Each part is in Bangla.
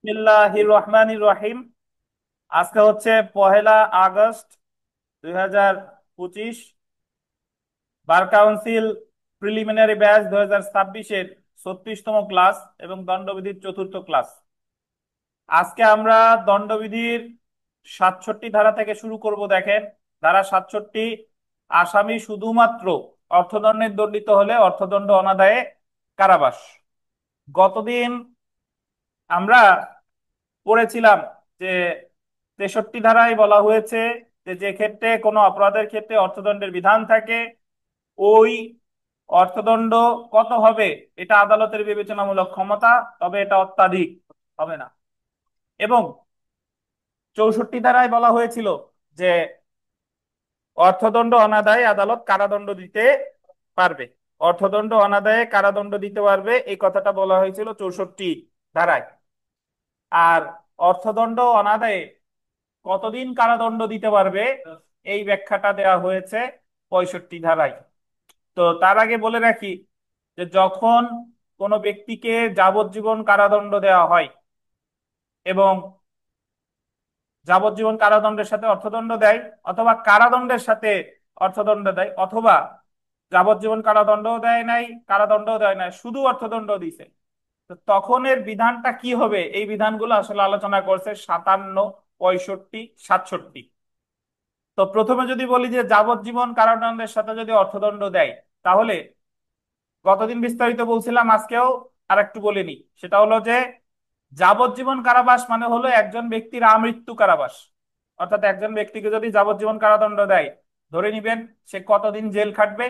বিসমিল্লাহির রহমানির রহিম। আজকে হচ্ছে 1 আগস্ট 2025। বার কাউন্সিল প্রিলিমিনারি ব্যাচ 2026-এর 36তম ক্লাস এবং দণ্ডবিধির চতুর্থ ক্লাস। আজকে আমরা দণ্ডবিধির 67 ধারা থেকে শুরু করব। দেখেন, ধারা 67, আসামি শুধুমাত্র অর্থদণ্ডে দণ্ডিত হলে অর্থদণ্ড অনাদায়ে কারাবাস। গতদিন আমরা পড়েছিলাম যে 63 ধারায় বলা হয়েছে যে যে ক্ষেত্রে কোনো অপরাধের ক্ষেত্রে অর্থদণ্ডের বিধান থাকে, ওই অর্থদণ্ড কত হবে এটা আদালতের বিবেচনামূলক ক্ষমতা, তবে এটা অত্যাধিক হবে না। এবং 64 ধারায় বলা হয়েছিল যে অর্থদণ্ড অনাদায়ে আদালত কারাদণ্ড দিতে পারবে। অর্থদণ্ড অনাদায়ে কারাদণ্ড দিতে পারবে, এই কথাটা বলা হয়েছিল 64 ধারায়। আর অর্থদণ্ড অনাদায়ে কতদিন কারাদণ্ড দিতে পারবে এই ব্যাখ্যাটা দেওয়া হয়েছে 65 ধারায়। তো তার আগে বলে রাখি যে যখন কোনো ব্যক্তিকে যাবজ্জীবন কারাদণ্ড দেওয়া হয় এবং যাবজ্জীবন কারাদণ্ডের সাথে অর্থদণ্ড দেয়, অথবা কারাদণ্ডের সাথে অর্থদণ্ড দেয়, অথবা যাবজ্জীবন কারাদণ্ডও দেয় নাই, কারাদণ্ডও দেয় নাই, শুধু অর্থদণ্ড দিছে, তো তখন এর বিধানটা কি হবে এই বিধানগুলো আসলে আলোচনা করছে 57, 65, 67। তো প্রথমে যদি বলি যে যাবজ্জীবন কারাদণ্ডের সাথে যদি অর্থদণ্ড দেয়, তাহলে গতদিন বিস্তারিত বলছিলাম, আজকেও আর একটু বলে নি। সেটা হলো যে যাবজ্জীবন কারাবাস মানে হলো একজন ব্যক্তির আমৃত্যু কারাবাস। অর্থাৎ একজন ব্যক্তিকে যদি যাবজ্জীবন কারাদণ্ড দেয়, ধরে নিবেন সে কতদিন জেল খাটবে,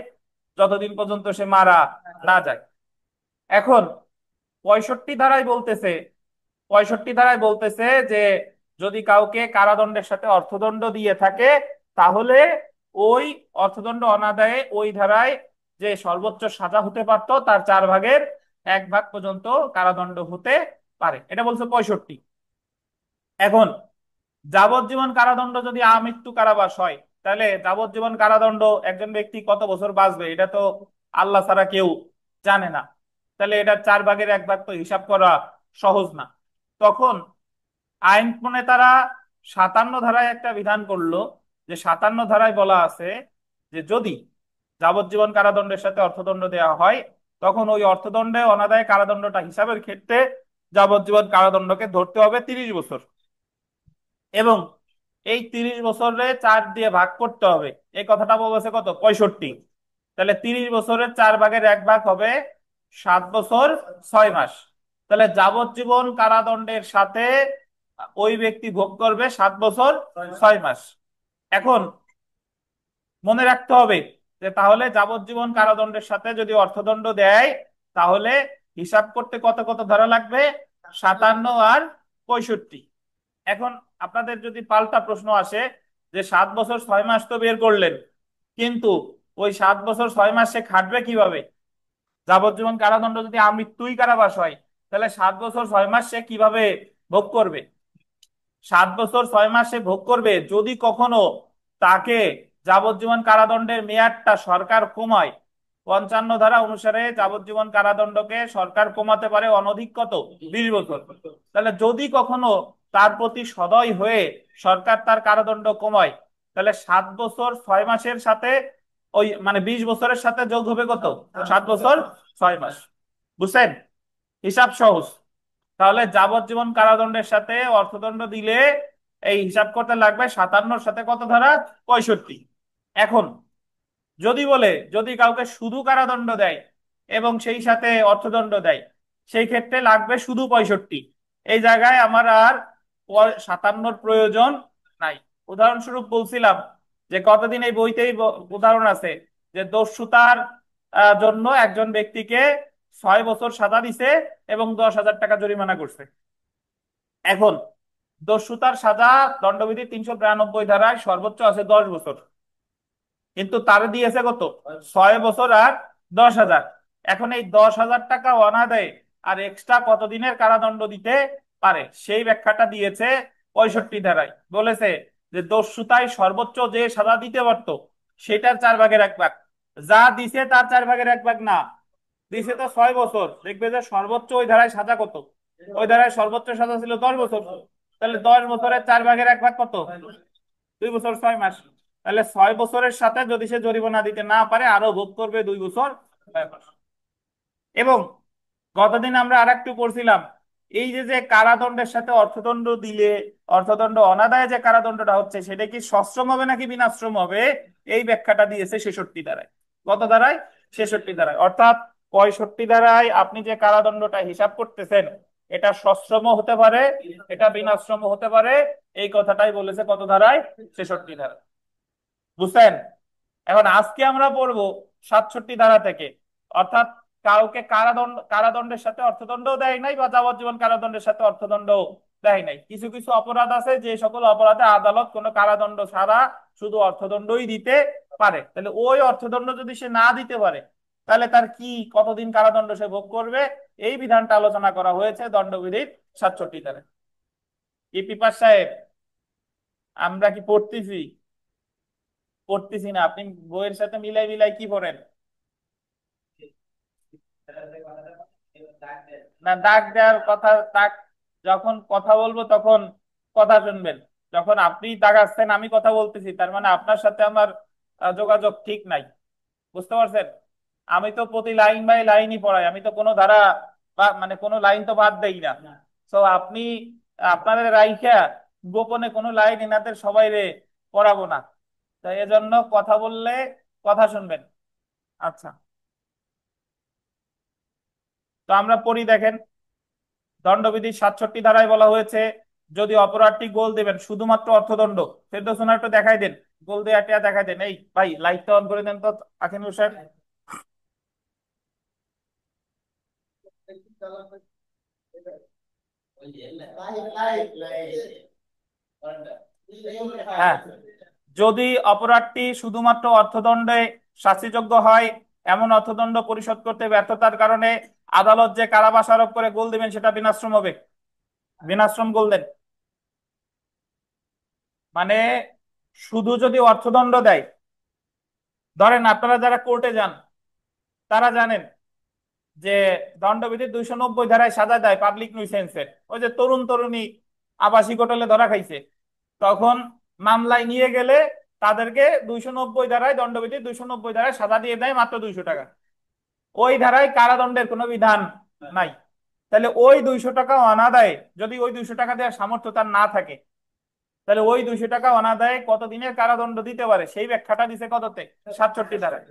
যতদিন পর্যন্ত সে মারা না যায়। এখন 65 ধারায় বলতেছে যে যদি কাউকে কারাদণ্ডের সাথে অর্থদণ্ড দিয়ে থাকে, তাহলে ওই অর্থদণ্ড অনাদায়ে ওই ধারায় যে সর্বোচ্চ সাজা হতে পারতো তার 1/4 পর্যন্ত কারাদণ্ড হতে পারে। এটা বলছে 65। এখন যাবজ্জীবন কারাদণ্ড যদি আমৃত্যু কারাবাস হয়, তাহলে যাবজ্জীবন কারাদণ্ড একজন ব্যক্তি কত বছর বাঁচবে এটা তো আল্লাহ ছাড়া কেউ জানে না। তাহলে এটা 1/4 তো হিসাব করা সহজ না। তখন আইন প্রণেতারা 57 ধারায় একটা বিধান করলো, যে 57 ধারায় বলা আছে যে যদি যাবজ্জীবন কারাদণ্ডের সাথে অর্থদণ্ড দেওয়া হয়, তখন ওই অর্থদণ্ডে অনাদায় কারাদণ্ডটা হিসাবের ক্ষেত্রে যাবজ্জীবন কারাদণ্ডকে ধরতে হবে 30 বছর, এবং এই 30 বছরে 4 দিয়ে ভাগ করতে হবে। এই কথাটা বলেছে কত, 65। তাহলে 30 বছরের 1/4 হবে 7 বছর 6 মাস। তাহলে যাবজ্জীবন কারাদণ্ডের সাথে ওই ব্যক্তি ভোগ করবে 7 বছর 6 মাস। এখন মনে রাখতে হবে যে তাহলে যাবজ্জীবন কারাদণ্ডের সাথে যদি অর্থদণ্ড দেয়, তাহলে হিসাব করতে কত কত ধরা লাগবে, 57 আর 65। এখন আপনাদের যদি পাল্টা প্রশ্ন আসে যে 7 বছর 6 মাস তো বের করলেন, কিন্তু ওই 7 বছর 6 মাস সে খাটবে কিভাবে? যাবজ্জীবন কারাদণ্ড যদি আমৃত্যুই কারাবাস হয়, তাহলে 7 বছর 6 মাস সে কিভাবে ভোগ করবে? 7 বছর 6 মাস সে ভোগ করবে যদি কখনো তাকে যাবজ্জীবন কারাদণ্ডের মেয়াদটা সরকার কমায়। 55 ধারা অনুসারে যাবজ্জীবন কারাদণ্ডকে সরকার কমাতে পারে অনধিক কত, 20 বছর। তাহলে যদি কখনো তার প্রতি সদয় হয়ে সরকার তার কারাদণ্ড কমায়, তাহলে 7 বছর 6 মাসের সাথে ওই মানে 20 বছরের সাথে যোগ হবে কত, 7 বছর 6 মাস। বুঝছেন? হিসাব সহজ। তাহলে যাবজ্জীবন কারাদণ্ডের সাথে অর্থদণ্ড দিলে এই হিসাব করতে লাগবে 57-র সাথে কত ধারা, 65। এখন যদি বলে যদি কাউকে শুধু কারাদণ্ড দেয় এবং সেই সাথে অর্থদণ্ড দেয়, সেই ক্ষেত্রে লাগবে শুধু 65। এই জায়গায় আমার আর 57-র প্রয়োজন নাই। উদাহরণস্বরূপ বলছিলাম যে কতদিন এই বইতেই উদাহরণ আছে যে দস্যুতার জন্য একজন ব্যক্তিকে 6 বছর সাজা দিছে এবং 10,000 টাকা জরিমানা করছে। এখন দস্যুতার সাজা দণ্ডবিধি 392 ধারায় সর্বোচ্চ আছে 10 বছর, কিন্তু তার দিয়েছে কত, 6 বছর আর 10,000। এখন এই 10,000 টাকা অনাদায়ে আর এক্সট্রা কতদিনের কারাদণ্ড দিতে পারে সেই ব্যাখ্যাটা দিয়েছে 65 ধারায়। বলেছে যে দস্যুতায় সর্বোচ্চ যে সাজা দিতে পারতো সেটার 1/4। যা দিছে তার 1/4 না, দিছে তো 6 বছর, দেখবে যে সর্বোচ্চ ওই ধারায় সাজা কত, ওই ধারায় সর্বোচ্চ সাজা ছিল 10 বছর। তাহলে 10 বছরের 4 ভাগের 1 ভাগ কত? 2 বছর 6 মাস। তাহলে 6 বছরের সাথে যদি সে জরিমানা দিতে না পারে, আরো ভোগ করবে 2 বছর 6 মাস। এবং গতদিন আমরা আরেকটু পড়ছিলাম, এই যে যে কারাদণ্ডের সাথে অর্থদণ্ড দিলে, অর্থদণ্ড অনাদায়ে যে কারাদণ্ডটা হচ্ছে, সেটা কি সশ্রম হবে নাকি বিনাশ্রম হবে? এই ব্যাখ্যাটা দিয়েছে 66 ধারায়। কত ধারায়? 66 ধারায়। অর্থাৎ 65 ধারায় আপনি যে কারাদণ্ডটা হিসাব করতেছেন, এটা সশ্রম হতে পারে, এটা বিনাশ্রম হতে পারে। এই কথাটাই বলেছে কত ধারায়? 66 ধারায়। বুঝছেন? এখন আজকে আমরা পড়বো 67 ধারা থেকে। অর্থাৎ কাউকে কারাদণ্ডের সাথে অর্থদণ্ডও দেয় নাই, বা যাবজ্জীবন কারাদণ্ডের সাথে অর্থদণ্ড দেয় নাই। কিছু কিছু অপরাধ আছে যে সকল অপরাধে আদালত কোনো কারাদণ্ড ছাড়া শুধু অর্থদণ্ডই দিতে পারে। তাহলে ওই অর্থদণ্ড যদি সে না দিতে পারে, তাহলে তার কি, কতদিন কারাদণ্ড সে ভোগ করবে, এই বিধানটা আলোচনা করা হয়েছে দণ্ডবিধির 67 ধারায়। কি পিপাস সাহেব, আমরা কি পড়তেছি? পড়তেছি না, আপনি বইয়ের সাথে মিলাই মিলাই কি পড়েন? না, দাগ দেওয়ার কথা, দাগ, যখন কথা বলবো তখন কথা শুনবেন। যখন আপনি দাগাচ্ছেন আমি কথা বলতেছি, তার মানে আপনার সাথে আমার যোগাযোগ ঠিক নাই। বুঝতে পারছেন? আমি তো প্রতি লাইন বাই লাইনই পড়াই, আমি তো কোনো ধারা বা মানে কোনো লাইন তো বাদ দেই না। তো আপনি আপনাদের রাইখা গোপনে কোনো লাইন এনাদের সবাই রে পড়াবো না। তাই এজন্য কথা বললে কথা শুনবেন। আচ্ছা, তো আমরা পড়ি, দেখেন। দণ্ডবিধি 67 ধারায় বলা হয়েছে, যদি অপরাধটি, গোল দিবেন শুধুমাত্র অর্থদণ্ড। ফেরদৌস একটু দেখাই দেন, গোল দিয়ে একটা দেখাই দেন। এই ভাই লাইটটা অন করে দেন তো, আকিনুর সাহেব। হ্যাঁ, যদি অপরাধটি শুধুমাত্র অর্থদণ্ডে শাস্তিযোগ্য হয়, এমন অর্থদণ্ড পরিশোধ করতে ব্যর্থতার কারণে আদালত যে কারাবাস আরোপ করে গোল দিবেন, সেটা বিনাশ্রম হবে। বিনাশ্রম গোল দেন মানে, শুধু যদি অর্থদণ্ড দেয়, ধরেন আপনারা যারা কোর্টে যান তারা জানেন যে দণ্ডবিধির 290 ধারায় সাজা দেয় পাবলিক নিউসেন্সের। ওই যে তরুণ তরুণী আবাসিক হোটেলে ধরা খাইছে, তখন মামলায় নিয়ে গেলে তাদেরকে 290 ধারায়, দণ্ডবিধির 290 ধারায় সাজা দিয়ে দেয় মাত্র 200 টাকা। ওই ধারায় কারাদণ্ডের কোনো বিধান নাই। তাহলে ওই 200 টাকা অনাদায়ে, যদি ওই 200 টাকা দেওয়ার সামর্থ্য তার না থাকে, তাহলে ওই 200 টাকা অনাদায়ে কতদিনের কারাদণ্ড দিতে পারে, সেই ব্যাখ্যাটা দিছে কততে? 67 ধারায়।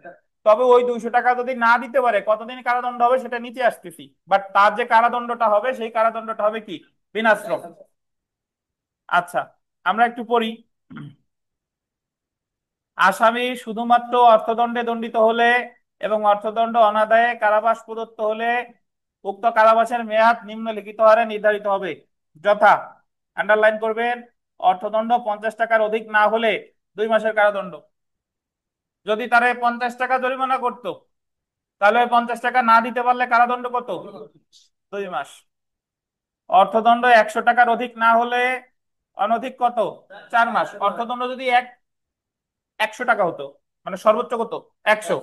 তবে ওই 200 টাকা যদি না দিতে পারে, কতদিন কারাদণ্ড হবে সেটা নিচে আসতেছি, বাট তার যে কারাদণ্ডটা হবে সেই কারাদণ্ডটা হবে কি? বিনাশ্রম। আচ্ছা, আমরা একটু পড়ি। আসামি শুধুমাত্র অর্থদণ্ডে দণ্ডিত হলে এবং অর্থদণ্ড অনাদায়ে কারাবাস প্রদত্ত হলে উক্ত কারাবাসের মেয়াদ নিম্নলিখিত হারে নির্ধারিত হবে, যথা, আন্ডারলাইন করবেন, অর্থদণ্ড 50 টাকার অধিক না হলে 2 মাসের কারাদণ্ড। যদি তারা 50 টাকা জরিমানা করতো, তাহলে 50 টাকা না দিতে পারলে কারাদণ্ড কত? 2 মাস। অর্থদণ্ড 100 টাকার অধিক না হলে অনধিক কত? 4 মাস। অর্থদণ্ড যদি 100 টাকা হতো, মানে সর্বোচ্চ কত? 100।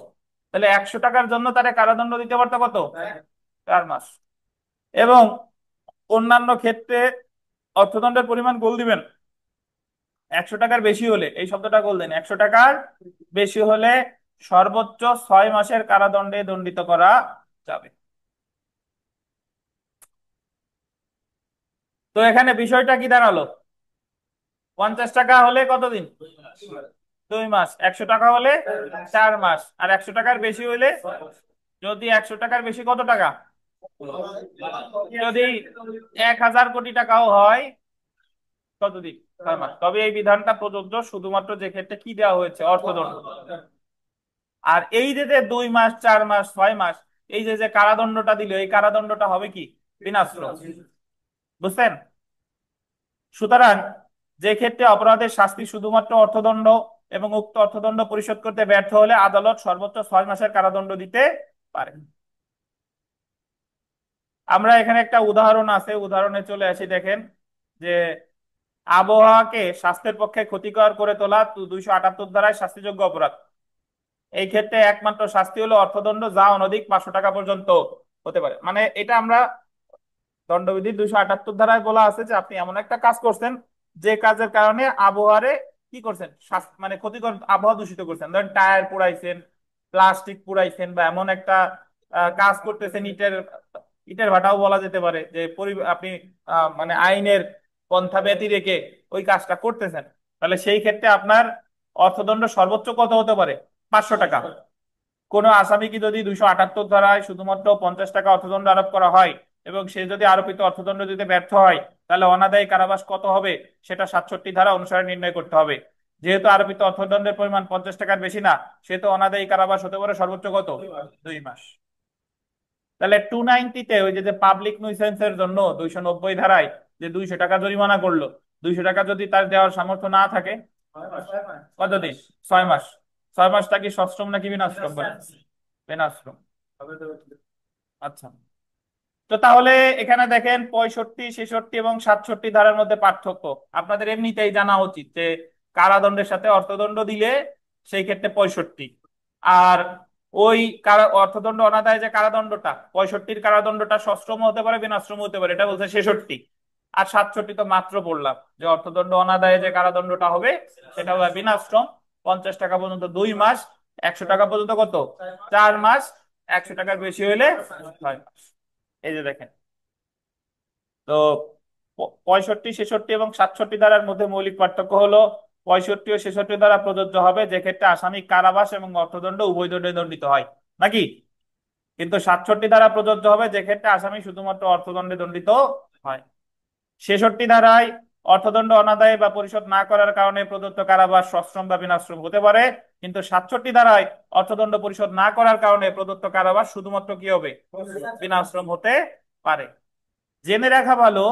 তাহলে 100 টাকার জন্য তারা কারাদণ্ড দিতে পারতো কত? 4 মাস। এবং অন্যান্য ক্ষেত্রে অর্থদণ্ডের পরিমাণ গোল দিবেন 100 টাকার বেশি হলে, এই শব্দটা গোল দেন, 100 টাকার বেশি হলে সর্বোচ্চ 6 মাসের কারাদণ্ডে দণ্ডিত করা যাবে। তো এখানে বিষয়টা কি দাঁড়ালো? 50 টাকা হলে কতদিন? 2 মাস। 100 টাকা হলে 4 মাস। আর 100 টাকার বেশি হলে, যদি 100 টাকার বেশি কত টাকা, যদি 1000 কোটি টাকাও হয়, কতদিন? 6 মাস। তবে এই বিধানটা প্রযোজ্য শুধুমাত্র যে ক্ষেত্রে কি দেওয়া হয়েছে? অর্থদণ্ড। আর এই যে যে 2 মাস, 4 মাস, 6 মাস, এই যে যে কারাদণ্ডটা দিল, এই কারাদণ্ডটা হবে কি? বিনাশ্রম। বুঝছেন? সুতরাং যে ক্ষেত্রে অপরাধের শাস্তি শুধুমাত্র অর্থদণ্ড এবং উক্ত অর্থদণ্ড পরিশোধ করতে ব্যর্থ হলে আদালত সর্বোচ্চ 6 মাসের কারাদণ্ড দিতে পারে। আমরা এখানে একটা উদাহরণ আছে, উদাহরণে চলে আসি, দেখেন যে আবহাওয়াকে স্বাস্থ্যের পক্ষে ক্ষতিকর করে তোলা 278 ধারায় শাস্তিযোগ্য অপরাধ। এই ক্ষেত্রে একমাত্র শাস্তি হলো অর্থদণ্ড, যা অনধিক 500 টাকা পর্যন্ত হতে পারে। মানে এটা আমরা দণ্ডবিধি 278 ধারায় বলা আছে যে আপনি এমন একটা কাজ করছেন যে কাজের কারণে আবহাওয়ারে কি করছেন, মানে ক্ষতিকর, আবহাওয়া দূষিত করছেন। ধরেন টায়ার পুড়াইছেন, প্লাস্টিক পুড়াইছেন, বা এমন একটা কাজ করতেছেন, ইটের ইটের ভাটাও বলা যেতে পারে, যে আপনি মানে আইনের পন্থা ব্যতি রেখে ওই কাজটা করতেছেন। তাহলে সেই ক্ষেত্রে আপনার অর্থদণ্ড সর্বোচ্চ কত হতে পারে? 500 টাকা। কোনো আসামিকে যদি 278 ধারায় শুধুমাত্র 50 টাকা অর্থদণ্ড আরোপ করা হয় এবং সে যদি আরোপিত অর্থদণ্ড দিতে ব্যর্থ হয়, তাহলে অনাদায়ী কারাবাস কত হবে সেটা 67 ধারা অনুসারে নির্ণয় করতে হবে। যেহেতু আরোপিত অর্থদণ্ডের পরিমাণ 50 টাকার বেশি না, সেহেতু অনাদায়ী কারাবাস হতে পারে সর্বোচ্চ কত? 2 মাস। তাহলে 290-তে ওই যে পাবলিক নুইসেন্সের জন্য 290 ধারায় যে 200 টাকা জরিমানা করলো, 200 টাকা যদি তার দেওয়ার সামর্থ্য না থাকে, কতদিন? 6 মাস। 6 মাসটা কি সশ্রম নাকি বিনাশ্রম বলে? বিনাশ্রম। আচ্ছা, তো তাহলে এখানে দেখেন 65, 66 এবং 67 ধারার মধ্যে পার্থক্য আপনাদের এমনিতেই জানা উচিত, যে কারাদণ্ডের সাথে অর্থদণ্ড দিলে সেই ক্ষেত্রে 65, আর ওই অর্থদণ্ড অনাদায় যে কারাদণ্ডটা, 65-র কারাদণ্ডটা সশ্রম হতে পারে, বিনাশ্রম হতে পারে, এটা বলছে 66। আর 67 তো মাত্র বললাম যে অর্থদণ্ড অনাদায়ে যে কারাদণ্ডটা হবে সেটা হবে বিনাশ্রম, 50 টাকা পর্যন্ত 2 মাস, 100 টাকা পর্যন্ত কত? 4 মাস, 100 টাকার বেশি হলে 6 মাস। এই যে দেখেন, তো 65, 66 এবং 67 ধারার মধ্যে মৌলিক পার্থক্য হলো 65 ও 66 ধারা প্রযোজ্য হবে যে ক্ষেত্রে আসামি কারাবাস এবং অর্থদণ্ড উভয় দণ্ডে দণ্ডিত হয়, নাকি? কিন্তু 67 ধারা প্রযোজ্য হবে যে ক্ষেত্রে আসামি শুধুমাত্র অর্থদণ্ডে দণ্ডিত হয়। 66 ধারায় অর্থদণ্ড অনাদায় বা পরিশোধ না করার কারণে প্রদত্ত কারাবাস সশ্রম বা বিনাশ্রম হতে পারে, কিন্তু 67 ধারায় অর্থদণ্ড পরিশোধ না করার কারণে প্রদত্ত কারাবাস শুধুমাত্র কি হবে? বিনাশ্রম হতে পারে। জেনে রাখা ভালো,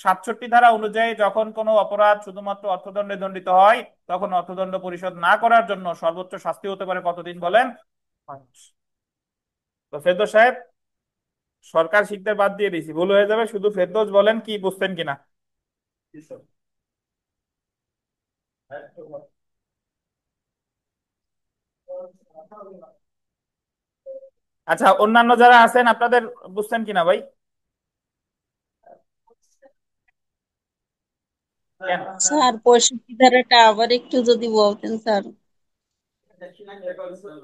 67 ধারা অনুযায়ী যখন কোনো অপরাধ শুধুমাত্র অর্থদণ্ডে দণ্ডিত হয়, তখন অর্থদণ্ড পরিশোধ না করার জন্য সর্বোচ্চ শাস্তি হতে পারে কতদিন বলেন? 5 মাস। তো ফেরদৌস সাহেব, সরকার শিখতে বাদ দিয়ে দিয়েছি, ভুল হয়ে যাবে, শুধু ফেরদৌস বলেন কি বুঝছেন কিনা। আচ্ছা, অন্যান্য যারা আছেন আপনাদের বুঝছেন কিনা ভাই? কেন? স্যার 65 ধারাটা আবার একটু যদি বলতেন স্যার।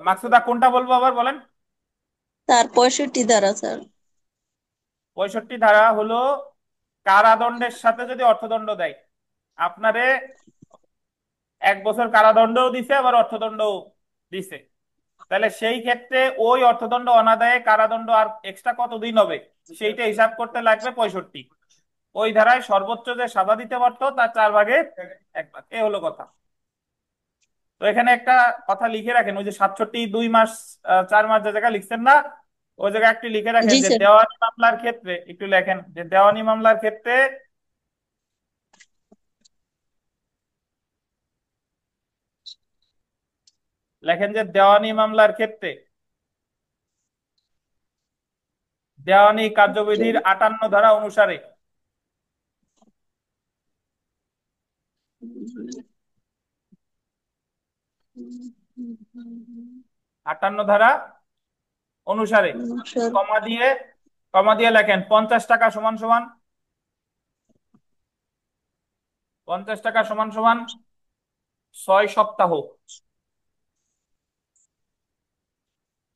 মাকসুদা কোনটা বলবো আবার বলেন? স্যার 65 ধারা স্যার। 65 ধারা হলো কারাদণ্ডের সাথে যদি অর্থদণ্ড দেয়, আপনারে 1 বছর কারাদণ্ডও দিছে আবার অর্থদণ্ডও দিছে, তাহলে সেই ক্ষেত্রে ওই অর্থদণ্ড অনাদায়ে কারাদণ্ড আর এক্সট্রা কতদিন হবে সেইটা হিসাব করতে লাগবে 65। ওই ধারায় সর্বোচ্চ যে সাজা দিতে পারতো তার 4/1 এ হলো কথা। তো এখানে একটা কথা লিখে রাখেন, ওই যে 67 2 মাস 4 মাস যে জায়গায় লিখছেন না, ওই জায়গায় একটু লিখে রাখেন জি যে স্যার। দেওয়ানি মামলার ক্ষেত্রে, একটু লেখেন যে দেওয়ানি মামলার ক্ষেত্রে, লেখেন যে দেওয়ানি মামলার ক্ষেত্রে দেওয়ানি কার্যবিধির 58 ধারা অনুসারে, 58 ধারা অনুসারে স্যার। কমা দিয়ে, লেখেন 50 টাকা সমান সমান, 50 টাকা সমান সমান 6 সপ্তাহ,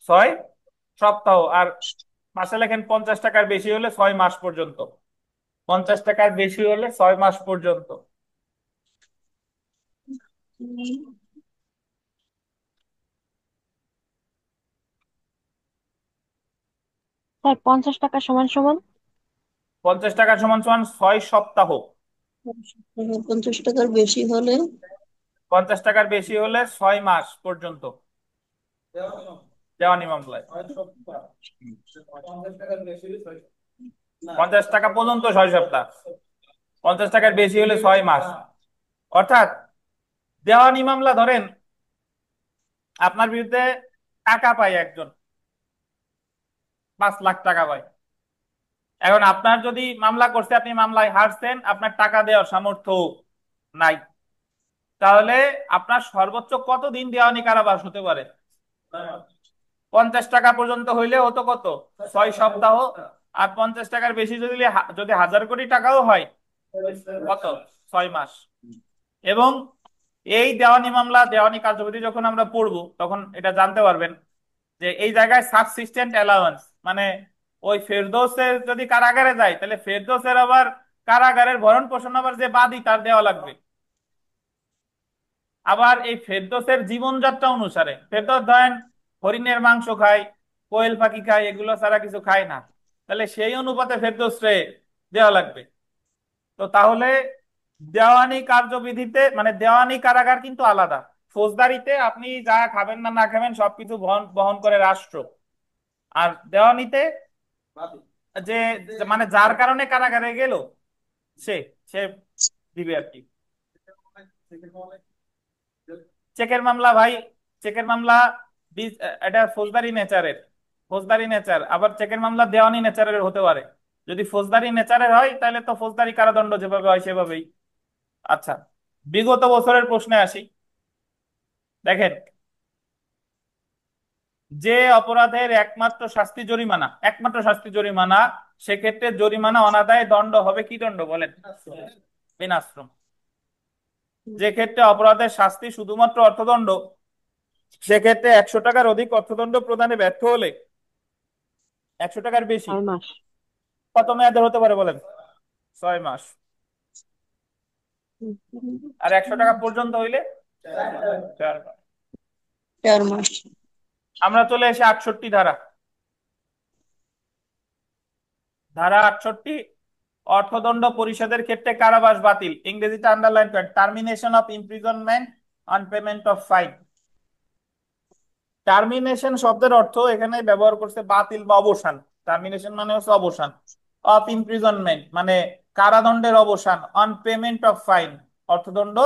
6 সপ্তাহ। আর মাসে লেখেন 50 টাকার বেশি হলে 6 মাস পর্যন্ত, 50 টাকার বেশি হলে 6 মাস পর্যন্ত। স্যার 50 টাকা সমান সমান? 50 টাকা সমান সমান 6 সপ্তাহ, 50 টাকার বেশি হলে? 50 টাকার বেশি হলে 6 মাস পর্যন্ত দেওয়ানি মামলায়। 50 টাকা পর্যন্ত 6 সপ্তাহ, 50 টাকার বেশি হলে 6 মাস। অর্থাৎ দেওয়ানি মামলা, ধরেন আপনার বিরুদ্ধে টাকা পায় একজন, 5 লাখ টাকা পায়। এখন আপনার যদি মামলা করছে, আপনি মামলায় হারছেন, আপনার টাকা দেওয়ার সামর্থ্য নাই, তাহলে আপনার সর্বোচ্চ কতদিন দেওয়ানি কারাবাস হতে পারে? 50 টাকা পর্যন্ত হইলে হতো কত? 6 সপ্তাহ। আর 50 টাকার বেশি যদি যদি 1000 কোটি টাকাও হয়, কত? 6 মাস। এবং এই দেওয়ানি মামলা, দেওয়ানি কার্যবিধি যখন আমরা পড়বো তখন এটা জানতে পারবেন যে এই জায়গায় সাবসিস্টেন্ট অ্যালাউন্স, মানে ওই ফেরদৌসের যদি কারাগারে যায় তাহলে ফেরদৌসের আবার কারাগারের ভরণ পোষণ আবার যে বাদী তার দেওয়া লাগবে। আবার এই ফেরদৌসের জীবনযাত্রা অনুসারে, ফেরদৌস ধরেন হরিণের মাংস খায়, কোয়েল পাখি খায়, এগুলো ছাড়া কিছু খায় না, তাহলে সেই অনুপাতে ফেরদৌস রে দেওয়া লাগবে। তো তাহলে দেওয়ানি কার্যবিধিতে মানে দেওয়ানি কারাগার কিন্তু আলাদা। ফৌজদারিতে আপনি যা খাবেন না না খাবেন সবকিছু বহন বহন করে রাষ্ট্র। আর দেওয়ানিতে যে মানে যার কারণে কারাগারে গেল সে সে দিবে আর কি। চেকের মামলা ভাই, চেকের মামলা এটা ফৌজদারি নেচারের, ফৌজদারি নেচার। আবার চেকের মামলা দেওয়ানি নেচারের হতে পারে। যদি ফৌজদারি নেচারের হয় তাহলে তো ফৌজদারি কারাদণ্ড যেভাবে হয় সেভাবেই। আচ্ছা, বিগত বছরের প্রশ্নে আসি। দেখেন, যে অপরাধের একমাত্র শাস্তি জরিমানা, একমাত্র শাস্তি জরিমানা, সেক্ষেত্রে জরিমানা অনাদায়ে দণ্ড হবে কি দণ্ড বলেন? বিনাশ্রম। যে ক্ষেত্রে অপরাধের শাস্তি শুধুমাত্র অর্থদণ্ড, সেক্ষেত্রে 100 টাকার অধিক অর্থদণ্ড প্রদানে ব্যর্থ হলে, 100 টাকার বেশি 6 মাস। কত মেয়াদের হতে পারে বলেন? 6 মাস। আর 100 টাকা পর্যন্ত হইলে 4 মাস। 4 মাস। আমরা চলে এসে 68 ধারা। ধারা 68, অর্থদণ্ড পরিশোধের ক্ষেত্রে কারাবাস বাতিল, ইংরেজিতে আন্ডারলাইন করেন, termination of imprisonment on payment of fine. Termination শব্দের অর্থ এখানে ব্যবহার করছে বাতিল বা অবসান। টার্মিনেশন মানে হচ্ছে অবসান, অফ ইমপ্রিজনমেন্ট মানে কারাদণ্ডের অবসান, অন পেমেন্ট অফ ফাইন অর্থদণ্ড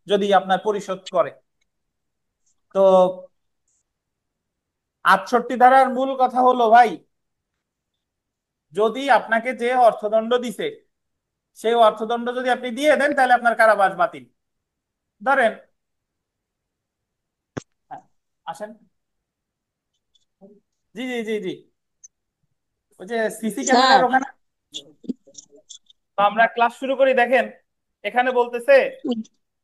যদি আপনার পরিশোধ করে। তো 68 ধারার মূল কথা হলো ভাই, যদি আপনাকে যে অর্থদণ্ড দিছে সেই অর্থদণ্ড যদি আপনি দিয়ে দেন তাহলে আপনার কারাবাস বাতিল। ধরেন, হ্যাঁ, আসেন। জি জি জি জি, ওই যে সিসি ক্যামেরার স্যার, ওখানে। তো আমরা ক্লাস শুরু করি। দেখেন, এখানে বলতেছে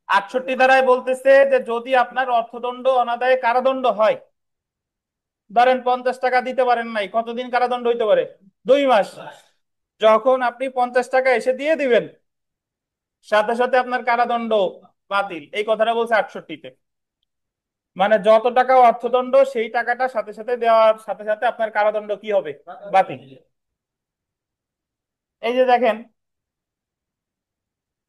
68 ধারায় বলতেছে যে যদি আপনার অর্থদণ্ড অনাদায়ে কারাদণ্ড হয়, ধরেন 50 টাকা দিতে পারেন নাই, কতদিন কারাদণ্ড হইতে পারে? 2 মাস। যখন আপনি 50 টাকা এসে দিয়ে দিবেন সাথে সাথে আপনার কারাদণ্ড বাতিল, এই কথাটা বলছে 68-তে। মানে যত টাকা অর্থদণ্ড সেই টাকাটা সাথে সাথে দেওয়ার সাথে সাথে আপনার কারাদণ্ড কি হবে? বাতিল। এই যে দেখেন,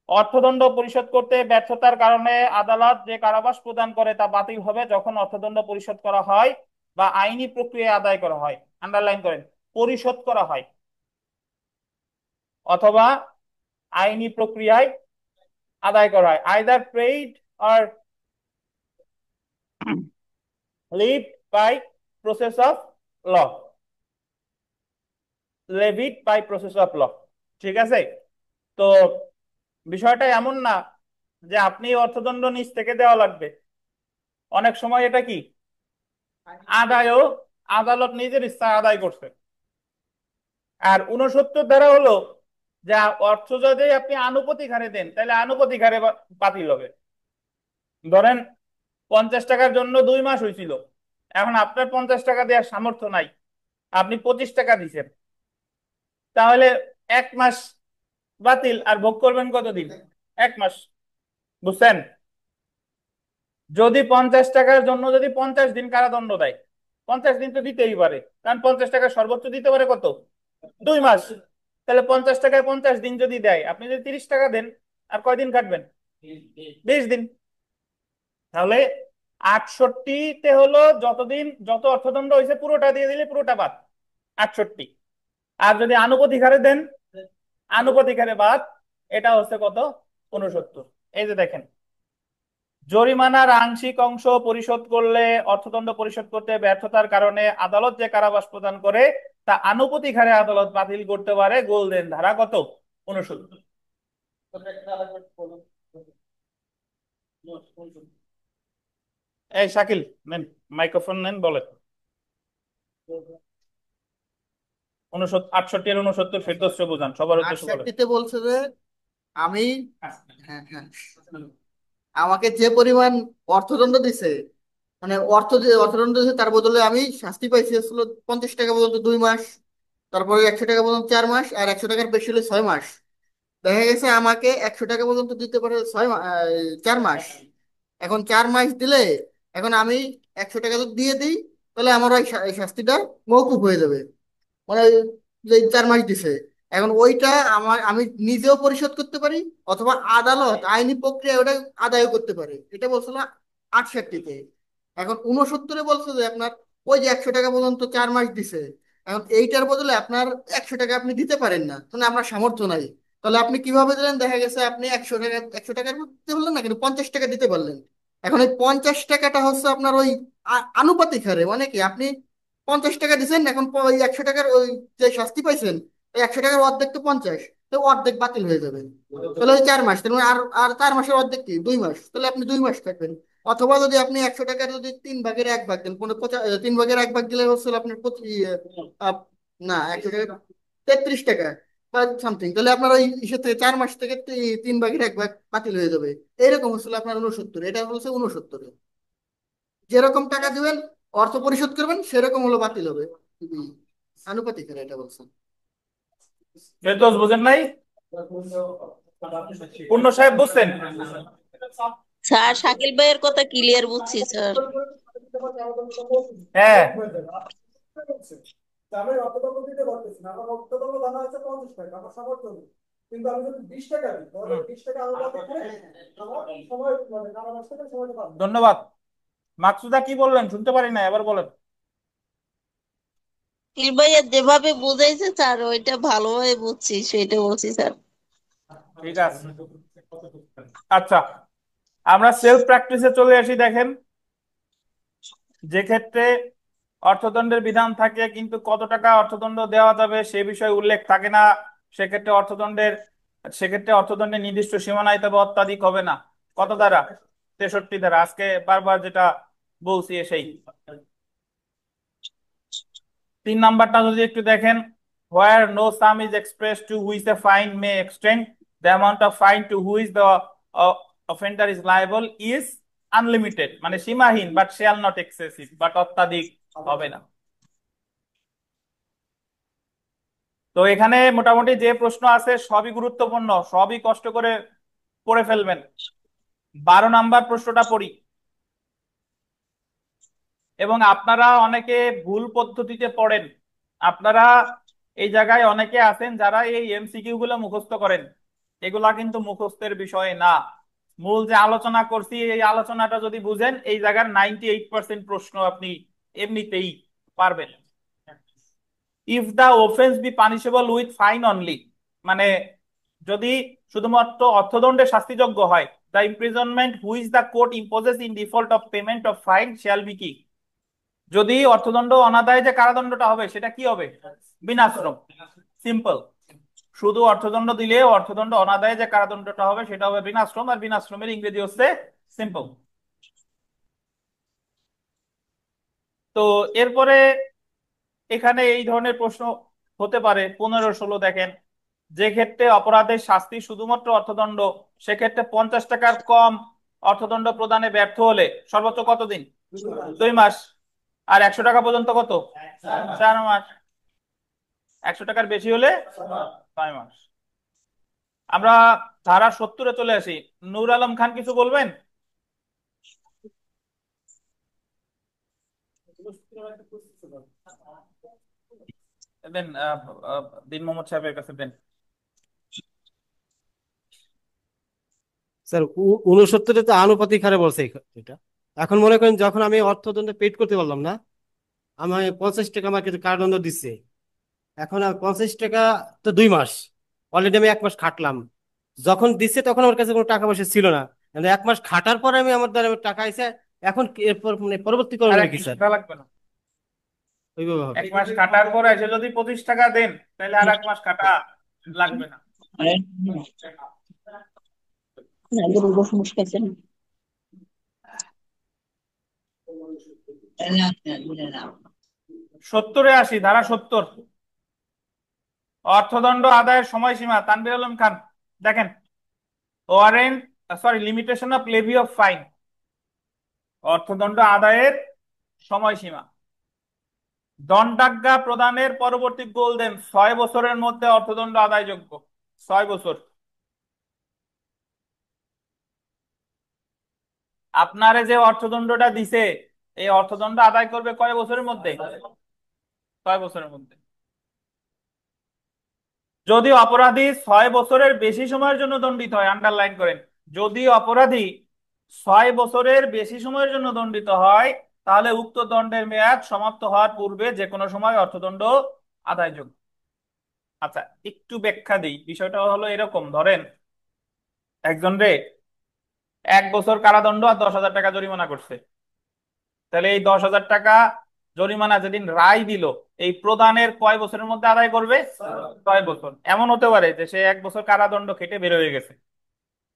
অর্থদণ্ড পরিশোধ করতে ব্যর্থতার কারণে আদালত যে কারাবাস প্রদান করে তা বাতিল হবে যখন অর্থদণ্ড পরিশোধ করা হয় বা আইনি প্রক্রিয়ায় আদায় করা হয়, আন্ডারলাইন করেন, পরিশোধ করা হয় অথবা আইনি প্রক্রিয়ায় আদায় করা হয়, either paid or levied by process of law, levied by process of law. ঠিক আছে? তো বিষয়টা এমন না যে আপনি অর্থদণ্ড নিজ থেকে দেওয়া লাগবে। অনেক সময় এটা কি আদায়ও আদালত নিজের ইচ্ছা আদায় করছে। আর 69 ধারা হলো যা অর্থ যদি আপনি আনুপাতিক হারে দেন তাহলে আনুপাতিক হারে বাতিল হবে। ধরেন 50 টাকার জন্য 2 মাস হয়েছিল, এখন আপনার 50 টাকা দেওয়ার সামর্থ্য নাই, আপনি 25 টাকা দিচ্ছেন, তাহলে 1 মাস বাতিল। আর ভোগ করবেন কতদিন? 1 মাস। বুঝছেন? যদি 50 টাকার জন্য যদি 50 দিন কারাদণ্ড দেয়, 50 দিন তো দিতেই পারে, কারণ 50 টাকা সর্বোচ্চ দিতে পারে কত? 2 মাস। তাহলে 50 টাকায় 50 দিন যদি দেয়, আপনি যদি 30 টাকা দেন, আর কয়দিন কাটবেন? 20 দিন। তাহলে 68-তে হলো যতদিন যত অর্থদণ্ড হয়েছে পুরোটা দিয়ে দিলে পুরোটা বাদ, 68। আর যদি আনুপাতিক হারে দেন, আনুপাতিক হারে বাদ, এটা হচ্ছে কত? 69। এই যে দেখেন, জরিমানার আংশিক অংশ পরিশোধ করলে অর্থদণ্ড পরিশোধ করতে ব্যর্থতার কারণে আদালত যে কারাবাস প্রদান করে তা আনুপাতিক হারে আদালত বাতিল করতে পারে। গোল্ডেন ধারা কত? 69। এই শাকিল, নেন মাইক্রোফোন নেন, বলেন। 68 আর 69 ফেরদৌস বোঝান, সবার উদ্দেশ্য বলেন। 68-তে বলছে যে আমি, হ্যাঁ হ্যাঁ, আমাকে যে পরিমাণ অর্থদণ্ড দিছে, মানে অর্থদণ্ড দিছে তার বদলে আমি শাস্তি পাইছি হচ্ছিল 50 টাকা পর্যন্ত 2 মাস, তারপরে 100 টাকা পর্যন্ত 4 মাস, আর 100 টাকার বেশি হলে 6 মাস। দেখা গেছে আমাকে 100 টাকা পর্যন্ত দিতে পারে 4 মাস। এখন 4 মাস দিলে, এখন আমি 100 টাকা যদি দিয়ে দিই, তাহলে আমার এই শাস্তিটা মওকুফ হয়ে যাবে, মানে যে 4 মাস দিছে। এখন ওইটা আমি নিজেও পরিশোধ করতে পারি, অথবা আদালত আইনি প্রক্রিয়া ওটা আদায় করতে পারে। এটা বলছিল 68-তে। এখন 69-এ বলছে যে আপনার ওই যে 100 টাকা পর্যন্ত 4 মাস দিছে, এখন এইটার বদলে আপনার 100 টাকা আপনি দিতে পারেন না, মানে আপনার সামর্থ্য নাই। তাহলে আপনি কিভাবে দিলেন? দেখা গেছে আপনি 100 টাকার দিতে পারলেন না, কিন্তু 50 টাকা দিতে পারলেন। এখন এই 50 টাকাটা হচ্ছে আপনার ওই আনুপাতিক হারে, মানে কি আপনি 50 টাকা দিচ্ছেন, এখন ওই 100 টাকার ওই যে শাস্তি পাইছেন, ওই 100 টাকার অর্ধেক তো 50, তো অর্ধেক বাতিল হয়ে যাবে। তাহলে ওই 4 মাস, তাহলে আর আর 4 মাসের অর্ধেক কি 2 মাস, তাহলে আপনি 2 মাস থাকবেন। অথবা যদি আপনি 100 টাকার যদি 3 ভাগের 1 ভাগ দেন, 3 ভাগের 1 ভাগ দিলে হচ্ছে আপনার না 100 টাকা 33 টাকা বা সামথিং, তাহলে আপনার ওই ইসে থেকে 4 মাস থেকে 3 ভাগের 1 ভাগ বাতিল হয়ে যাবে। এরকম হচ্ছিল আপনার 69, এটা হচ্ছে 69। যেরকম টাকা দিবেন, অর্থ পরিশোধ করবেন, সেরকম হলো বাতিল হবে। হুম, আনুপাতিক হারে এটা বলছেন। ফেরদৌস বুঝেন নাই? পূর্ণ সাহেব বুঝছেন? স্যার, শাকিল ভাইয়ের কথা ক্লিয়ার বুঝছি স্যার। হ্যাঁ। আমি রক্তদণ্ড দিতে পারতেছি না, আমার রক্তদণ্ড জানা হচ্ছে 50 টাকা, আমার সামর্থ্য নেই। কিন্তু আমি যদি 20 টাকা দিই, তাহলে 20 টাকা আমার আমার সময়, মানে কারাবাস থেকে সময়টা পাবো। ধন্যবাদ। মাকসুদা কি বললেন? শুনতে পারি না, এবার বলেন। শাকিল ভাইয়া যেভাবে বুঝাইছে স্যার, ওইটা ভালোভাবে বুঝছি, সেটা বলছি স্যার। ঠিক আছে, আচ্ছা, আমরা সেলফ প্র্যাকটিসে চলে আসি। দেখেন, যে ক্ষেত্রে অর্থদণ্ডের বিধান থাকে কিন্তু কত টাকা অর্থদণ্ড দেওয়া যাবে সে বিষয়ে উল্লেখ থাকে না, সেক্ষেত্রে অর্থদণ্ডের নির্দিষ্ট সীমানায় তবে অত্যাধিক হবে না। কত দ্বারা? 63 দ্বারা। আজকে বারবার যেটা বলছি সেই 3 নাম্বারটা যদি একটু দেখেন, where no sum is expressed to which the fine may extend, the amount of fine to which the offender is liable is unlimited, মানে সীমাহীন, but shall not excessive, but অত্যাধিক হবে না। তো এখানে মোটামুটি যে প্রশ্ন আছে সবই গুরুত্বপূর্ণ, সবই কষ্ট করে পড়ে ফেলবেন। 12 নাম্বার প্রশ্নটা পড়ি। এবং আপনারা অনেকে ভুল পদ্ধতিতে পড়েন। আপনারা এই জায়গায় অনেকে আছেন যারা এই এমসিকিউ গুলো মুখস্থ করেন, এগুলা কিন্তু মুখস্থের বিষয় না। মূল যে আলোচনা করছি এই আলোচনাটা যদি বুঝেন, এই জায়গার 98% প্রশ্ন আপনি এমনিতেই পারবেন। If the offence be punishable with fine only, মানে যদি শুধুমাত্র অর্থদণ্ডে শাস্তিযোগ্য হয়, the imprisonment which the court imposes in default of payment of fine shall be কি, যদি অর্থদণ্ড অনাদায়ে যে কারাদণ্ডটা হবে সেটা কি হবে? বিনাশ্রম। সিম্পল। শুধু অর্থদণ্ড দিলে অর্থদণ্ড অনাদায়ে যে কারাদণ্ডটা হবে সেটা হবে বিনাশ্রম, আর বিনাশ্রমের ইংরেজি হচ্ছে সিম্পল। তো এরপরে এখানে এই ধরনের প্রশ্ন হতে পারে 15-16। দেখেন, যে ক্ষেত্রে অপরাধের শাস্তি শুধুমাত্র অর্থদণ্ড, সেক্ষেত্রে 50 টাকার কম অর্থদণ্ড প্রদানে ব্যর্থ হলে সর্বোচ্চ কতদিন? 2 মাস। আর 100 টাকা পর্যন্ত কত? 4 মাস। 100 টাকার বেশি হলে 6 মাস। আমরা ধারা 70-এ চলে আসি। নূর আলম খান কিছু বলবেন? দেন, দিন মোহাম্মদ সাহেবের কাছে দেন। স্যার 69-এ তো আনুপাতিক হারে বলছে এটা। এখন মনে করেন যখন আমি অর্থদণ্ড পেড করতে পারলাম না, আমার 50 টাকা আমার কিন্তু কারাদণ্ড দিচ্ছে। এখন আর 50 টাকা তো 2 মাস, অলরেডি আমি 1 মাস খাটলাম। যখন দিচ্ছে তখন আমার কাছে কোনো টাকা পয়সা ছিল না, মানে 1 মাস খাটার পরে আমি আমার দ্বারা টাকা আইছে। এখন এরপর মানে পরবর্তী আর করণীয় 1 কি মাস স্যার? খাটা লাগবে না। ওইভাবে হবে? 1 মাস খাটার পরে এসে যদি 25 টাকা দেন, তাহলে আর 1 মাস খাটা লাগবে না। সত্তরে আসি, ধারা 70। অর্থদণ্ড আদায়ের সময়সীমা, তানভীর আলম খান দেখেন, warrant, sorry, limitation of levy of fine, অর্থদণ্ড আদায়ের সময়সীমা। দণ্ডাজ্ঞা প্রদানের পরবর্তী গোল্ডেন 6 বছরের মধ্যে অর্থদণ্ড আদায়যোগ্য, 6 বছর। আপনারে যে অর্থদণ্ডটা দিছে, এই অর্থদণ্ড আদায় করবে কয় বছরের মধ্যে? 6 বছরের মধ্যে। যদি অপরাধী 6 বছরের বেশি সময়ের জন্য দণ্ডিত হয়, আন্ডারলাইন করেন, যদি অপরাধী 6 বছরের বেশি সময়ের জন্য দণ্ডিত হয়, তাহলে উক্ত দণ্ডের মেয়াদ সমাপ্ত হওয়ার পূর্বে যে কোনো সময় অর্থদণ্ড আদায়যোগ্য। আচ্ছা, একটু ব্যাখ্যা দিই। বিষয়টা হলো এরকম, ধরেন একজন রে 1 বছর কারাদণ্ড আর 10,000 টাকা জরিমানা করছে, তাহলে এই 10,000 টাকা জরিমানা যেদিন রায় দিল, এই প্রদানের কয় বছরের মধ্যে আদায় করবে? 6 বছর। এমন হতে পারে যে সে 1 বছর কারাদণ্ড খেটে বের হয়ে গেছে,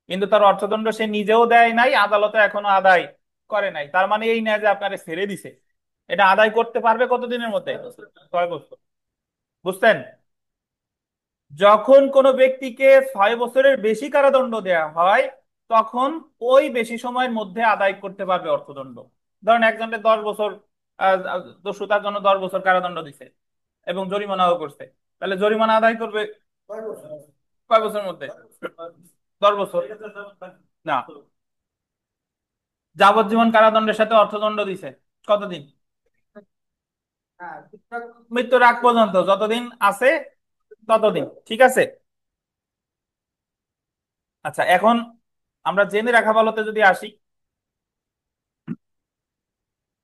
কিন্তু তার অর্থদণ্ড সে নিজেও দেয় নাই, আদালতে এখনো আদায় করে নাই। তার মানে এই না যে আপনারে ছেড়ে দিছে, এটা আদায় করতে পারবে কতদিনের মধ্যে? 6 বছর। বুঝছেন? যখন কোনো ব্যক্তিকে 6 বছরের বেশি কারাদণ্ড দেয়া হয়, তখন ওই বেশি সময়ের মধ্যে আদায় করতে পারবে অর্থদণ্ড। ধরেন একজনকে 10 বছর, দস্যুতার জন্য 10 বছর কারাদণ্ড দিছে এবং জরিমানাও করছে, তাহলে জরিমানা আদায় করবে কয় বছরের মধ্যে? 10 বছর। না, যাবজ্জীবন কারাদণ্ডের সাথে অর্থদণ্ড দিছে কতদিন? মৃত্যুর আগ পর্যন্ত, যতদিন আছে ততদিন। ঠিক আছে। আচ্ছা, এখন আমরা জেনে রাখা ভালোতে যদি আসি,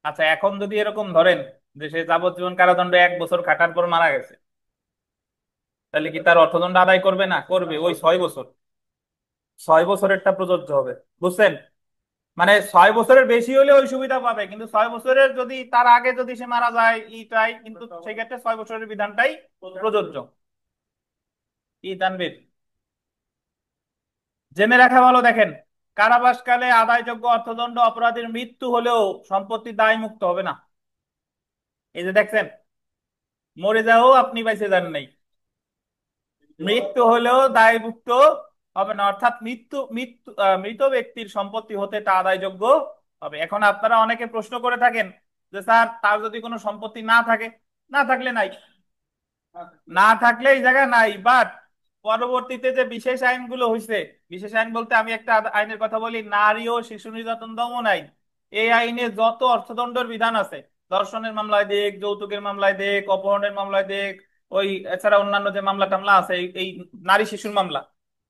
আচ্ছা এখন যদি এরকম ধরেন যে সে যাবজ্জীবন কারাদণ্ড 1 বছর খাটার পর মারা গেছে, তাহলে কি তার অর্থদণ্ড আদায় করবে? না, করবে। ওই 6 বছর, 6 বছরেরটা প্রযোজ্য হবে। বুঝছেন? মানে 6 বছরের বেশি হলে ওই সুবিধা পাবে, কিন্তু 6 বছরের যদি তার আগে যদি সে মারা যায় ইটাই, কিন্তু সেক্ষেত্রে 6 বছরের বিধানটাই প্রযোজ্য। কি তানভীর? জেনে রাখা ভালো, দেখেন, কারাবাসকালে আদায়যোগ্য অর্থদণ্ড অপরাধীর মৃত্যু হলেও সম্পত্তি দায় মুক্ত হবে না। এই যে দেখছেন, মরে যাও আপনি বাইসে যান নাই, মৃত্যু হলেও দায়মুক্ত হবে না, অর্থাৎ মৃত্যু মৃত্যু মৃত ব্যক্তির সম্পত্তি হতে তা আদায়যোগ্য হবে। এখন আপনারা অনেকে প্রশ্ন করে থাকেন যে স্যার, তার যদি কোনো সম্পত্তি না থাকে, না থাকলে নাই, না থাকলে এই জায়গায় নাই, বাট পরবর্তীতে যে বিশেষ আইনগুলো হয়েছে, বিশেষ আইন বলতে আমি একটা আইনের কথা বলি, নারী ও শিশু নির্যাতন দমন আইন। এই আইনে যত অর্থদণ্ডের বিধান আছে, ধর্ষণের মামলায় দেখ, যৌতুকের মামলায় দেখ, অপহরণের মামলায় দেখ, ওই এছাড়া অন্যান্য যে মামলা টামলা আছে, এই নারী শিশুর মামলা,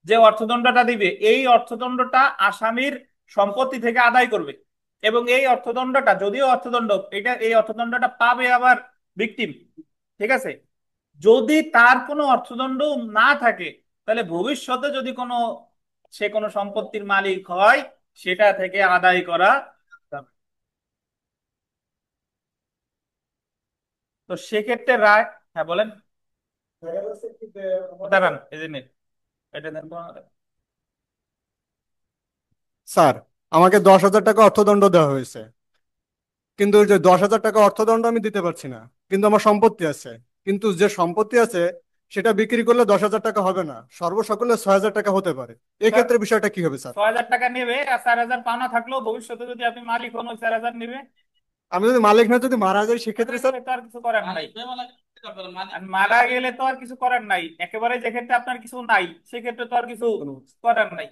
যে অর্থদণ্ডটা দিবে, এই অর্থদণ্ডটা আসামির সম্পত্তি থেকে আদায় করবে। এবং এই অর্থদণ্ডটা, যদিও অর্থদণ্ড, এটা এই অর্থদণ্ডটা পাবে আবার ভিকটিম। ঠিক আছে? যদি তার কোনো অর্থদণ্ড না থাকে, তাহলে ভবিষ্যতে যদি কোনো সে কোনো সম্পত্তির মালিক হয়, সেটা থেকে আদায় করা যাবে। তো সেক্ষেত্রে রায়, হ্যাঁ বলেন। দেখা যাচ্ছে কি যে দাঁড়ান, এই যে নিন, এটা দেন তো আমাদের। স্যার, আমাকে 10,000 টাকা অর্থদণ্ড দেওয়া হয়েছে, কিন্তু ওই যে 10,000 টাকা অর্থদণ্ড আমি দিতে পারছি না, কিন্তু আমার সম্পত্তি আছে। কিন্তু যে সম্পত্তি আছে সেটা বিক্রি করলে 10,000 টাকা হবে না, সর্বসকলে 6,000 টাকা হতে পারে। এক্ষেত্রে বিষয়টা কি হবে স্যার? 6,000 টাকা নেবে, আর 4,000 পাওনা থাকলেও ভবিষ্যতে যদি আপনি মালিক হন, ওই 4,000 নেবে। আমি যদি মালিক না, যদি মারা যাই সেক্ষেত্রে স্যার? তো আর কিছু করার নাই, আর মারা গেলে তো আর কিছু করার নাই। একেবারে যে ক্ষেত্রে আপনার কিছু নাই, সেক্ষেত্রে তো আর কিছু করার নাই।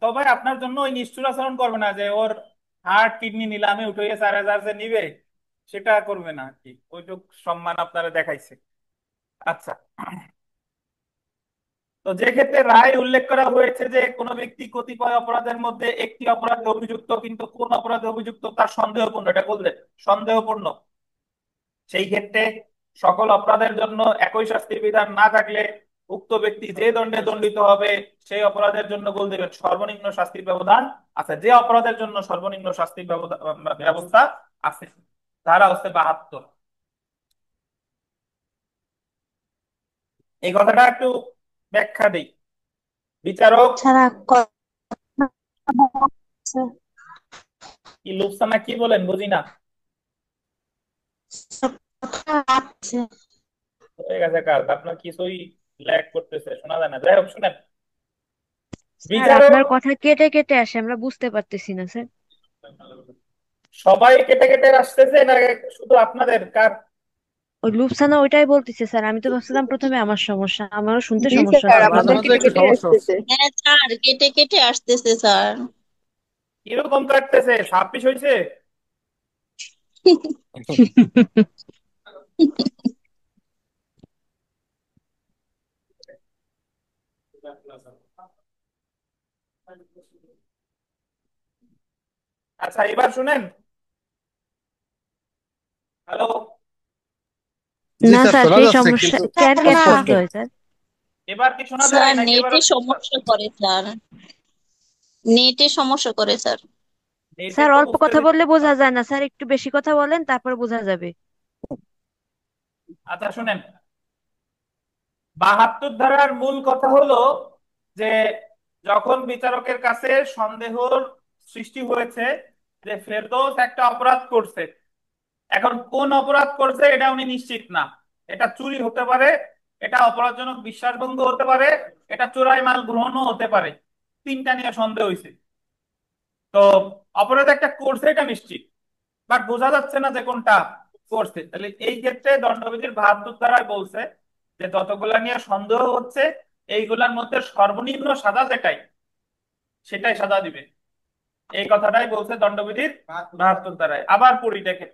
তবে আপনার জন্য ওই নিষ্ঠুর আচরণ করবে না যে ওর হার্ট কিডনি নিলামে উঠে 4,000 যে নিবে, সেটা করবে না আর কি। ওইটুক সম্মান আপনারা দেখাইছে। আচ্ছা, তো যে ক্ষেত্রে রায় উল্লেখ করা হয়েছে যে কোনো ব্যক্তি কতিপয় অপরাধের মধ্যে একটি অপরাধে অভিযুক্ত, কিন্তু কোন অপরাধে অভিযুক্ত তার সন্দেহপূর্ণ, এটা বললেন সন্দেহপূর্ণ, সেই ক্ষেত্রে সকল অপরাধের জন্য একই শাস্তির বিধান না থাকলে উক্ত ব্যক্তি যে দণ্ডে দণ্ডিত হবে, সেই অপরাধের জন্য বল দেবেন সর্বনিম্ন শাস্তির ব্যবধান আছে। যে অপরাধের জন্য সর্বনিম্ন শাস্তির ব্যবস্থা আছে, ধারা হচ্ছে 72। এই কথাটা একটু ব্যাখ্যা দিই। বিচারক ছাড়া বলছে। কি লুকসানা কি বলেন বুঝি না। কথা আছে। হয়ে গেছে কাজ, আপনার কিছুই ল্যাগ করতেছে, শোনা যায় না। যাই হোক শুনেন, স্যার বিচারক, আপনার কথা কেটে কেটে আসে, আমরা বুঝতে পারতেছি না স্যার। সবাই কেটে কেটে আসতেছে না শুধু আপনাদের কার? ওই লুপসানা ওইটাই বলতেছে স্যার, আমি তো ভাবছিলাম প্রথমে আমার সমস্যা, আমারও শুনতে জি সমস্যা স্যার, হচ্ছে মাঝে আমাদের প্রথমে। মাঝে কেটে একটু কেটে সমস্যা হচ্ছে। আসতেছে। হ্যাঁ স্যার, কেটে কেটে আসতেছে স্যার। কিরকম কাটতেছে? 26 হয়েছে? আচ্ছা এবার শুনেন। হ্যালো? জি না স্যার, স্যার, শোনা সেই যাচ্ছে সমস্যা কিন্তু ক্যাট ক্যাট না, অস্পষ্ট। শব্দ হয় স্যার। এবার কি শোনা যায় স্যার নাকি এবারও নেটে সমস্যা? সমস্যা করে স্যার, নেটে সমস্যা করে স্যার। নেটে স্যার তো অল্প বুঝতে কথা বললে দিচ্ছে না। বোঝা যায় না স্যার, একটু বেশি কথা বলেন তারপরে বোঝা যাবে। আচ্ছা শুনেন, 72 ধারার মূল কথা হলো যে যখন বিচারকের কাছে সন্দেহর সৃষ্টি হয়েছে যে ফেরদৌস একটা অপরাধ করছে, এখন কোন অপরাধ করছে এটা উনি নিশ্চিত না। এটা চুরি হতে পারে, এটা অপরাধজনক বিশ্বাসভঙ্গ হতে পারে, এটা চোরাই মাল গ্রহণও হতে পারে। তিনটা নিয়ে সন্দেহ হয়েছে। তো অপরাধ একটা করছে এটা নিশ্চিত, বাট বোঝা যাচ্ছে না যে কোনটা করছে। তাহলে এই ক্ষেত্রে দণ্ডবিধির 72 ধারায় বলছে যে যতগুলা নিয়ে সন্দেহ হচ্ছে এইগুলার মধ্যে সর্বনিম্ন সাজা যেটাই, সেটাই সাজা দিবে। এই কথাটাই বলছে দণ্ডবিধির 72 ধারায়। আবার পড়ি দেখে,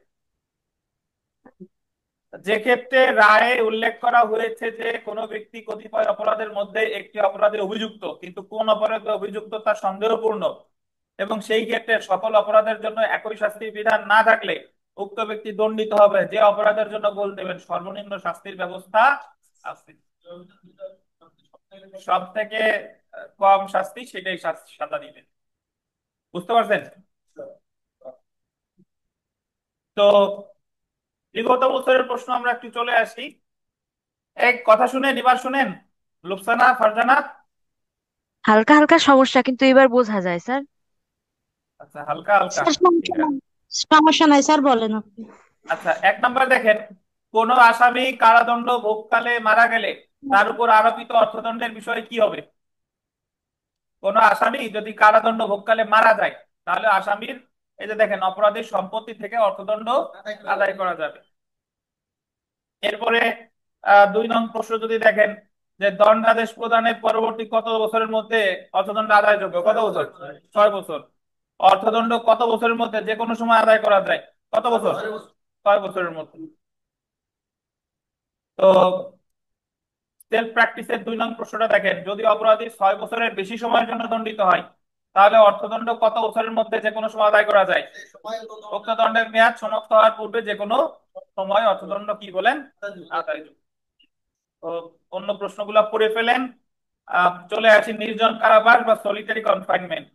যে ক্ষেত্রে রায়ে উল্লেখ করা হয়েছে যে কোনো ব্যক্তি কতিপয় অপরাধের মধ্যে একটি অপরাধে অভিযুক্ত, কিন্তু কোন অপরাধে অভিযুক্ত তা সন্দেহপূর্ণ, এবং সেই ক্ষেত্রে সকল অপরাধের জন্য একই শাস্তির বিধান না থাকলে উক্ত ব্যক্তি দণ্ডিত হবে। যে অপরাধের জন্য গোল দেবেন সর্বনিম্ন শাস্তির ব্যবস্থা আছে। সব থেকে কম শাস্তি সেটাই সাজা দিবেন। বুঝতে পারছেন? তো বিগত বছরের প্রশ্ন আমরা একটু চলে আসি। এক কথা শুনেন, এবার শুনেন, লুকসানা ফারজানা। হালকা হালকা সমস্যা, কিন্তু এবার বোঝা যায় স্যার। আচ্ছা হালকা হালকা, স্যার ঠিক সমস্যা আছে। নাই, সমস্যা নাই স্যার, বলেন আপনি। আচ্ছা এক নাম্বার দেখেন, কোন আসামি কারাদণ্ড ভোগকালে মারা গেলে তার উপর আরোপিত অর্থদণ্ডের বিষয়ে কি হবে? কোন আসামি যদি কারাদণ্ড ভোগকালে মারা যায়, তাহলে আসামির, এই যে দেখেন, অপরাধীর সম্পত্তি থেকে অর্থদণ্ড আদায় করা যাবে। এরপরে 2 নং প্রশ্ন যদি দেখেন, যে দণ্ডাদেশ প্রদানের পরবর্তী কত বছরের মধ্যে অর্থদণ্ড আদায়যোগ্য? কত বছর? 6 বছর। অর্থদণ্ড কত বছরের মধ্যে যে কোনো সময় আদায় করা যায়? কত বছর? 6 বছরের মধ্যে। তো সেলফ প্র্যাকটিসের 2 নং প্রশ্নটা দেখেন, যদি অপরাধী 6 বছরের বেশি সময়ের জন্য দণ্ডিত হয়, তাহলে অর্থদণ্ড কত বছরের মধ্যে যে কোনো সময় আদায় করা যায়? উক্ত দণ্ডের মেয়াদ সমাপ্ত হওয়ার পূর্বে যে কোনো সময় অর্থদণ্ড কি বলেন? আদায়। তো অন্য প্রশ্নগুলো পড়ে ফেলেন। চলে আসি নির্জন কারাবাস বা সলিটারি কনফাইনমেন্ট।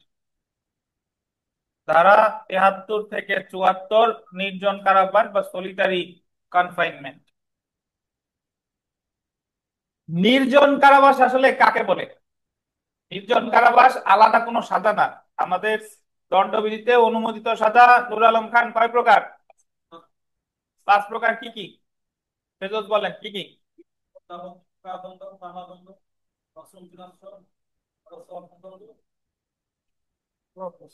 ধারা 73 থেকে 74, নির্জন কারাবাস বা সলিটারি কনফাইনমেন্ট। নির্জন কারাবাস আসলে কাকে বলে? নির্জন কারাবাস আলাদা কোনো সাজা না। আমাদের দণ্ডবিধিতে অনুমোদিত সাজা, নুর আলম খান, কয় প্রকার? 5 প্রকার। কি কি ফেরদৌস বলেন কি কি?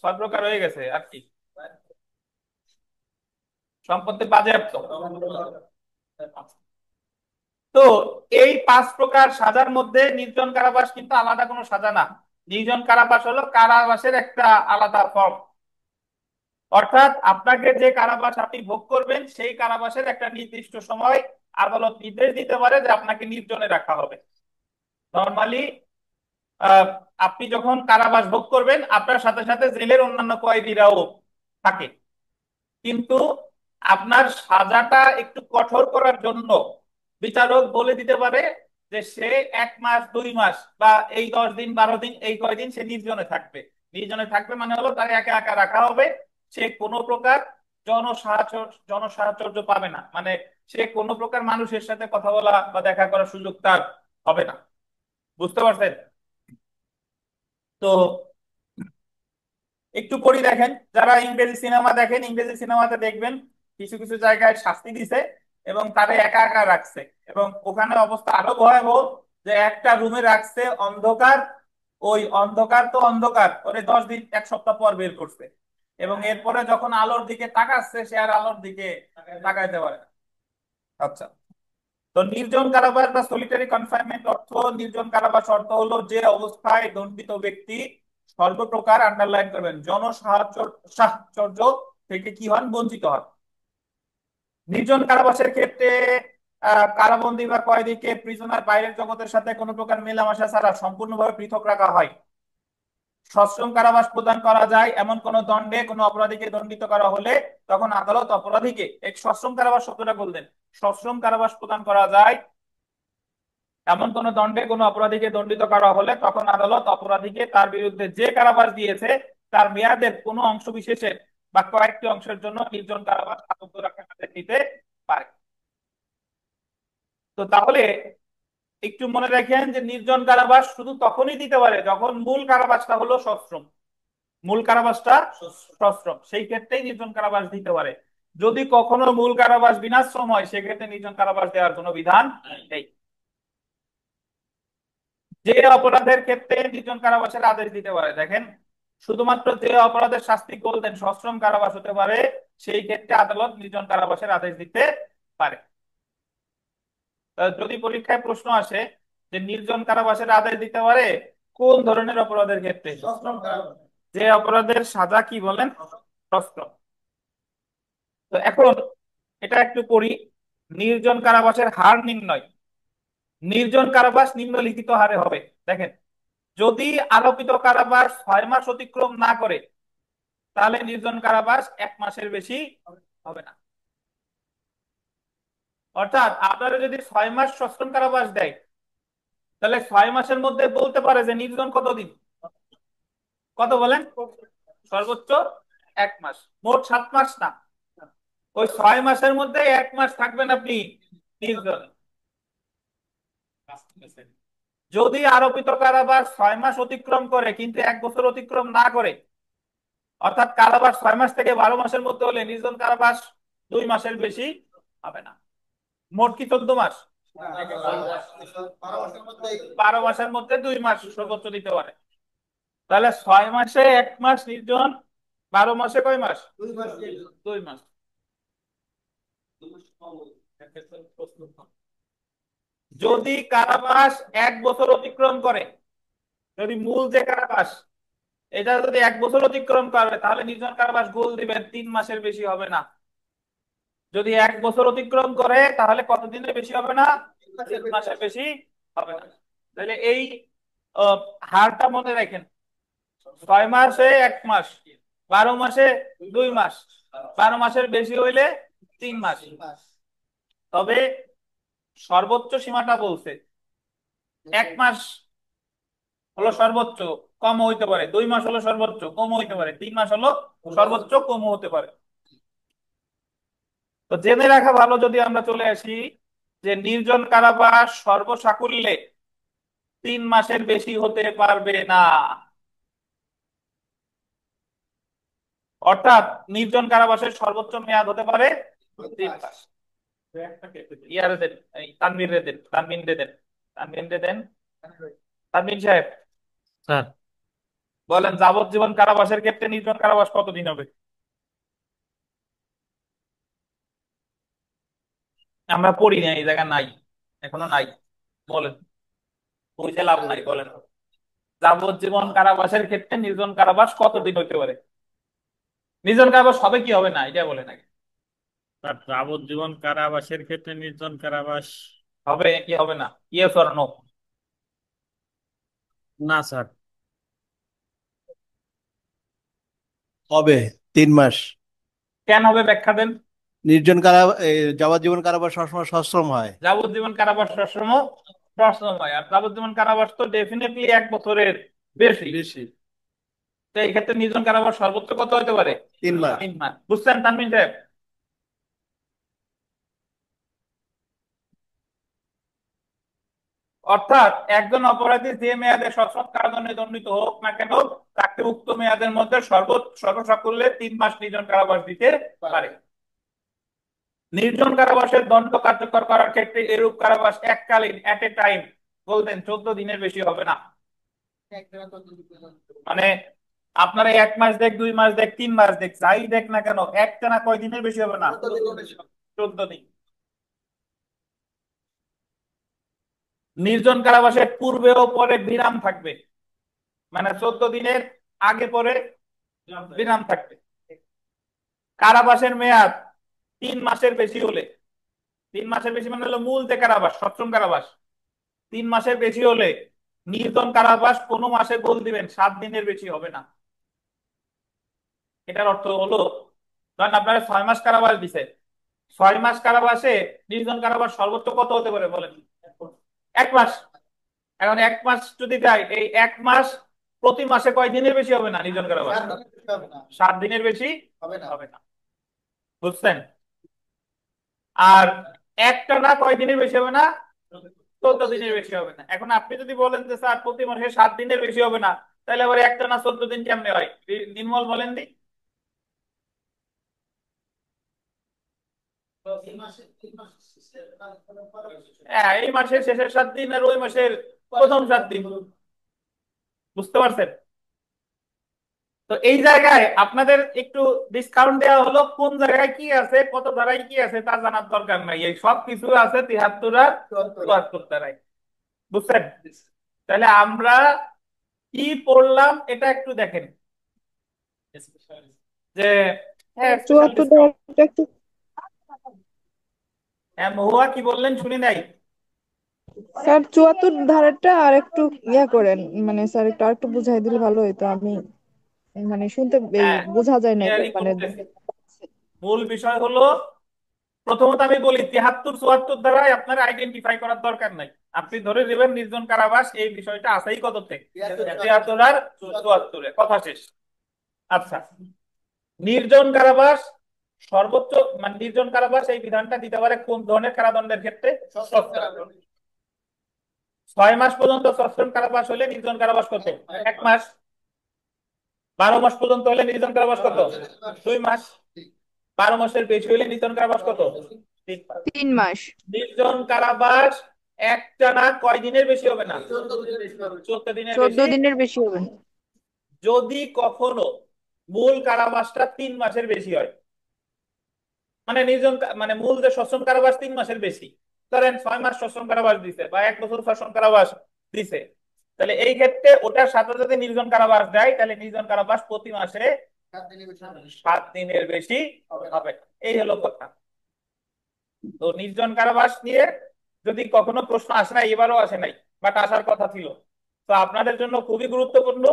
6 প্রকার হয়ে গেছে। আর কি? সম্পত্তি বাজেয়াপ্ত। তো এই 5 প্রকার সাজার মধ্যে নির্জন কারাবাস কিন্তু আলাদা কোনো সাজা না। নির্জন কারাবাস হলো কারাবাসের একটা আলাদা ফর্ম। অর্থাৎ আপনাকে যে কারাবাস আপনি ভোগ করবেন সেই কারাবাসের একটা নির্দিষ্ট সময় আদালত নির্দেশ দিতে পারে যে আপনাকে নির্জনে রাখা হবে। নর্মালি আপনি যখন কারাবাস ভোগ করবেন আপনার সাথে সাথে জেলের অন্যান্য কয়েদিরাও থাকে, কিন্তু আপনার সাজাটা একটু কঠোর করার জন্য বিচারক বলে দিতে পারে যে সে 1 মাস 2 মাস বা এই 10 দিন 12 দিন এই কয়দিন সে নির্জনে থাকবে। নির্জনে থাকবে মানে হলো তাকে একা একা রাখা হবে। সে কোনো প্রকার জনসাহায্য জনসাহায্য পাবে না, মানে সে কোনো প্রকার মানুষের সাথে কথা বলা বা দেখা করার সুযোগ তার হবে না। বুঝতে পারছেন? তো একটু পড়ি দেখেন, যারা ইংরেজি সিনেমা দেখেন, ইংরেজি সিনেমাতে দেখবেন কিছু কিছু জায়গায় শাস্তি দিছে এবং তারে একা একা রাখছে, এবং ওখানে অবস্থা আরো ভয়াবহ, যে একটা রুমে রাখছে অন্ধকার, ওই অন্ধকার তো অন্ধকার, ওরে 10 দিন 1 সপ্তাহ পর বের করছে, এবং এরপরে যখন আলোর দিকে তাকাচ্ছে সে আর আলোর দিকে তাকাইতে পারে না। আচ্ছা, তো নির্জন কারাবাস বা সলিটারি কনফাইনমেন্ট অর্থ, নির্জন কারাবাস অর্থ হলো যে অবস্থায় দণ্ডিত ব্যক্তি সর্বপ্রকার, আন্ডারলাইন করবেন, জনসাহায্য সাহচর্য থেকে কি হন, বঞ্চিত হন। নির্জন কারাবাসের ক্ষেত্রে কারাবন্দী বা কয়েদিকে প্রিজনার বাইরের জগতের সাথে কোনো প্রকার মেলামেশা ছাড়া সম্পূর্ণভাবে পৃথক রাখা হয়। সশ্রম কারাবাস প্রদান করা যায় এমন কোন দণ্ডে কোনো অপরাধীকে দণ্ডিত করা হলে তখন আদালত অপরাধীকে, এক সশ্রম কারাবাস শব্দটা বললেন, সশ্রম কারাবাস প্রদান করা যায় এমন কোন দণ্ডে কোনো অপরাধীকে দণ্ডিত করা হলে তখন আদালত অপরাধীকে তার বিরুদ্ধে যে কারাবাস দিয়েছে তার মেয়াদের কোনো অংশ বিশেষের বা কয়েকটি অংশের জন্য নির্জন কারাবাস আবদ্ধ রাখার আদেশ দিতে পারে। তো তাহলে একটু মনে রাখেন যে নির্জন কারাবাস শুধু তখনই দিতে পারে যখন মূল কারাবাসটা হলো সশ্রম, মূল কারাবাসটা সশ্রম, সেই ক্ষেত্রেই নির্জন কারাবাস দিতে পারে। যদি কখনো মূল কারাবাস বিনাশ্রম হয় সেক্ষেত্রে নির্জন কারাবাস দেওয়ার কোনো বিধান নেই। যে অপরাধের ক্ষেত্রে নির্জন কারাবাসের আদেশ দিতে পারে, দেখেন শুধুমাত্র যে অপরাধের শাস্তি বলতেন সশ্রম কারাবাস হতে পারে, সেই ক্ষেত্রে আদালত নির্জন কারাবাসের আদেশ দিতে পারে। যদি পরীক্ষায় প্রশ্ন আসে যে নির্জন কারাবাসের আদেশ দিতে পারে কোন ধরনের অপরাধের ক্ষেত্রে, যে অপরাধের সাজা কি বলেন, সশ্রম। তো এখন এটা একটু পড়ি, নির্জন কারাবাসের হার নির্ণয়। নির্জন কারাবাস নিম্নলিখিত হারে হবে, দেখেন যদি আরোপিত কারাবাস 6 মাস অতিক্রম না করে তাহলে নির্জন কারাবাস 1 মাসের বেশি হবে না। অর্থাৎ আপনারা যদি 6 মাস সশ্রম কারাবাস দেয় তাহলে 6 মাসের মধ্যে বলতে পারে যে নির্জন কতদিন, কত বলেন, সর্বোচ্চ 1 মাস, মোট 7 মাস না, ওই 6 মাসের মধ্যে 1 মাস থাকবেন আপনি নির্জন। যদি আরোপিত কারাবাস 6 মাস অতিক্রম করে কিন্তু 1 বছর অতিক্রম না করে, অর্থাৎ কারাবাস 6 মাস থেকে 12 মাসের মধ্যে হলে নির্জন কারাবাস 2 মাসের বেশি হবে না। মোট কি 14 মাস, 12 মাসের মধ্যে 2 মাস সর্বোচ্চ দিতে পারে। তাহলে 6 মাসে 1 মাস নির্জন, 12 মাসে কয় মাস, 2 মাস। যদি কারাবাস 1 বছর অতিক্রম করে, যদি মূল যে কারাবাস এটা যদি 1 বছর অতিক্রম করে তাহলে নির্জন কারাবাস গোল দিবেন 3 মাসের বেশি হবে না। যদি 1 বছর অতিক্রম করে তাহলে কতদিনের বেশি হবে না, 3 মাসের বেশি হবে না। তাহলে এই হারটা মনে রাখেন, 6 মাসে 1 মাস, 12 মাসে 2 মাস, 12 মাসের বেশি হইলে 3 মাস। তবে সর্বোচ্চ সীমাটা বলছে 1 মাস হলো সর্বোচ্চ, কম হইতে পারে, 2 মাস হলো সর্বোচ্চ, কম হইতে পারে, 3 মাস হলো সর্বোচ্চ, কম হতে পারে। তো জেনে রাখা ভালো, যদি আমরা চলে আসি যে নির্জন কারাবাস সর্বসাকুল্যে 3 মাসের বেশি হতে পারবে না। অর্থাৎ নির্জন কারাবাসের সর্বোচ্চ মেয়াদ হতে পারে 3 মাস। ইয়ারে দেন, এই তানভীর রে দেন, তানভীর রে দেন, তানভীর রে দেন, তানভীর সাহেব স্যার বলেন যাবজ্জীবন কারাবাসের ক্ষেত্রে নির্জন কারাবাস কতদিন হবে? আমরা পড়ি না, এই জায়গা নাই, এখনো নাই, বলেন, বুঝে লাভ নাই, বলেন যাবজ্জীবন কারাবাসের ক্ষেত্রে নির্জন কারাবাস কতদিন হইতে পারে? নির্জন কারাবাস হবে কি হবে না এটা বলেন আগে। তার যাবজ্জীবন কারাবাসের ক্ষেত্রে নির্জন কারাবাস হবে কি হবে না, ইয়েস অর নো? না স্যার। হবে 3 মাস। কেন হবে ব্যাখ্যা দেন। নির্জন যাবজ্জীবন কারাবাস সবসময় সশ্রম হয়। যাবজ্জীবন কারাবাস সশ্রম সশ্রম হয়, আর যাবজ্জীবন কারাবাস তো ডেফিনেটলি 1 বছরের বেশি বেশি। তো এই ক্ষেত্রে নির্জন কারাবাস সর্বোচ্চ কত হতে পারে? 3 মাস। 3 মাস। বুঝছেন তানভীর সাহেব? অর্থাৎ একজন অপরাধী যে মেয়াদে সশ্রম কারাদণ্ডে দণ্ডিত হোক না কেন তাকে উক্ত মেয়াদের মধ্যে সর্বসাকুল্যে 3 মাস নির্জন কারাবাস দিতে পারে। নির্জন কারাবাসের দণ্ড কার্যকর করার ক্ষেত্রে এরূপ কারাবাস এককালীন এট এ টাইম বলতেন 14 দিনের বেশি হবে না। মানে আপনারা 1 মাস দেখ, 2 মাস দেখ, 3 মাস দেখ, যাই দেখ না কেন একটানা কয় দিনের বেশি হবে না? 14 দিন। নির্জন কারাবাসের পূর্বে ও পরে বিরাম থাকবে, মানে 14 দিনের আগে পরে বিরাম থাকবে। কারাবাসের মেয়াদ 3 মাসের বেশি হলে, 3 মাসের বেশি মানে হলো মূল যে কারাবাস, সশ্রম কারাবাস, 3 মাসের বেশি হলে নির্জন কারাবাস কোনো মাসে গোল দিবেন 7 দিনের বেশি হবে না। এটার অর্থ হলো ধরেন আপনারা 6 মাস কারাবাস দিছে, 6 মাস কারাবাসে নির্জন কারাবাস সর্বোচ্চ কত হতে পারে বলেন? 1 মাস। এখন 1 মাস যদি দেয়, এই 1 মাস প্রতি মাসে কয় দিনের বেশি হবে না নির্জন কারাবাস? 7 দিনের বেশি হবে না। বুঝছেন? আর একটানা কয় দিনের বেশি হবে না? 14 দিনের বেশি হবে না। এখন আপনি যদি বলেন যে স্যার প্রতি মাসে 7 দিনের বেশি হবে না, তাহলে আবার একটানা 14 দিন কেমনে হয়? নির্মল বলেন দি। হ্যাঁ, এই মাসের শেষের 7 দিন আর ওই মাসের প্রথম 7 দিন। বুঝতে পারছেন? তো এই জায়গায় আপনাদের একটু ডিসকাউন্ট দেওয়া হলো, কোন জায়গায় কি আছে, কত ধারায় কি আছে তা জানার দরকার নাই, এই সব কিছু আছে 73 আর 74 ধারায়। বুঝছেন? তাহলে আমরা কি পড়লাম এটা একটু দেখেন যে হ্যাঁ, স্পেশাল 74 ডিসকাউন্ট। ধারাটা একটু হ্যাঁ, মহুয়া কি বললেন শুনি নাই। স্যার 74 ধারাটা আর একটু ইয়া করেন, মানে স্যার একটু আর একটু বুঝাই দিলে ভালো হতো। আমি মানে শুনতে এই হ্যাঁ, বোঝা যায় না ক্লিয়ারই মানে করতেছি। মূল বিষয় হলো, প্রথমত আমি বলি 73 74 দ্বারাই আপনার আইডেন্টিফাই করার দরকার নাই। আপনি ধরে নেবেন নির্জন কারাবাস এই বিষয়টা আছেই কত থেকে? 73 আর 74 কথা শেষ। আচ্ছা, নির্জন কারাবাস সর্বোচ্চ, মানে নির্জন কারাবাস এই বিধানটা দিতে পারে কোন ধরনের কারাদণ্ডের ক্ষেত্রে? 6 মাস পর্যন্ত সশ্রম কারাবাস হলে নির্জন কারাবাস কত? 1 মাস। 12 মাস পর্যন্ত হলে নির্জন কারাবাস কত? 2 মাস। 12 মাসের বেশি হলে নির্জন কারাবাস কত? 3 মাস। 3 মাস। নির্জন কারাবাস একটানা কয় দিনের বেশি হবে না? 14 দিনের 14 বেশি। দিনের বেশি হবে না। যদি কখনো মূল কারাবাসটা 3 মাসের বেশি হয়, মানে নির্জন মানে মূল যে সশ্রম কারাবাস 3 মাসের বেশি, ধরেন 6 মাস সশ্রম কারাবাস দিছে বা 1 বছর সশ্রম কারাবাস দিছে, তাহলে এই ক্ষেত্রে ওটার সাথে যদি নির্জন কারাবাস দেয়, তাহলে নির্জন কারাবাস প্রতি মাসে 7 দিনের বেশি হবে। এই হলো কথা। তো নির্জন কারাবাস নিয়ে যদি কখনো প্রশ্ন আসে নাই, এবারও আসে নাই, বাট আসার কথা ছিল, তো আপনাদের জন্য খুবই গুরুত্বপূর্ণ।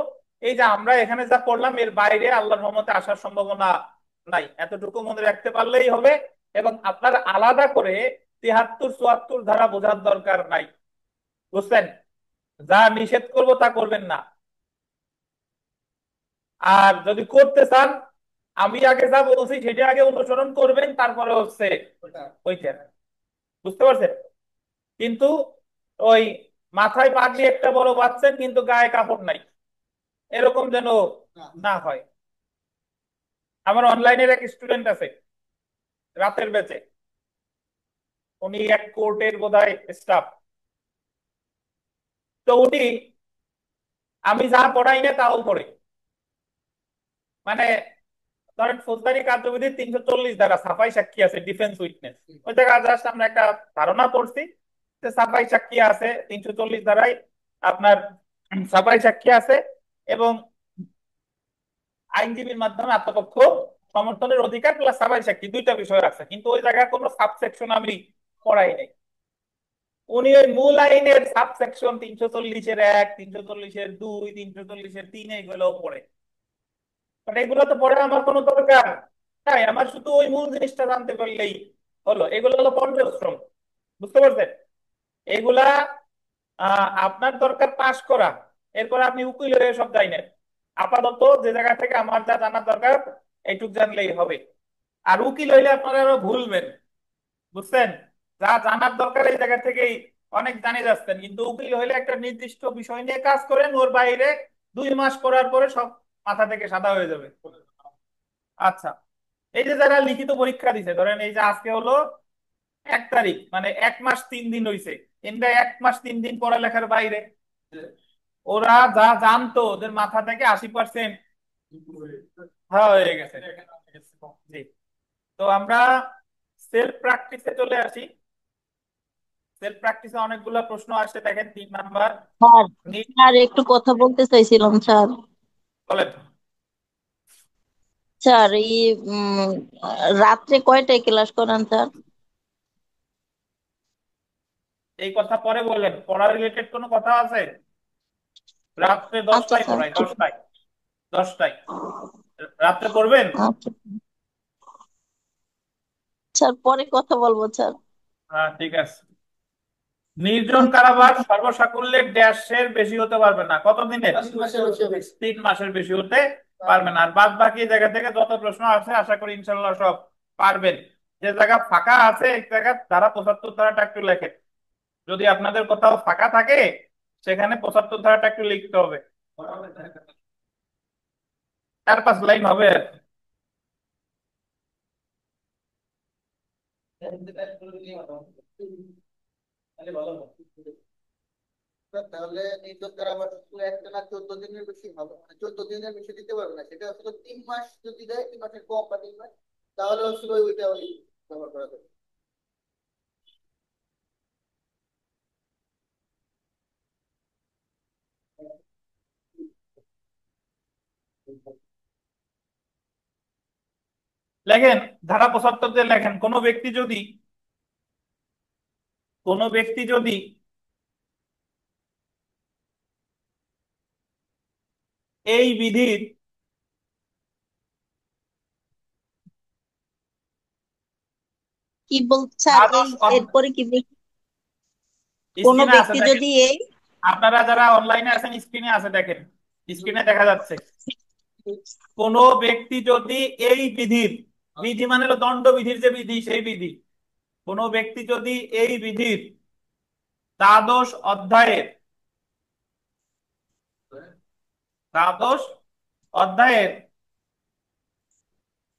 এই যে আমরা এখানে যা পড়লাম এর বাইরে আল্লাহর রহমতে আসার সম্ভাবনা নাই, এতটুকু মনে রাখতে পারলেই হবে। এবং আপনার আলাদা করে 73 74 ধারা বোঝার দরকার নাই। বুঝছেন? যা নিষেধ করব তা করবেন না। আর যদি করতে চান, আমি আগে যা বলছি সেটা আগে অনুসরণ করবেন, তারপরে হচ্ছে ওইটা। বুঝতে পারছেন? কিন্তু ওই মাথায় পাগড়ি একটা বড় বাচ্চেন কিন্তু গায়ে কাপড় নাই, এরকম যেন না হয়। আমার অনলাইনের এক স্টুডেন্ট আছে, রাতের ব্যাচে, উনি এক কোর্টের বোধহয় স্টাফ। তো উনি আমি যা পড়াই না তাও পড়ে, মানে ধরেন ফৌজদারি কার্যবিধি 340 ধারা সাফাই সাক্ষী আছে, ডিফেন্স উইটনেস, ওই জায়গায় জাস্ট আমরা একটা ধারণা করছি যে সাফাই সাক্ষী আছে 340 ধারায়, আপনার সাফাই সাক্ষী আছে এবং আইনজীবীর মাধ্যমে আত্মপক্ষ সমর্থনের অধিকার প্লাস সাফাই সাক্ষী, দুইটা বিষয় আছে। কিন্তু ওই জায়গায় কোনো সাবসেকশন আমি পড়াই নাই। উনি ওই মূল আইনের সাবসেকশন 340-1, 340-2, 340-3 এইগুলো পড়ে। মানে এগুলো তো পড়ে আমার কোনো দরকার তাই, আমার শুধু ওই মূল জিনিসটা জানতে পারলেই হলো। এগুলো হলো পর্যশ্রম। বুঝতে পারছেন? এগুলা আপনার দরকার পাশ করা, এরপর আপনি উকিল হয়ে সব জানেন। আপাতত যে জায়গা থেকে আমার যা জানার দরকার এইটুক জানলেই হবে। আর উকিল হইলে আপনারা আরো ভুলবেন। বুঝছেন? যা জানার দরকার এই জায়গা থেকেই অনেক জানে যাচ্ছেন, কিন্তু উকিল হইলে একটা নির্দিষ্ট বিষয় নিয়ে কাজ করেন, ওর বাইরে 2 মাস করার পরে সব মাথা থেকে সাদা হয়ে যাবে। আচ্ছা, এই যে যারা লিখিত পরীক্ষা দিছে, ধরেন এই যে আজকে হলো 1 তারিখ, মানে 1 মাস 3 দিন হইছে, এনরা 1 মাস 3 দিন পড়ালেখার বাইরে, ওরা যা জানতো ওদের মাথা থেকে 80% হয়ে গেছে। জি। তো আমরা সেলফ প্র্যাকটিসে চলে আসি। সেলফ প্র্যাকটিসে অনেকগুলো প্রশ্ন আসছে, দেখেন 3 নাম্বার। স্যার স্যার একটু কথা বলতে চাইছিলাম স্যার। বলেন। স্যার এই রাত্রে কয়টায় ক্লাস করান স্যার? এই কথা পরে বললেন, পড়া রিলেটেড কোনো কথা আছে? রাত্রে আচ্ছা 10টায় স্যার পড়াই, ঠিক 10টায়। 10টায় রাত্রে পড়বেন। আচ্ছা স্যার, পরে কথা বলবো স্যার। হ্যাঁ ঠিক আছে। নির্জন আচ্ছা। কারাবাস সর্বসাকুল্যে ড্যাশের বেশি হতে পারবে না, কত দিনের? 3 মাসের বেশি হতে পারবে না। আর বাদ বাকি জায়গা থেকে যত প্রশ্ন আছে আশা করি ইনশাল্লাহ সব পারবেন। যে জায়গা ফাঁকা আছে এই জায়গা ধারা 75 ধারাটা একটু লেখেন। যদি আপনাদের কোথাও ফাঁকা থাকে সেখানে 75 ধারাটা একটু লিখতে হবে, 4-5 লাইন হবে আর কি। তাহলে নির্ধারণ করা আমার একটা না 14 দিনের বেশি হবে, মানে 14 দিনের বেশি দিতে পারবে না, সেটা আসলে 3 মাস যদি দেয়, 3 মাসের কম বা 3 মাস, তাহলে আসলে ওইটা ওই ব্যবহার করা যাবে। লেখেন ধারা 75 দিয়ে লেখেন, কোনো ব্যক্তি যদি এই বিধির কি বল স্যার, এই দ্বাদশ এরপরে কি কোনো স্ক্রিনে আছে ব্যক্তি দেখেন, যদি এই আপনারা যারা অনলাইনে আছেন স্ক্রিনে আছে দেখেন, স্ক্রিনে দেখা যাচ্ছে। কোন ব্যক্তি যদি এই বিধির, বিধি মানে হলো দণ্ডবিধির যে বিধি সেই বিধি, কোন ব্যক্তি যদি এই বিধির দ্বাদশ অধ্যায়ের দ্বাদশ অধ্যায়ের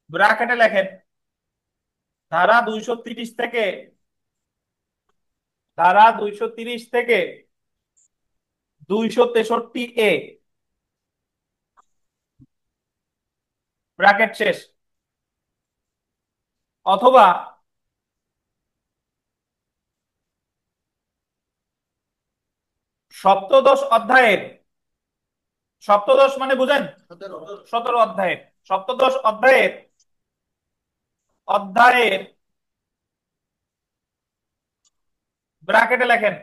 ব্র্যাকেটে লেখেন ধারা 230 থেকে, ধারা 230 থেকে 263 ব্র্যাকেট শেষ, অথবা সপ্তদশ অধ্যায়ের, সপ্তদশ মানে বুঝেন 17 অধ্যায়ের, সপ্তদশ অধ্যায়ের অধ্যায়ের ব্র্যাকেটে লেখেন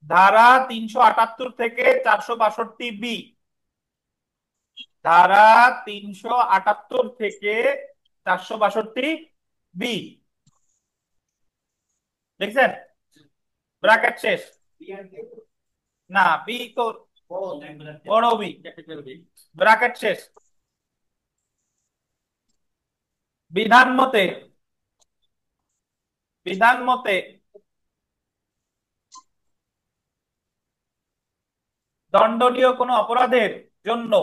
ধারা 378 থেকে 462 বি, ধারা 378 থেকে 462 বি, দেখছেন? ব্র্যাকেট শেষ। না বি তো বড় বি, ব্র্যাকেট শেষ। বিধান মতে, বিধান মতে দণ্ডনীয় কোনো অপরাধের জন্য,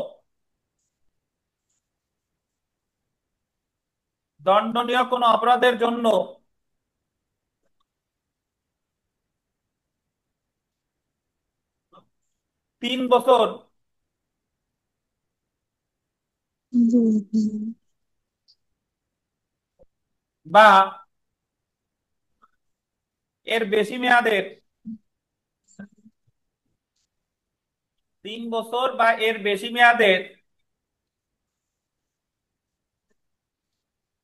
দণ্ডনীয় কোনো অপরাধের জন্য 3 বছর বা এর বেশি মেয়াদের, 3 বছর বা এর বেশি মেয়াদের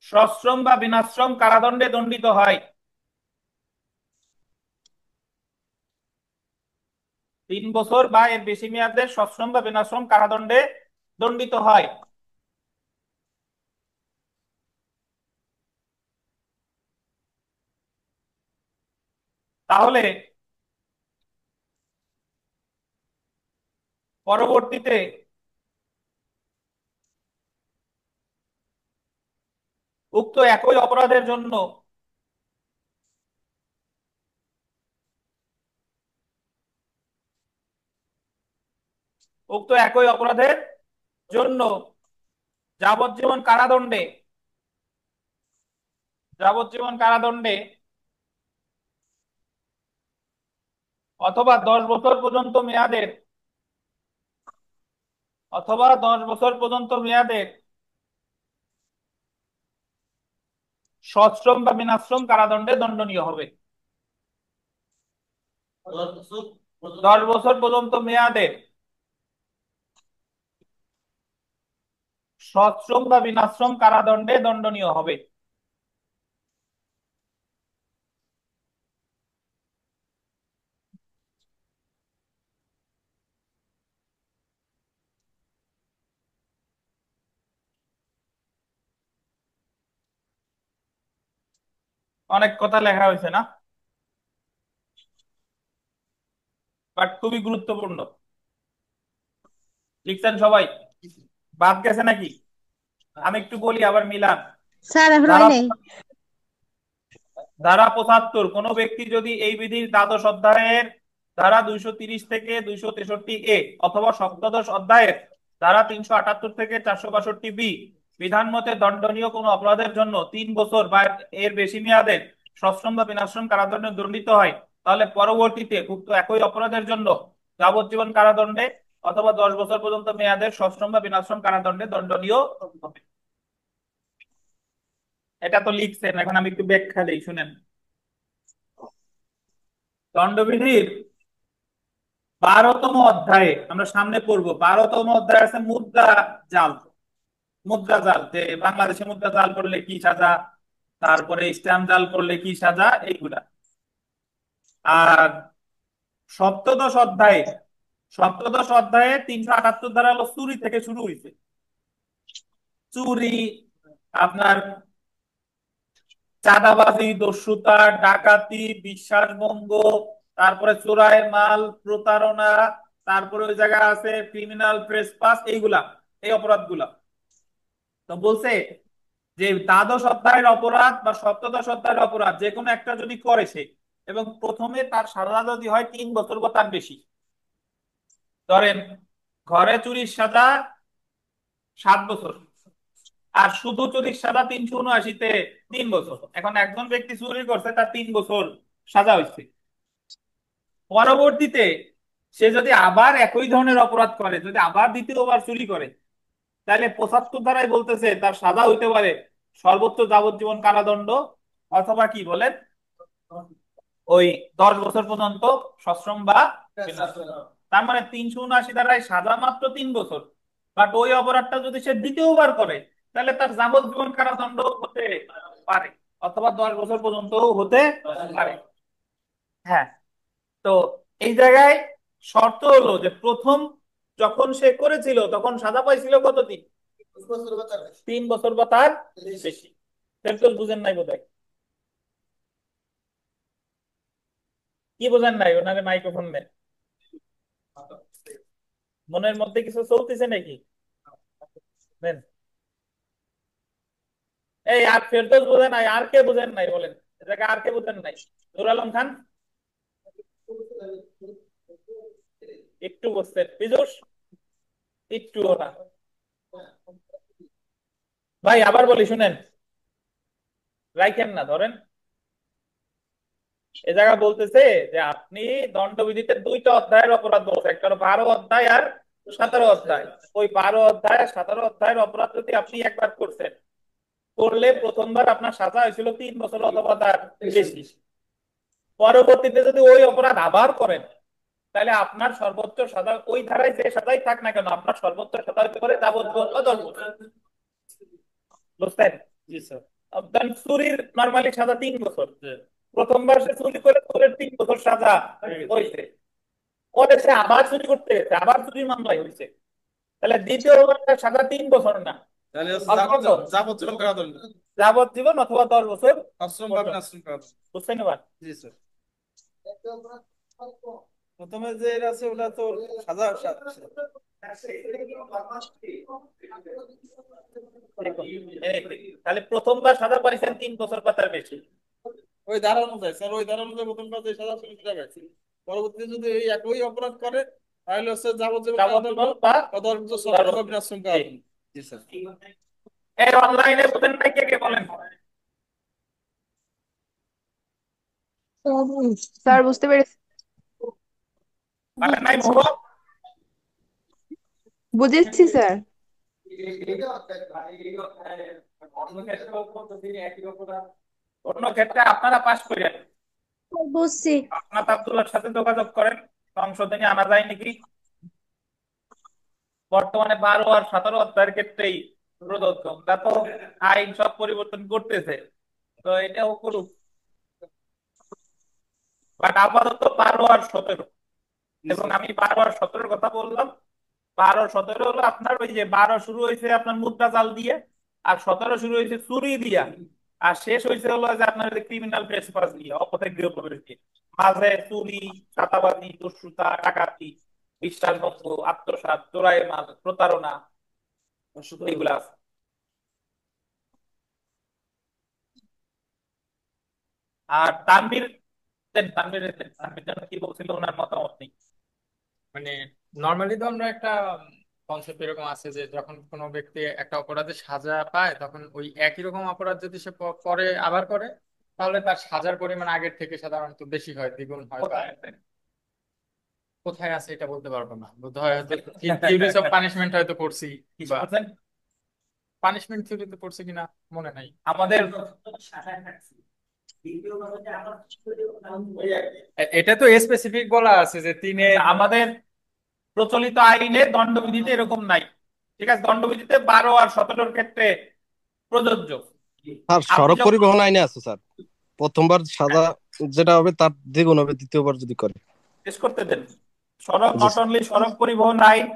সশ্রম বা বিনাশ্রম কারাদণ্ডে দণ্ডিত হয়। 3 বছর বা এর বেশি মেয়াদের সশ্রম বা বিনাশ্রম কারাদণ্ডে দণ্ডিত হয়। তাহলে পরবর্তীতে উক্ত একই অপরাধের জন্য উক্ত একই অপরাধের জন্য যাবজ্জীবন কারাদণ্ডে যাবজ্জীবন কারাদণ্ডে অথবা 10 বছর পর্যন্ত মেয়াদের সশ্রম বা বিনাশ্রম কারাদণ্ডে দণ্ডনীয় হবে। 10 বছর পর্যন্ত মেয়াদের সশ্রম বা বিনাশ্রম কারাদণ্ডে দণ্ডনীয় হবে। অনেক কথা লেখা হয়েছে না, বাট খুবই গুরুত্বপূর্ণ। লিখছেন সবাই? বাদ গেছে নাকি? আমি একটু বলি আবার মিলান। স্যার এখন হয় ধারা নাই। ধারা 75, কোন ব্যক্তি যদি এই বিধির দ্বাদশ অধ্যায়ের ধারা 230 থেকে 263 অথবা সপ্তদশ অধ্যায়ের ধারা 378 থেকে 462 বিধান মতে দণ্ডনীয় কোন অপরাধের জন্য 3 বছর বা এর বেশি মেয়াদের সশ্রম বা বিনাশ্রম কারাদণ্ডে দণ্ডিত হয়, তাহলে পরবর্তীতে উক্ত একই অপরাধের জন্য যাবজ্জীবন কারাদণ্ডে অথবা 10 বছর পর্যন্ত মেয়াদের সশ্রম বা বিনাশ্রম কারাদণ্ডে দণ্ডনীয় হবে। এটা তো লিখছেন, এখন আমি একটু ব্যাখ্যা দিই, শুনেন। দণ্ডবিধির 12তম অধ্যায়ে আমরা সামনে পড়বো। 12তম অধ্যায় আছে মুদ্রা জাল। মুদ্রা জাল, যে বাংলাদেশে মুদ্রা জাল করলে কি সাজা, তারপরে স্ট্যাম্প জাল করলে কি সাজা, এইগুলা। আর সপ্তদশ অধ্যায়ে 378 ধারা হলো চুরি থেকে শুরু হয়েছে। চুরি, আপনার চাঁদাবাজি, দস্যুতা, ডাকাতি, বিশ্বাসভঙ্গ, তারপরে চোরাই মাল, প্রতারণা, তারপরে ওই জায়গায় আছে ক্রিমিনাল ট্রেসপাস, এইগুলা, এই অপরাধগুলা। তো বলছে যে দ্বাদশ অধ্যায়ের অপরাধ বা সপ্তদশ অধ্যায়ের অপরাধ যে কোনো একটা যদি করে সে, এবং প্রথমে তার সাজা যদি হয় 3 বছর বা তার বেশি, ধরেন ঘরে চুরির সাজা 7 বছর, আর শুধু চুরির সাজা 379-তে 3 বছর। এখন একজন ব্যক্তি চুরি করছে, তার 3 বছর সাজা হয়েছে। পরবর্তীতে সে যদি আবার একই ধরনের অপরাধ করে, যদি আবার দ্বিতীয়বার চুরি করে, তাহলে 75 ধারায় বলতেছে তার সাজা হইতে পারে সর্বোচ্চ যাবজ্জীবন কারাদণ্ড অথবা কি বলেন ওই 10 বছর পর্যন্ত সশ্রম বা বিনাশ্রম। তার মানে 379 ধারায় সাজা মাত্র 3 বছর, বাট ওই অপরাধটা যদি সে দ্বিতীয়বার করে, তাহলে তার যাবজ্জীবন কারাদণ্ড হতে পারে অথবা 10 বছর পর্যন্ত হতে পারে। হ্যাঁ, তো এই জায়গায় শর্ত হলো যে প্রথম যখন সে করেছিল তখন সাজা পাইছিল কতদিন? 3 বছর বা তার বেশি। ফেরদৌস বুঝেন নাই বোধহয়। কি বোঝেন নাই? ওনারে মাইক্রোফোন দেন। মনের মধ্যে কিছু চলতেছে নাকি? দেন। এই আর ফেরদৌস বোঝেন নাই, আর কে বোঝেন নাই বলেন? এ জায়গায় আর কে বোঝেন নাই? নুর আলম খান একটু বসছেন, পীযূষ একটু না। ভাই আবার বলি শুনেন, রাইখেন না, ধরেন। এ জায়গা বলতেছে যে আপনি দণ্ডবিধিতে 2টা অধ্যায়ের অপরাধ বলছে, একটা হলো 12 অধ্যায় আর 17 অধ্যায়। ওই 12 অধ্যায় আর 17 অধ্যায়ের অপরাধ যদি আপনি একবার করছেন, করলে প্রথমবার আপনার সাজা হয়েছিল 3 বছর অথবা তার বেশি। পরবর্তীতে যদি ওই অপরাধ আবার করেন, তাহলে আপনার সর্বোচ্চ সাজা ওই ধারায় যে সাজাই থাক না কেন, আপনার সর্বোচ্চ সাজা হতে পারে যাবজ্জীবন বা 10 বছর। বুঝছেন? জি স্যার। চুরির নর্মালি সাজা 3 বছর। প্রথমবার সে চুরি করে তোর 3 বছর সাজা হয়েছে, পরে সে আবার চুরি করতে গেছে, আবার চুরির মামলায় হয়েছে, তাহলে দ্বিতীয়বার তার সাজা 3 বছর না, তাহলে যাবজ্জীবন কারাদণ্ড, যাবজ্জীবন অথবা 10 বছর আশ্রম বা বিনাশ্রম কারাদণ্ড। বুঝছেন এবার? জি স্যার। প্রথমে যে এটা আছে ওটা তো সাজা তাহলে প্রথমবার সাজা পাইছেন 3 বছর বা তার বেশি। ওই ধারা অনুযায়ী স্যার, ওই ধারা অনুযায়ী প্রথমবার যে সাজা ছিল সেটা পাইছি। পরবর্তীতে যদি এই একই অপরাধ করে তাহলে হচ্ছে যাবজ্জীবন কারাদণ্ড বা 10 বছর সশ্রম বা বিনাশ্রম কারাদণ্ড। জি স্যার। এর অনলাইনে বুঝেন নাই কে কে বলেন? স্যার বুঝতে পেরেছি। পারেন নাই মোহ? বুঝেছি স্যার। অন্য ক্ষেত্রে আপনারা পাশ করেন, বুঝছি। আপনার আব্দুল্লাহর সাথে যোগাযোগ করেন, সংশোধনী আনা যায় নাকি। বর্তমানে 12 আর 17 অধ্যায়ের ক্ষেত্রেই প্রদত্ত, তা তো আইন সব পরিবর্তন করতেছে, তো এটাও করুক। বাট আপাতত 12 আর 17, এবং আমি 12 আর 17 কথা বললাম। 12 17 হলো আপনার ওই যে 12 শুরু হয়েছে আপনার মুদ্রা জাল দিয়ে, আর 17 শুরু হয়েছে চুরি দিয়া, আর শেষ হয়েছে হলো যে আপনার ক্রিমিনাল ট্রেসপাস দিয়ে, অপরাধ গৃহপ্রবেশ দিয়ে। মাঝে চুরি, চাঁদাবাজি, দস্যুতা, ডাকাতি, বিশ্বাসভঙ্গ, আত্মসাৎ, চোরাই মাল, প্রতারণা, এগুলা আছে। আর তানভীর, তানভীর তানভীর যেন কি বলছিল, ওনার মতামত নেই। মানে নর্মালি তো আমরা একটা কনসেপ্ট এরকম আছে যে যখন কোনো ব্যক্তি একটা অপরাধের সাজা পায় তখন ওই একই রকম অপরাধ যদি সে পরে আবার করে তাহলে তার সাজার পরিমাণ আগের থেকে সাধারণত বেশি হয়, দ্বিগুণ হয়। বা কোথায় আছে এটা বলতে পারবো না, বোধ হয় হয়তো থিওরিজ অফ পানিশমেন্ট হয়তো পড়ছি, বা পানিশমেন্ট থিওরিতে পড়ছি কিনা মনে নাই আমাদের। এটা তো স্পেসিফিক বলা আছে যে তিনে আমাদের প্রচলিত আইনে দণ্ডবিধিতে এরকম নাই, ঠিক আছে? দণ্ডবিধিতে 12 আর 17 ক্ষেত্রে প্রযোজ্য। স্যার আপনি সড়ক যখন পরিবহন আইনে আছে স্যার, প্রথমবার সাজা যেটা হবে তার দ্বিগুণ হবে দ্বিতীয়বার যদি করে। শেষ করতে দেন। সড়ক, জি নট স্যার। অনলি সড়ক পরিবহন আইন,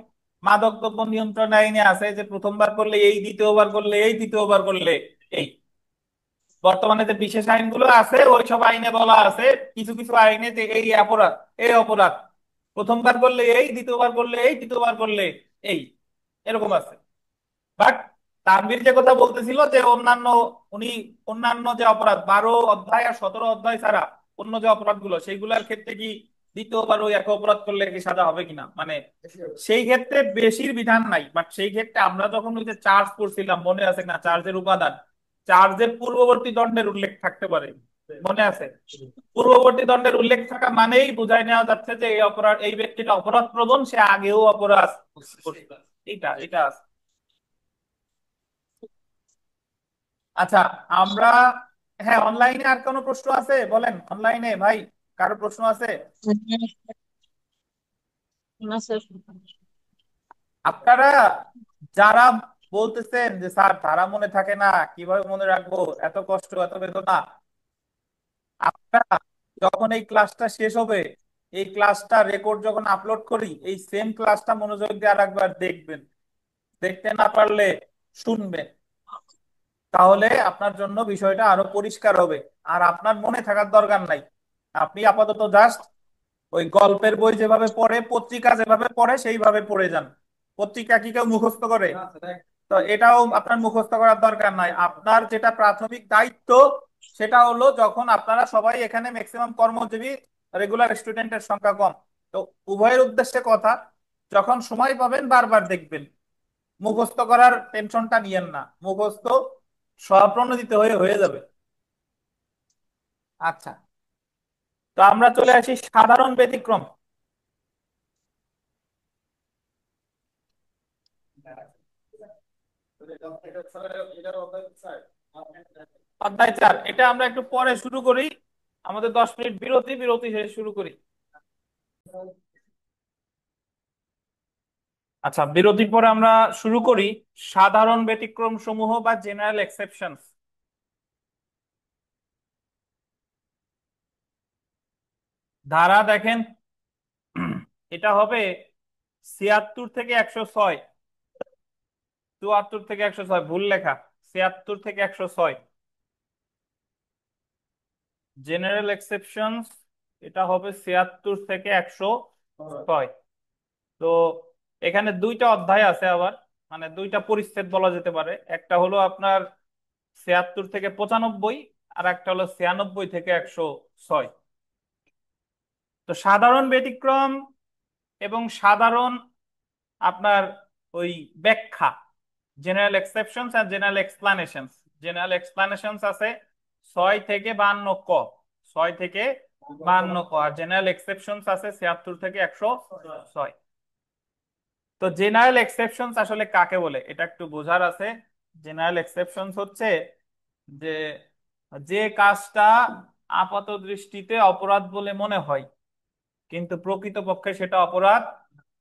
মাদক দ্রব্য নিয়ন্ত্রণ আইনে আছে যে প্রথমবার করলে এই, দ্বিতীয়বার করলে এই, তৃতীয়বার করলে এই। বর্তমানে যে বিশেষ আইনগুলো আছে ওই সব আইনে বলা আছে, কিছু কিছু আইনে যে এই অপরাধ, এই অপরাধ প্রথমবার করলে এই, দ্বিতীয়বার করলে এই, তৃতীয়বার করলে এই, এরকম আছে। বাট তানভীর যে কথা বলতেছিল যে অন্যান্য, উনি অন্যান্য যে অপরাধ 12 অধ্যায় আর 17 অধ্যায় ছাড়া অন্য যে অপরাধগুলো, সেইগুলোর ক্ষেত্রে কি দ্বিতীয়বার ওই এক অপরাধ করলে কি সাজা হবে কিনা, মানে সেই ক্ষেত্রে বেশির বিধান নাই। বাট সেই ক্ষেত্রে আমরা যখন ওই যে চার্জ করছিলাম, মনে আছে না, চার্জের উপাদান, চার্জের পূর্ববর্তী দণ্ডের উল্লেখ থাকতে পারে, মনে আছে? পূর্ববর্তী দণ্ডের উল্লেখ থাকা মানেই বুঝাই নেওয়া যাচ্ছে যে এই অপরাধ, এই ব্যক্তিটা অপরাধ প্রবণ, সে আগেও অপরাধ করছে। এটা এটা আছে। আচ্ছা, আমরা, হ্যাঁ, অনলাইনে আর কোনো প্রশ্ন আছে বলেন, অনলাইনে ভাই কারো প্রশ্ন আছে? না স্যার। আপনারা যারা বলতেছেন যে স্যার তারা মনে থাকে না, কিভাবে মনে রাখবো, এত কষ্ট এত বেদনা, আপনারা যখন এই ক্লাসটা শেষ হবে, এই ক্লাসটা রেকর্ড যখন আপলোড করি, এই সেম ক্লাসটা মনোযোগ দিয়ে আর একবার দেখবেন, দেখতে না পারলে শুনবেন, তাহলে আপনার জন্য বিষয়টা আরো পরিষ্কার হবে। আর আপনার মনে থাকার দরকার নাই, আপনি আপাতত জাস্ট ওই গল্পের বই যেভাবে পড়ে, পত্রিকা যেভাবে পড়ে সেইভাবে পড়ে যান। পত্রিকা কি কেউ মুখস্থ করে? তো এটাও আপনার মুখস্থ করার দরকার নাই। আপনার যেটা প্রাথমিক দায়িত্ব সেটা হলো, যখন আপনারা সবাই এখানে ম্যাক্সিমাম কর্মজীবী, রেগুলার স্টুডেন্টের সংখ্যা কম, তো উভয়ের উদ্দেশ্যে কথা, যখন সময় পাবেন বারবার দেখবেন, মুখস্থ করার টেনশনটা নিয়েন না, মুখস্থ স্বপ্রণোদিত হয়ে হয়ে যাবে। আচ্ছা, তো আমরা চলে আসি সাধারণ ব্যতিক্রম। অধ্যায় 4, এটা আমরা একটু পরে শুরু করি, আমাদের 10 মিনিট বিরতি, বিরতি শেষে শুরু করি। আচ্ছা, বিরতির পরে আমরা শুরু করি সাধারণ ব্যতিক্রম সমূহ বা জেনারেল এক্সেপশনস। ধারা দেখেন, এটা হবে 76 থেকে 106, 74 থেকে 106, ভুল লেখা, 76 থেকে 106 জেনারেল এক্সেপশনস, এটা হবে 76 থেকে 106। তো এখানে দুইটা অধ্যায় আছে আবার, মানে দুইটা পরিচ্ছেদ বলা যেতে পারে, একটা হলো আপনার 76 থেকে 95, আর একটা হলো 96 থেকে 106। তো সাধারণ ব্যতিক্রম এবং সাধারণ আপনার ওই ব্যাখ্যা, জেনারেল এক্সেপশনস আর জেনারেল এক্সপ্লানেশনস। জেনারেল এক্সপ্লানেশনস আছে 6 থেকে 52 ক, 6 থেকে 52 ক, আর জেনারেল এক্সেপশনস আছে 76 থেকে 106। তো জেনারেল এক্সেপশনস আসলে কাকে বলে এটা একটু বোঝার আছে। জেনারেল এক্সেপশনস হচ্ছে যে যে কাজটা আপাত দৃষ্টিতে অপরাধ বলে মনে হয় কিন্তু প্রকৃতপক্ষে সেটা অপরাধ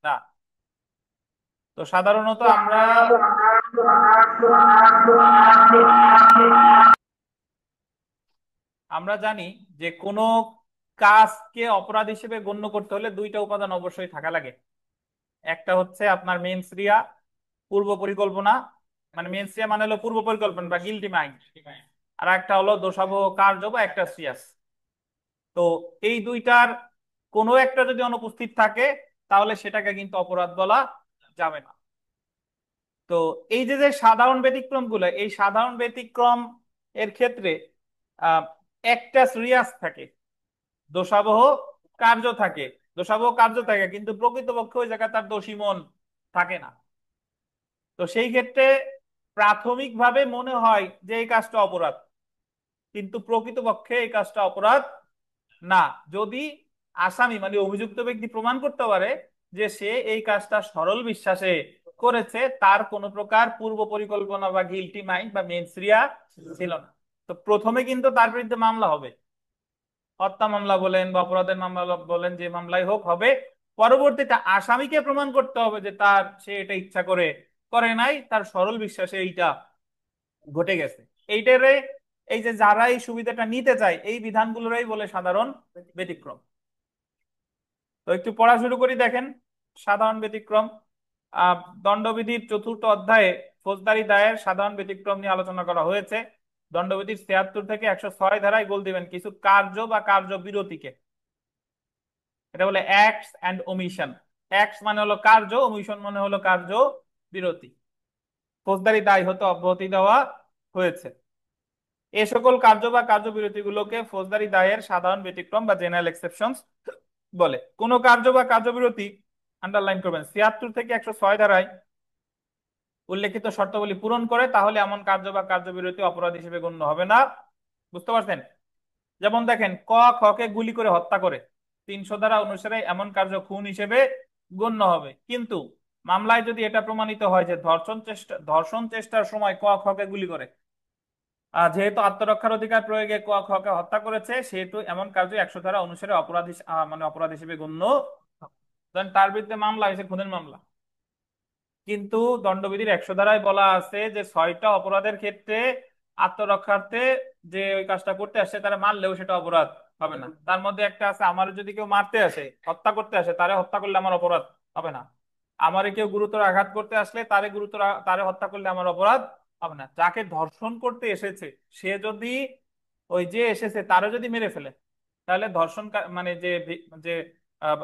না। তো সাধারণত আমরা জানি যে কোনো কাজকে অপরাধ হিসেবে গণ্য করতে হলে দুইটা উপাদান অবশ্যই থাকা লাগে। একটা হচ্ছে আপনার মেন্স রিয়া, পূর্ব পরিকল্পনা, মানে মেন্স রিয়া মানে হলো পূর্ব পরিকল্পনা বা গিলটি মাইন্ড, আর একটা হলো দোষাবহ কার্য বা একটা সিয়াস। তো এই দুইটার কোনো একটা যদি অনুপস্থিত থাকে তাহলে সেটাকে কিন্তু অপরাধ বলা যাবে না। তো এই যে যে সাধারণ ব্যতিক্রম গুলো, এই সাধারণ ব্যতিক্রম এর ক্ষেত্রে আহ একটা রিয়াস থাকে, দোষাবহ কার্য থাকে, দোষাবহ কার্য থাকে কিন্তু প্রকৃতপক্ষে ওই জায়গায় তার দোষী মন থাকে না। তো সেই ক্ষেত্রে প্রাথমিকভাবে মনে হয় যে এই কাজটা অপরাধ কিন্তু প্রকৃতপক্ষে এই কাজটা অপরাধ না, যদি আসামি মানে অভিযুক্ত ব্যক্তি প্রমাণ করতে পারে যে সে এই কাজটা সরল বিশ্বাসে করেছে, তার কোনো প্রকার পূর্ব পরিকল্পনা বা গিলটি মাইন্ড বা মেনসরিয়া ছিল না। তো প্রথমে কিন্তু তার বিরুদ্ধে মামলা হবে, হত্যা মামলা বলেন বা অপরাধের মামলা বলেন, যে মামলাই হোক হবে। পরবর্তীতে আসামিকে প্রমাণ করতে হবে যে সে এটা ইচ্ছা করে করে নাই, তার সরল বিশ্বাসে এইটা ঘটে গেছে। এইটারে এই যে যারা এই সুবিধাটা নিতে চায় এই বিধানগুলোরই বলে সাধারণ ব্যতিক্রম। তো একটু পড়া শুরু করি, দেখেন সাধারণ ব্যতিক্রম। দণ্ডবিধির 4র্থ অধ্যায়ে ফৌজদারি দায়ের সাধারণ ব্যতিক্রম নিয়ে আলোচনা করা হয়েছে। দণ্ডবিধির 76 থেকে 106 ধারায় বল দিবেন কিছু কার্য বা কার্য বিরতিকে। এটা বলে অ্যাক্টস অ্যান্ড ওমিশন। অ্যাক্টস মানে হলো কার্য, ওমিশন মানে হলো কার্য বিরতি। ফৌজদারি দায় হতে অব্যাহতি দেওয়া হয়েছে। এ সকল কার্য বা কার্যবিরতিগুলোকে ফৌজদারি দায়ের সাধারণ ব্যতিক্রম বা জেনারেল এক্সেপশনস বলে। কোন কার্য বা কার্যবিরতি, আন্ডারলাইন করবেন, 76 থেকে 106 ধারায় উল্লেখিত শর্তাবলী পূরণ করে তাহলে এমন কার্য বা কার্যবিরতি অপরাধ হিসেবে গণ্য হবে না। বুঝতে পারছেন? যেমন দেখেন, ক খকে গুলি করে হত্যা করে 300 ধারা অনুসারে এমন কার্য খুন হিসেবে গণ্য হবে, কিন্তু মামলায় যদি এটা প্রমাণিত হয় যে ধর্ষণ চেষ্টার সময় ক খকে গুলি করে, যেহেতু আত্মরক্ষার অধিকার প্রয়োগে ক খকে হত্যা করেছে, সেহেতু এমন কার্য 100 ধারা অনুসারে অপরাধ মানে অপরাধ হিসেবে গণ্য হবে। তার বিরুদ্ধে মামলা হয়েছে খুনের মামলা, কিন্তু দণ্ডবিধির 100 ধারায় বলা আছে যে 6টা অপরাধের ক্ষেত্রে আত্মরক্ষার্থে যে ওই কাজটা করতে আসে তারা মারলেও সেটা অপরাধ হবে না। তার মধ্যে একটা আছে, আমার যদি কেউ মারতে আসে হত্যা করতে আসে তারে হত্যা করলে আমার অপরাধ হবে না। আমারে কেউ গুরুতর আঘাত করতে আসলে তারে হত্যা করলে আমার অপরাধ হবে না। যাকে ধর্ষণ করতে এসেছে সে যদি ওই যে এসেছে তারে যদি মেরে ফেলে তাহলে ধর্ষণ মানে যে যে আহ,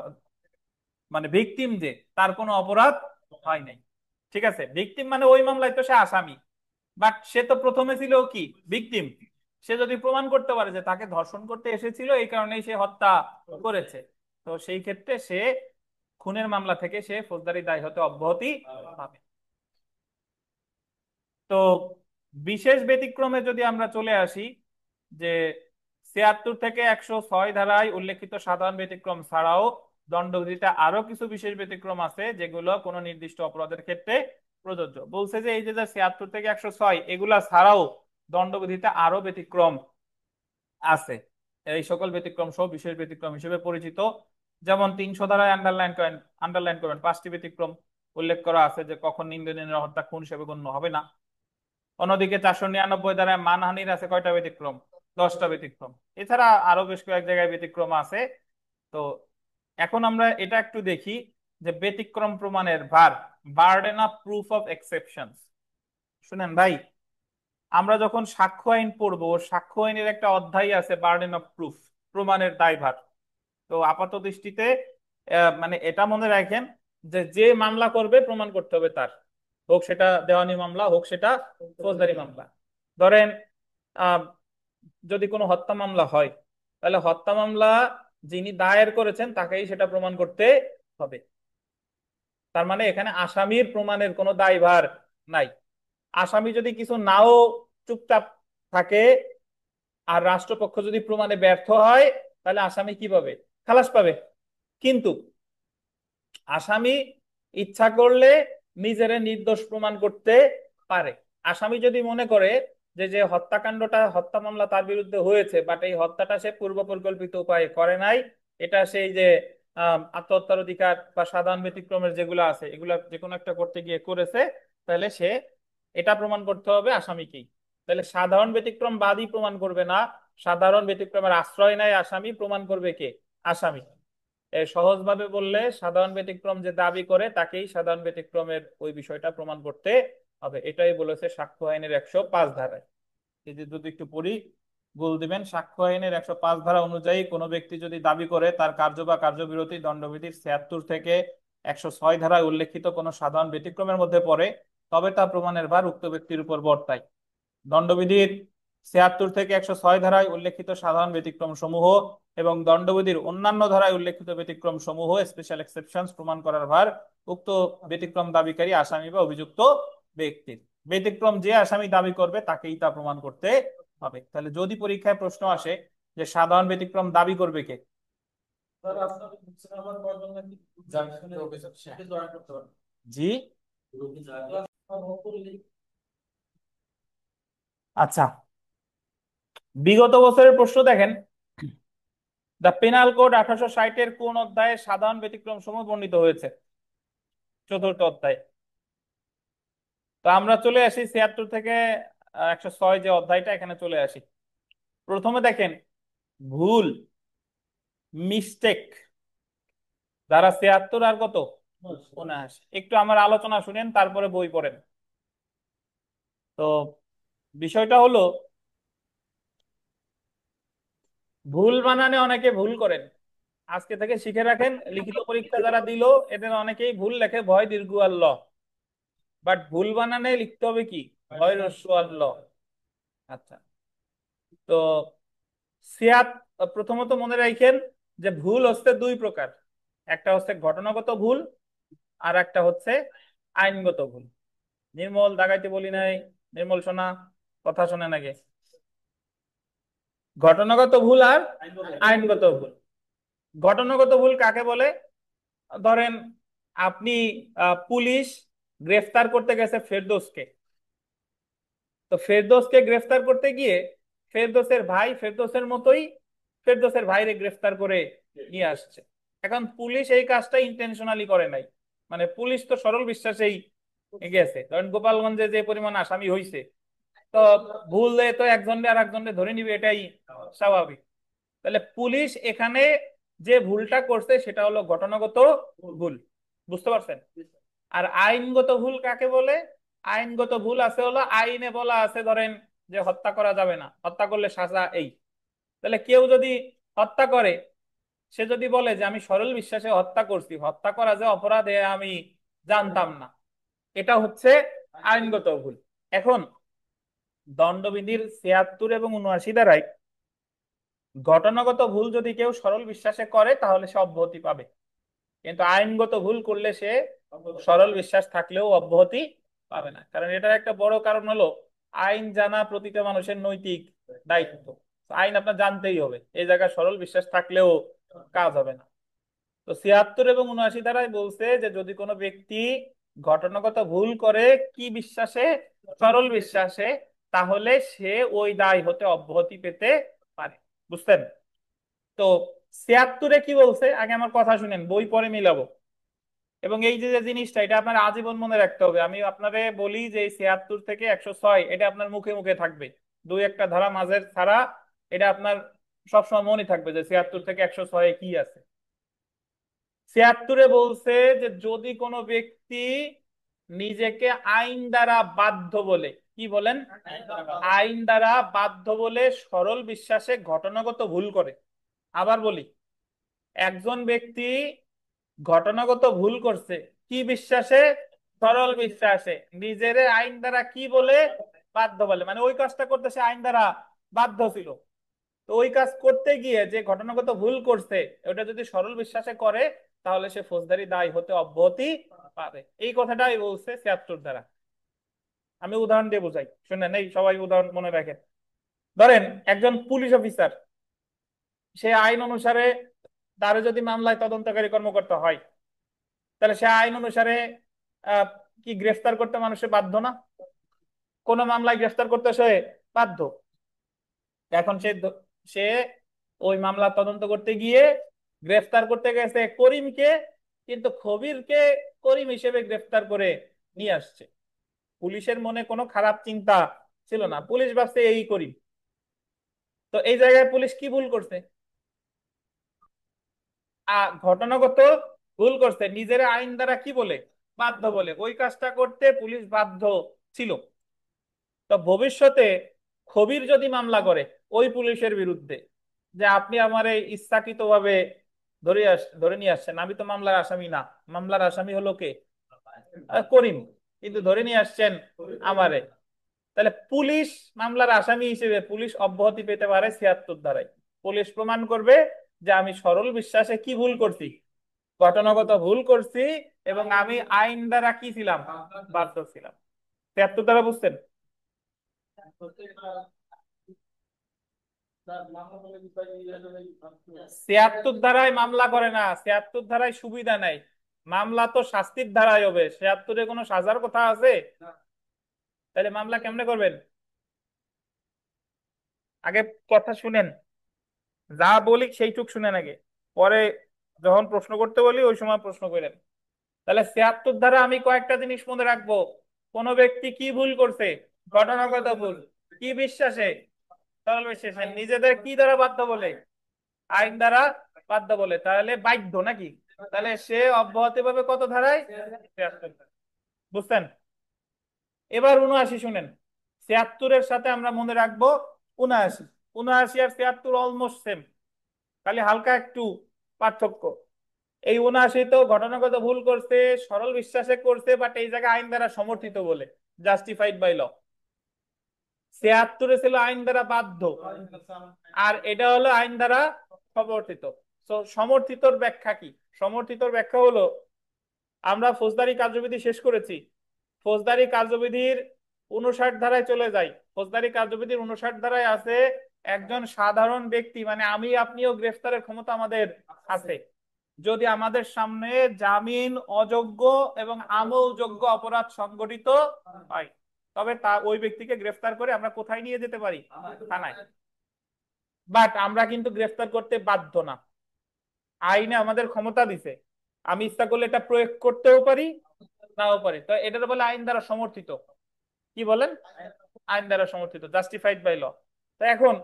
মানে ভিকটিম যে তার কোনো অপরাধ হয় নাই। ঠিক আছে, ভিকটিম মানে ওই মামলায় তো সে আসামি, বাট সে তো প্রথমে ছিল কি ভিকটিম। সে যদি প্রমাণ করতে পারে যে তাকে ধর্ষণ করতে এসেছিল এই কারণেই সে হত্যা করেছে, তো সেই ক্ষেত্রে সে খুনের মামলা থেকে সে ফৌজদারি দায় হতে অব্যাহতি পাবে। তো বিশেষ ব্যতিক্রমে যদি আমরা চলে আসি, যে 76 থেকে 106 ধারায় উল্লেখিত সাধারণ ব্যতিক্রম ছাড়াও দণ্ডবিধিতে আরো কিছু বিশেষ ব্যতিক্রম আছে যেগুলো কোনো নির্দিষ্ট অপরাধের ক্ষেত্রে প্রযোজ্য। বলছে যে এই যে 76 থেকে 106 এগুলা ছাড়াও দণ্ডবিধিতে আরো ব্যতিক্রম আছে। এই সকল ব্যতিক্রম সহ বিশেষ ব্যতিক্রম হিসেবে পরিচিত। যেমন 300 ধারায় আন্ডারলাইন করেন 5টি ব্যতিক্রম উল্লেখ করা আছে যে কখন নিন্দনীয় হত্যা খুন হিসেবে গণ্য হবে না। অন্যদিকে 499 ধারায় মানহানির আছে কয়টা ব্যতিক্রম? 10টা ব্যতিক্রম। এছাড়া আরো বেশ কয়েক জায়গায় ব্যতিক্রম আছে। তো এখন আমরা এটা একটু দেখি যে ব্যতিক্রম প্রমাণের ভার, burden of proof of exceptions. শুনেন ভাই, আমরা যখন সাক্ষ্য আইন পড়বো, সাক্ষ্য আইনের একটা অধ্যায় আছে বার্ডেন অফ প্রুফ, প্রমাণের দায়ভার। তো আপাত দৃষ্টিতে মানে এটা মনে রাখেন যে যে মামলা করবে প্রমাণ করতে হবে তার, হোক সেটা দেওয়ানি মামলা হোক সেটা ফৌজদারি মামলা। ধরেন যদি কোনো হত্যা মামলা হয় তাহলে হত্যা মামলা যিনি দায়ের করেছেন তাকেই সেটা প্রমাণ করতে হবে। তার মানে এখানে আসামির প্রমাণের কোনো দায়ভার নাই। আসামি যদি কিছু নাও চুপচাপ থাকে আর রাষ্ট্রপক্ষ যদি প্রমাণে ব্যর্থ হয় তাহলে আসামি কি পাবে? খালাস পাবে। কিন্তু আসামি ইচ্ছা করলে নিজের নির্দোষ প্রমাণ করতে পারে। আসামি যদি মনে করে যে যে হত্যাকাণ্ডটা, হত্যা মামলা তার বিরুদ্ধে হয়েছে, বাট এই হত্যাটা সে পূর্ব পরিকল্পিত উপায়ে করে নাই, এটা সেই যে আত্মহত্যার অধিকার বা সাধারণ ব্যতিক্রমের যেগুলো আছে এগুলা যে কোনো একটা করতে গিয়ে করেছে, তাহলে সে এটা প্রমাণ করতে হবে আসামিকেই। তাহলে সাধারণ ব্যতিক্রম বাদী প্রমাণ করবে না, সাধারণ ব্যতিক্রমের আশ্রয় নেয় আসামি, প্রমাণ করবে কে? আসামি। সহজভাবে বললে সাধারণ ব্যতিক্রম যে দাবি করে তাকেই সাধারণ ব্যতিক্রমের ওই বিষয়টা প্রমাণ করতে হবে। এটাই বলেছে সাক্ষ্য আইনের 105 ধারায়। এই যে যদি একটু পড়ি, ভুল দিবেন। সাক্ষ্য আইনের 105 ধারা অনুযায়ী কোনো ব্যক্তি যদি দাবি করে তার কার্য বা কার্যবিরতি দণ্ডবিধির 76 থেকে 106 ধারায় উল্লেখিত কোনো সাধারণ ব্যতিক্রমের মধ্যে পড়ে, তবে তা প্রমাণের ভার উক্ত ব্যক্তির উপর বর্তায়। দণ্ডবিধির 76 থেকে 106 ধারায় উল্লেখিত সাধারণ ব্যতিক্রম সমূহ এবং দণ্ডবিধির অন্যান্য ধারায় উল্লেখিত ব্যতিক্রম সমূহ স্পেশাল এক্সেপশনস প্রমাণ করার ভার উক্ত ব্যতিক্রম দাবিকারী আসামি বা অভিযুক্ত ব্যক্তির। ব্যতিক্রম যে আসামি দাবি করবে তাকেই তা প্রমাণ করতে হবে। তাহলে যদি পরীক্ষায় প্রশ্ন আসে যে সাধারণ ব্যতিক্রম দাবি করবে কে? জি, আচ্ছা, বিগত বছরের প্রশ্ন দেখেন। দ্য পেনাল কোড 1860-এর কোন অধ্যায়ে সাধারণ ব্যতিক্রম সমূহ বর্ণিত হয়েছে? চতুর্থ অধ্যায়। তো আমরা চলে আসি 76 থেকে 106 যে অধ্যায়টা, এখানে চলে আসি। প্রথমে দেখেন ভুল, মিস্টেক, ধারা 76 আর কত 79। একটু আমার আলোচনা শুনেন, তারপরে বই পড়েন। তো বিষয়টা হলো, ভুল বানানে অনেকে ভুল করেন। আজকে থেকে শিখে রাখেন, লিখিত পরীক্ষা যারা দিল এদের অনেকেই ভুল লেখে ভয় দীর্ঘ আর ল, বাট ভুল বানানে লিখতে হবে কি? ভয় হ্রস্ব আর ল। আচ্ছা, তো সিয়াত, প্রথমত মনে রাখেন যে ভুল হচ্ছে দুই প্রকার। একটা হচ্ছে ঘটনাগত ভুল, আর একটা হচ্ছে আইনগত ভুল। নির্মল দাগাইতে বলি নাই, নির্মল শোনা, কথা শোনে নাকি? ঘটনাগত ভুল আর আইনগত ভুল। ঘটনাগত ভুল কাকে বলে? ধরেন আপনি পুলিশ গ্রেফতার করতে গেছে ফেরদৌসকে, তো ফেরদৌসকে গ্রেফতার করতে গিয়ে ফেরদৌসের ভাই ফেরদৌসের মতোই ফেরদৌসের ভাইরে গ্রেফতার করে নিয়ে আসছে। এখন পুলিশ এই কাজটা ইন্টেনশনালি করে নাই, মানে পুলিশ তো সরল বিশ্বাসেই গেছে। ধরেন গোপালগঞ্জে যে পরিমাণ আসামি হয়েছে, তো ভুলে তো একজনকে আর একজনকে ধরে নিবে, এটাই স্বাভাবিক। তাহলে পুলিশ এখানে যে ভুলটা করছে সেটা হলো ঘটনাগত ভুল। বুঝতে পারছেন? আর আইনগত ভুল কাকে বলে? আইনগত ভুল আছে হলো আইনে বলা আছে ধরেন যে হত্যা করা যাবে না, হত্যা করলে সাজা এই। তাহলে কেউ যদি হত্যা করে, সে যদি বলে যে আমি সরল বিশ্বাসে হত্যা করছি, হত্যা করা যে অপরাধ এ আমি জানতাম না, এটা হচ্ছে আইনগত ভুল। এখন দণ্ডবিধির 76 এবং 79 ধারায় ঘটনাগত ভুল যদি কেউ সরল বিশ্বাসে করে তাহলে সে অব্যাহতি পাবে, কিন্তু আইনগত ভুল করলে সে সরল বিশ্বাস থাকলেও অব্যাহতি পাবে না। কারণ এটার একটা বড় কারণ হলো আইন জানা প্রতিটা মানুষের নৈতিক দায়িত্ব। আইন আপনার জানতেই হবে, এই জায়গায় সরল বিশ্বাস থাকলেও কাজ হবে না। তো 76 এবং 79 ধারায় বলছে যে যদি কোনো ব্যক্তি ঘটনাগত ভুল করে কি বিশ্বাসে? সরল বিশ্বাসে, তাহলে সে ওই দায় হতে অব্যাহতি পেতে পারে। বুঝছেন? তো 76-এ কি বলছে আগে আমার কথা শুনেন, বই পরে মিলাবো। এবং এই যে যে জিনিসটা, এটা আপনার আজীবন মনে রাখতে হবে। আমি আপনারে বলি যে এই 76 থেকে 106 এটা আপনার মুখে মুখে থাকবে, দুই একটা ধারা মাঝের ছাড়া এটা আপনার সবসময় মনে থাকবে যে 76 থেকে 106 কি আছে। 76-এ বলছে যে যদি কোনো ব্যক্তি নিজেকে আইন দ্বারা বাধ্য বলে, কি বলেন? আইন দ্বারা বাধ্য বলে সরল বিশ্বাসে ঘটনাগত ভুল করে। আবার বলি, একজন ব্যক্তি ঘটনাগত ভুল করছে কি বিশ্বাসে? সরল বিশ্বাসে। নিজের আইন দ্বারা কি বলে? বাধ্য বলে, মানে ওই কাজটা করতে সে আইন দ্বারা বাধ্য ছিল। তো ওই কাজ করতে গিয়ে যে ঘটনাগত ভুল করছে ওটা যদি সরল বিশ্বাসে করে তাহলে সে ফৌজদারি দায় হতে অব্যাহতি পাবে। এই কথাটাই বলছে 76 দ্বারা। আমি উদাহরণ দিয়ে বোঝাই, শুনেন, এই সবাই উদাহরণ মনে রাখেন। ধরেন একজন পুলিশ অফিসার সে আইন অনুসারে তার যদি মামলায় তদন্তকারী কর্মকর্তা হয়, তাহলে সে আইন অনুসারে আহ, কি গ্রেফতার করতে মানুষের বাধ্য না? কোন মামলায় গ্রেফতার করতে সে বাধ্য। এখন সে ওই মামলা তদন্ত করতে গিয়ে গ্রেফতার করতে গেছে করিমকে, কিন্তু খবিরকে করিম হিসেবে গ্রেফতার করে নিয়ে আসছে। পুলিশের মনে কোনো খারাপ চিন্তা ছিল না, পুলিশ ভাবছে এই করিম। তো এই জায়গায় পুলিশ কি ভুল করছে? ঘটনাগত ভুল করছে, নিজের আইন দ্বারা কি বলে বাধ্য বলে ওই কাজটা করতে পুলিশ বাধ্য ছিল। তো ভবিষ্যতে খবির যদি মামলা করে ওই পুলিশের বিরুদ্ধে যে আপনি আমার ইচ্ছাকৃতভাবে ধরে নিয়ে আসছেন, আমি তো মামলার আসামি না, মামলার আসামি হলো কে? করিম, কিন্তু ধরে নিয়ে আসছেন আমারে, তাহলে পুলিশ মামলার আসামি হিসেবে পুলিশ অব্যাহতি পেতে পারে ৭৬ ধারায়। পুলিশ প্রমাণ করবে যে আমি সরল বিশ্বাসে কি ভুল করছি, ঘটনাগত ভুল করছি, এবং আমি আইন দ্বারা কি ছিলাম, বাধ্য ছিলাম। ৭৬ ধারা বুঝছেন? ৭৬ ধারায় মামলা করে না, ৭৬ ধারায় সুবিধা নাই, মামলা তো শাস্তির ধারায় হবে। ৭৬-এ কোনো সাজার কথা আছে? তাহলে মামলা কেমনে করবেন? আগে কথা শুনেন, যা বলি সেইটুক শুনেন আগে, পরে যখন প্রশ্ন করতে বলি ওই সময় প্রশ্ন করেন। তাহলে ৭৬ ধারা আমি কয়েকটা জিনিস মনে রাখবো। কোন ব্যক্তি কি ভুল করছে, ঘটনাগত ভুল, কি বিশ্বাসে, সরল বিশ্বাসে, নিজেদের কি দ্বারা বাধ্য বলে, আইন দ্বারা বাধ্য বলে, তাহলে বাধ্য নাকি? তাহলে সে অব্যাহতি পাবে কত ধারায়? ৭৬ ধারায়। বুঝছেন? এবার ৭৯ শুনেন। ৭৬-এর সাথে আমরা মনে রাখবো ৭৯। ৭৯ আর ৭৬ অলমোস্ট সেম, খালি হালকা একটু পার্থক্য। এই ৭৯ তো ঘটনাগত ভুল করছে, সরল বিশ্বাসে করছে, বাট এই জায়গায় আইন দ্বারা সমর্থিত বলে, জাস্টিফাইড বাই ল। ৭৬-এ ছিল আইন দ্বারা বাধ্য, আর এটা হলো আইন দ্বারা সমর্থিত। তো সমর্থিতর ব্যাখ্যা কি? সমর্থিতর ব্যাখ্যা হলো, আমরা ফৌজদারি কার্যবিধি শেষ করেছি, ফৌজদারি কার্যবিধির ৫৯ ধারায় চলে যাই। ফৌজদারি কার্যবিধির ৫৯ ধারায় আছে একজন সাধারণ ব্যক্তি, মানে আমি আপনিও গ্রেফতারের ক্ষমতা আমাদের আছে, যদি আমাদের সামনে জামিন অযোগ্য এবং আমলযোগ্য অপরাধ সংগঠিত হয়, তবে ওই ব্যক্তিকে গ্রেফতার করে আমরা কোথায় নিয়ে যেতে পারি? থানায়। বাট আমরা কিন্তু গ্রেফতার করতে বাধ্য না, আইনে আমাদের ক্ষমতা দিছে, আমি ইচ্ছা করলে এটা প্রয়োগ করতেও পারি, নাও পারি। তো এটার বলে আইন দ্বারা সমর্থিত। কি বলেন? আইন দ্বারা সমর্থিত, জাস্টিফাইড বাই ল। তো এখন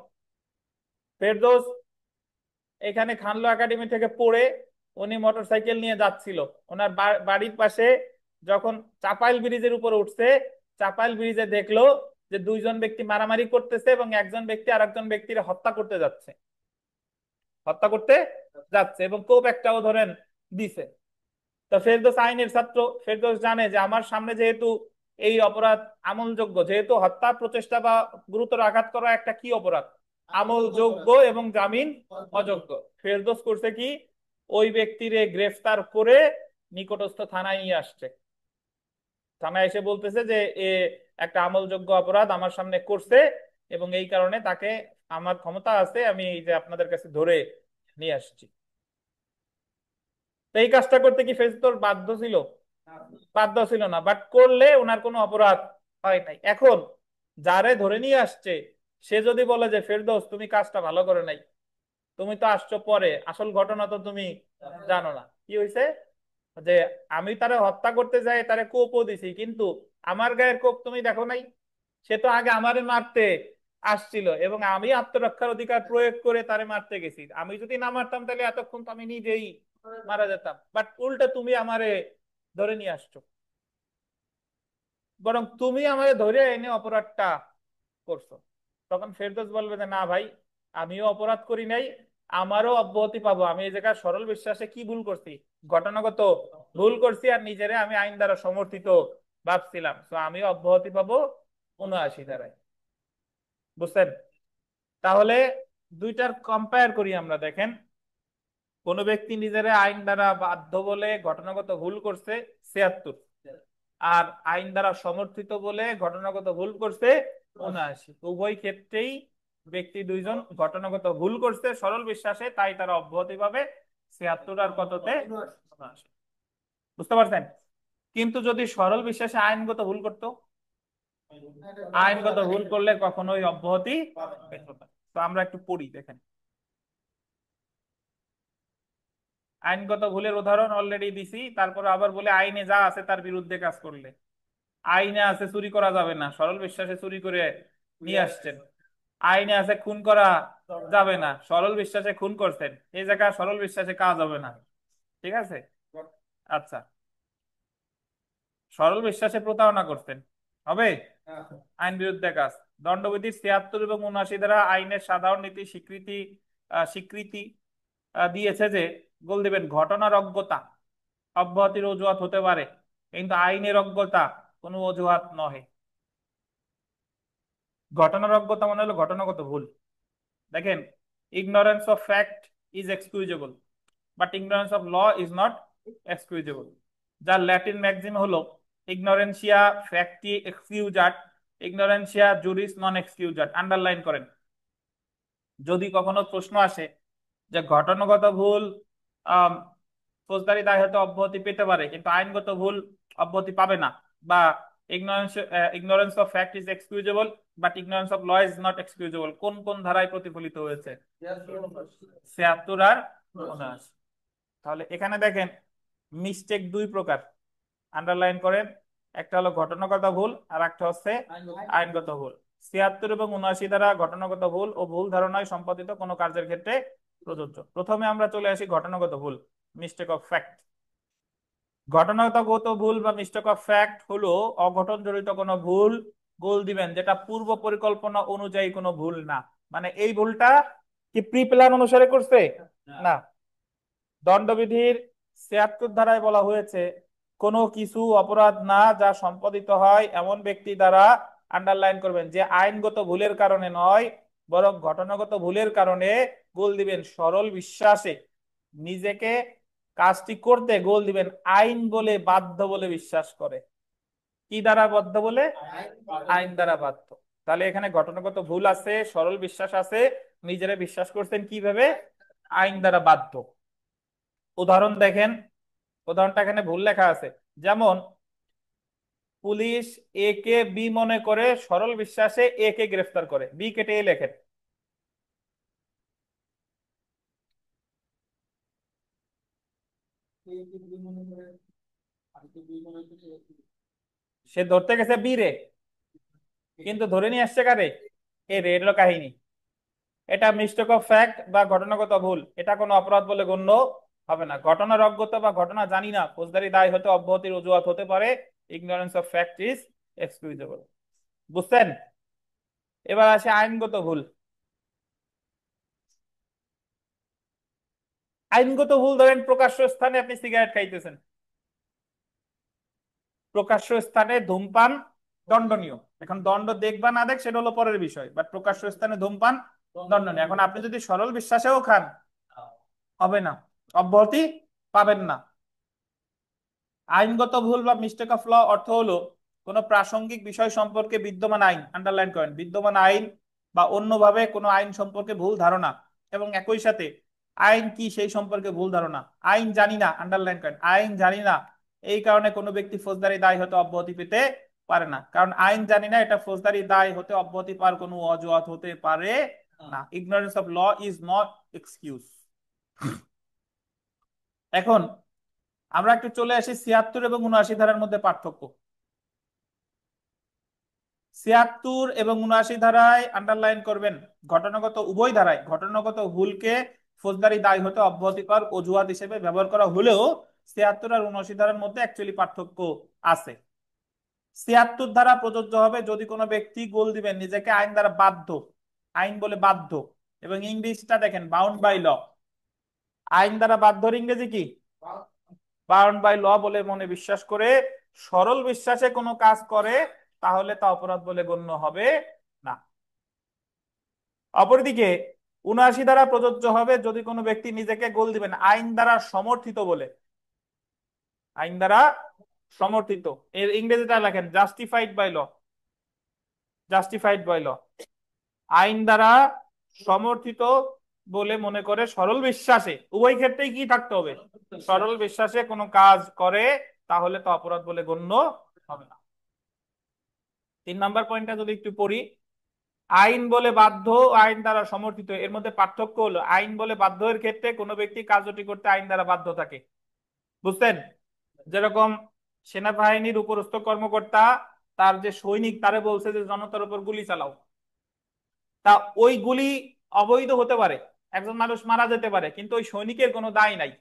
ফেরদৌস এখানে খানলো একাডেমি থেকে পড়ে উনি মোটরসাইকেল নিয়ে যাচ্ছিল, ওনার বাড়ির পাশে যখন চাপাইল ব্রিজের উপরে উঠছে, চাপাইল ব্রিজে দেখলো যে দুইজন ব্যক্তি মারামারি করতেছে এবং একজন ব্যক্তি আরেকজন ব্যক্তির হত্যা করতে যাচ্ছে, এবং কোপ একটাও ধরেন দিছে। তো ফেরদৌস আইনের ছাত্র, ফেরদৌস জানে যে আমার সামনে যেহেতু এই অপরাধ আমলযোগ্য, যেহেতু হত্যা প্রচেষ্টা বা গুরুতর আঘাত করা একটা কি অপরাধ, আমলযোগ্য এবং জামিন অযোগ্য, ফেরদৌস করছে কি, ওই ব্যক্তিরে গ্রেফতার করে নিকটস্থ থানায় নিয়ে আসছে। থানায় এসে বলতেছে যে এ একটা আমলযোগ্য অপরাধ আমার সামনে করছে, এবং এই কারণে তাকে আমার ক্ষমতা আছে, আমি এই যে আপনাদের কাছে ধরে নিয়ে আসছি। তো এই কাজটা করতে কি ফেরদৌস বাধ্য ছিল? বাধ্য ছিল না, বাট করলে ওনার কোনো অপরাধ হয় নাই। এখন যারে ধরে নিয়ে আসছে সে যদি বলে যে ফেরদৌস তুমি কাজটা ভালো করে নাই, তুমি তো আসছো পরে, আসল ঘটনা তো তুমি জানো না, কি হয়েছে যে আমি তারে হত্যা করতে যাই, তারে কোপও দিছি, কিন্তু আমার গায়ের কোপ তুমি দেখো নাই, সে তো আগে আমারে মারতে আসছিল এবং আমি আত্মরক্ষার অধিকার প্রয়োগ করে তারে মারতে গেছি, আমি যদি না মারতাম তাহলে এতক্ষণ তো আমি নিজেই মারা যেতাম, বাট উল্টা তুমি আমারে ধরে নিয়ে আসছো, বরং তুমি আমারে ধরে এনে অপরাধটা করছো। তখন ফেরদৌস বলবে যে না ভাই, আমিও অপরাধ করি নাই, আমারও অব্যাহতি পাবো, আমি এই জায়গায় সরল বিশ্বাসে কি ভুল করছি, ঘটনাগত ভুল করছি, আর নিজেরে আমি আইন দ্বারা সমর্থিত ভাবছিলাম, তো আমিও অব্যাহতি পাবো ৭৯ ধারায়। বুঝছেন? তাহলে দুইটার কম্পেয়ার করি আমরা, দেখেন কোন ব্যক্তি নিজের আইন দ্বারা বাধ্য বলে ঘটনাগত ভুল করছে ৭৬, আর আইন দ্বারা সমর্থিত বলে ঘটনাগত ভুল করছে ৭৯। উভয় ক্ষেত্রেই ব্যক্তি দুইজন ঘটনাগত ভুল করছে সরল বিশ্বাসে, তাই তারা অব্যাহতি পাবে 76 আর কততে 79। বুঝতে পারছেন? কিন্তু যদি সরল বিশ্বাসে আইনগত ভুল করতো, আইনগত ভুল করলে কখনোই অব্যাহতি পেত না। তো আমরা একটু পড়ি, দেখেন। আইনগত ভুলের উদাহরণ অলরেডি দিছি, তারপর আবার বলে আইনে যা আছে তার বিরুদ্ধে কাজ করলে। আইনে আছে চুরি করা যাবে না, সরল বিশ্বাসে চুরি করে নিয়ে আসছেন। আইনে আছে খুন করা যাবে না, সরল বিশ্বাসে খুন করছেন, এই জায়গায় সরল বিশ্বাসে কাজ হবে না। ঠিক আছে? আচ্ছা, সরল বিশ্বাসে প্রতারণা করছেন, হবে আইন বিরুদ্ধে কাজ। দণ্ডবিধির 76 এবং 79 দ্বারা আইনের সাধারণ নীতি স্বীকৃতি দিয়েছে যে গোল দিবেন ঘটনার অজ্ঞতা অব্যাহতির অজুহাত হতে পারে, কিন্তু আইনের অজ্ঞতা কোনো অজুহাত নহে। ঘটনার অজ্ঞতা মানে হলো ঘটনাগত ভুল। দেখেন, ignorance of fact is excusable, but ignorance of law is not excusable. যার ল্যাটিন ম্যাক্সিম হলো ইগনোরেন্সিয়া ফ্যাক্টি এক্সকিউজাট, ইগনোরেন্সিয়া জুরিস নন এক্সকিউজাট। আন্ডারলাইন করেন। যদি কখনো প্রশ্ন আসে যে ঘটনাগত ভুল ফৌজদারি দায় হতে অব্যাহতি পেতে পারে কিন্তু আইনগত ভুল অব্যাহতি পাবে না, বা ignorance of fact is excusable but ignorance of law is not excusable, কোন কোন ধারায় প্রতিফলিত হয়েছে? 76 আর 79। তাহলে এখানে দেখেন মিস্টেক দুই প্রকার, আন্ডারলাইন করেন। একটা হলো ঘটনাগত ভুল আর একটা হচ্ছে আইনগত ভুল। 76 এবং 79 দ্বারা ঘটনাগত ভুল ও ভুল ধারণায় সম্পাদিত কোনো কার্যের ক্ষেত্রে প্রযোজ্য। প্রথমে আমরা চলে আসি ঘটনাগত ভুল, মিস্টেক অফ ফ্যাক্ট। ঘটনাগত ভুল বা মিস্টেক অফ ফ্যাক্ট হলো অঘটন জড়িত কোনো ভুল গোল দিবেন যেটা পূর্ব পরিকল্পনা অনুযায়ী কোনো ভুল না। মানে এই ভুলটা কি প্রি প্ল্যান অনুসারে করছে না। দণ্ডবিধির 76 ধারায় বলা হয়েছে কোনো কিছু অপরাধ না যা সম্পাদিত হয় এমন ব্যক্তি দ্বারা, আন্ডারলাইন করবেন, যে আইনগত ভুলের কারণে নয় বরং ঘটনাগত ভুলের কারণে গোল দিবেন সরল বিশ্বাসে নিজেকে কাজটি করতে গোল দিবেন আইন বলে বাধ্য বলে বিশ্বাস করে। কি দ্বারা বাধ্য বলে? আইন দ্বারা বাধ্য। তাহলে এখানে ঘটনাগত ভুল আছে, সরল বিশ্বাস আছে, নিজেরা বিশ্বাস করছেন কিভাবে? আইন দ্বারা বাধ্য। উদাহরণ দেখেন, উদাহরণটা এখানে ভুল লেখা আছে। যেমন পুলিশ এ কে বি মনে করে সরল বিশ্বাসে এ কে গ্রেফতার করে, বি কেটে এ লেখেন। সে ধরতে গেছে বি রে, কিন্তু ধরে নিয়ে আসছে কারে? এ রে। এর হলো কাহিনী। এটা মিস্টেক অফ ফ্যাক্ট বা ঘটনাগত ভুল, এটা কোনো অপরাধ বলে গণ্য হবে না। ঘটনার অজ্ঞতা বা ঘটনা জানি না ফৌজদারি দায় হতে অব্যাহতির অজুহাত হতে পারে, ইগনোরেন্স অফ ফ্যাক্ট ইজ এক্সকিউজেবল। বুঝছেন? এবার আসে আইনগত ভুল। আইনগত ভুল ধরেন প্রকাশ্য স্থানে আপনি সিগারেট খাইতেছেন, প্রকাশ্য স্থানে ধূমপান দণ্ডনীয়। এখন দণ্ড দেখবা না দেখ সেটা হলো পরের বিষয়, বাট প্রকাশ্য স্থানে ধূমপান দণ্ডনীয়। এখন আপনি যদি সরল বিশ্বাসেও খান হবে না, অব্যাহতি পাবেন না। আইনগত ভুল বা মিস্টেক অফ ল অর্থ হলো কোনো প্রাসঙ্গিক বিষয় সম্পর্কে বিদ্যমান আইন, আন্ডারলাইন করেন, বিদ্যমান আইন বা অন্যভাবে কোনো আইন সম্পর্কে ভুল ধারণা, এবং একই সাথে আইন কি সেই সম্পর্কে ভুল ধারণা। আইন জানি না, আন্ডারলাইন করেন, আইন জানি না, এই কারণে কোনো ব্যক্তি ফৌজদারি দায় হতে অব্যাহতি পেতে পারে না। কারণ আইন জানি না এটা ফৌজদারি দায় হতে অব্যাহতি পাওয়ার কোনো অজুহাত হতে পারে না। Ignorance of law is not excuse. এখন আমরা একটু চলে আসি 76 এবং 79 ধারার মধ্যে পার্থক্য। 76 এবং 79 ধারায় আন্ডারলাইন করবেন, ঘটনাগত উভয় ধারায় ঘটনাগত ভুলকে ফৌজদারি দায় হতে অব্যাহতি পাওয়ার অজুহাত হিসেবে ব্যবহার করা হলেও 76 আর 79 ধারার মধ্যে অ্যাকচুয়ালি পার্থক্য আছে। 76 ধারা প্রযোজ্য হবে যদি কোনো ব্যক্তি গোল দিবেন নিজেকে আইন দ্বারা বাধ্য, আইন বলে বাধ্য, এবং ইংরেজিটা দেখেন বাউন্ড বাই ল। আইন দ্বারা বাধ্যর ইংরেজি কি? বাউন্ড বাই ল বলে মনে বিশ্বাস করে সরল বিশ্বাসে কোনো কাজ করে তাহলে তা অপরাধ বলে গণ্য হবে না। অপরদিকে 79 দ্বারা প্রযোজ্য হবে যদি কোনো ব্যক্তি নিজেকে গোল দিবেন আইন দ্বারা সমর্থিত বলে, আইন দ্বারা সমর্থিত, এর ইংরেজিটা লেখেন justified by law, justified by law. আইন দ্বারা সমর্থিত বলে মনে করে সরল বিশ্বাসে, উভয় ক্ষেত্রেই কি থাকতে হবে? সরল বিশ্বাসে কোনো কাজ করে, তাহলে তো অপরাধ বলে গণ্য হবে না। 3 নম্বর পয়েন্টটা যদি একটু পড়ি, আইন বলে বাধ্য, আইন দ্বারা সমর্থিত, এর মধ্যে পার্থক্য হলো আইন বলে বাধ্য এর ক্ষেত্রে কোনো ব্যক্তি কার্যটি করতে আইন দ্বারা বাধ্য থাকে, বুঝছেন? যেরকম সেনাবাহিনীর উপরস্থ কর্মকর্তা তার যে সৈনিক তারে বলছে যে জনতার উপর গুলি চালাও, তা ওই গুলি অবৈধ হতে পারে, একজন মানুষ মারা যেতে পারে, কিন্তু ওই সৈনিকের কোনো দায় নাই।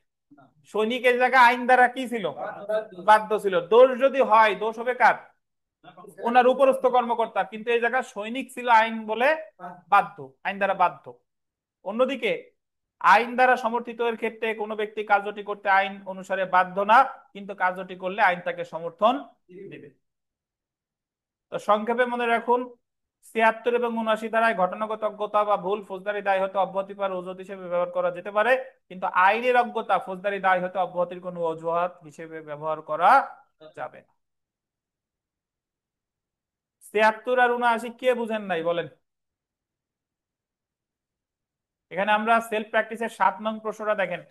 সৈনিকের জায়গায় আইন দ্বারা কি ছিল? বাধ্য ছিল। দোষ যদি হয়, দোষ হবে কার? ওনার উপরস্থ কর্মকর্তা, কিন্তু এই জায়গায় সৈনিক ছিল আইন বলে বাধ্য, আইন দ্বারা বাধ্য। অন্যদিকে আইন দ্বারা সমর্থিত এর ক্ষেত্রে কোনো ব্যক্তি কার্যটি করতে আইন অনুসারে বাধ্য না, কিন্তু কার্যটি করলে আইন তাকে সমর্থন দিবে। তো সংক্ষেপে মনে রাখুন, ৭৬ এবং ৭৯ ধারায় ঘটনাগত অজ্ঞতা বা ভুল ফৌজদারি দায় হতে অব্যাহতি পাওয়ার অজুহাত হিসেবে ব্যবহার করা যেতে পারে, কিন্তু আইনের অজ্ঞতা ফৌজদারি দায় হতে অব্যাহতির কোনো অজুহাত হিসেবে ব্যবহার করা যাবে না। ৭৬ আর ৭৯ কে বুঝেন নাই বলেন? এখানে আমরা সেলফ প্র্যাকটিসের ৭ নং প্রশ্নটা দেখেন।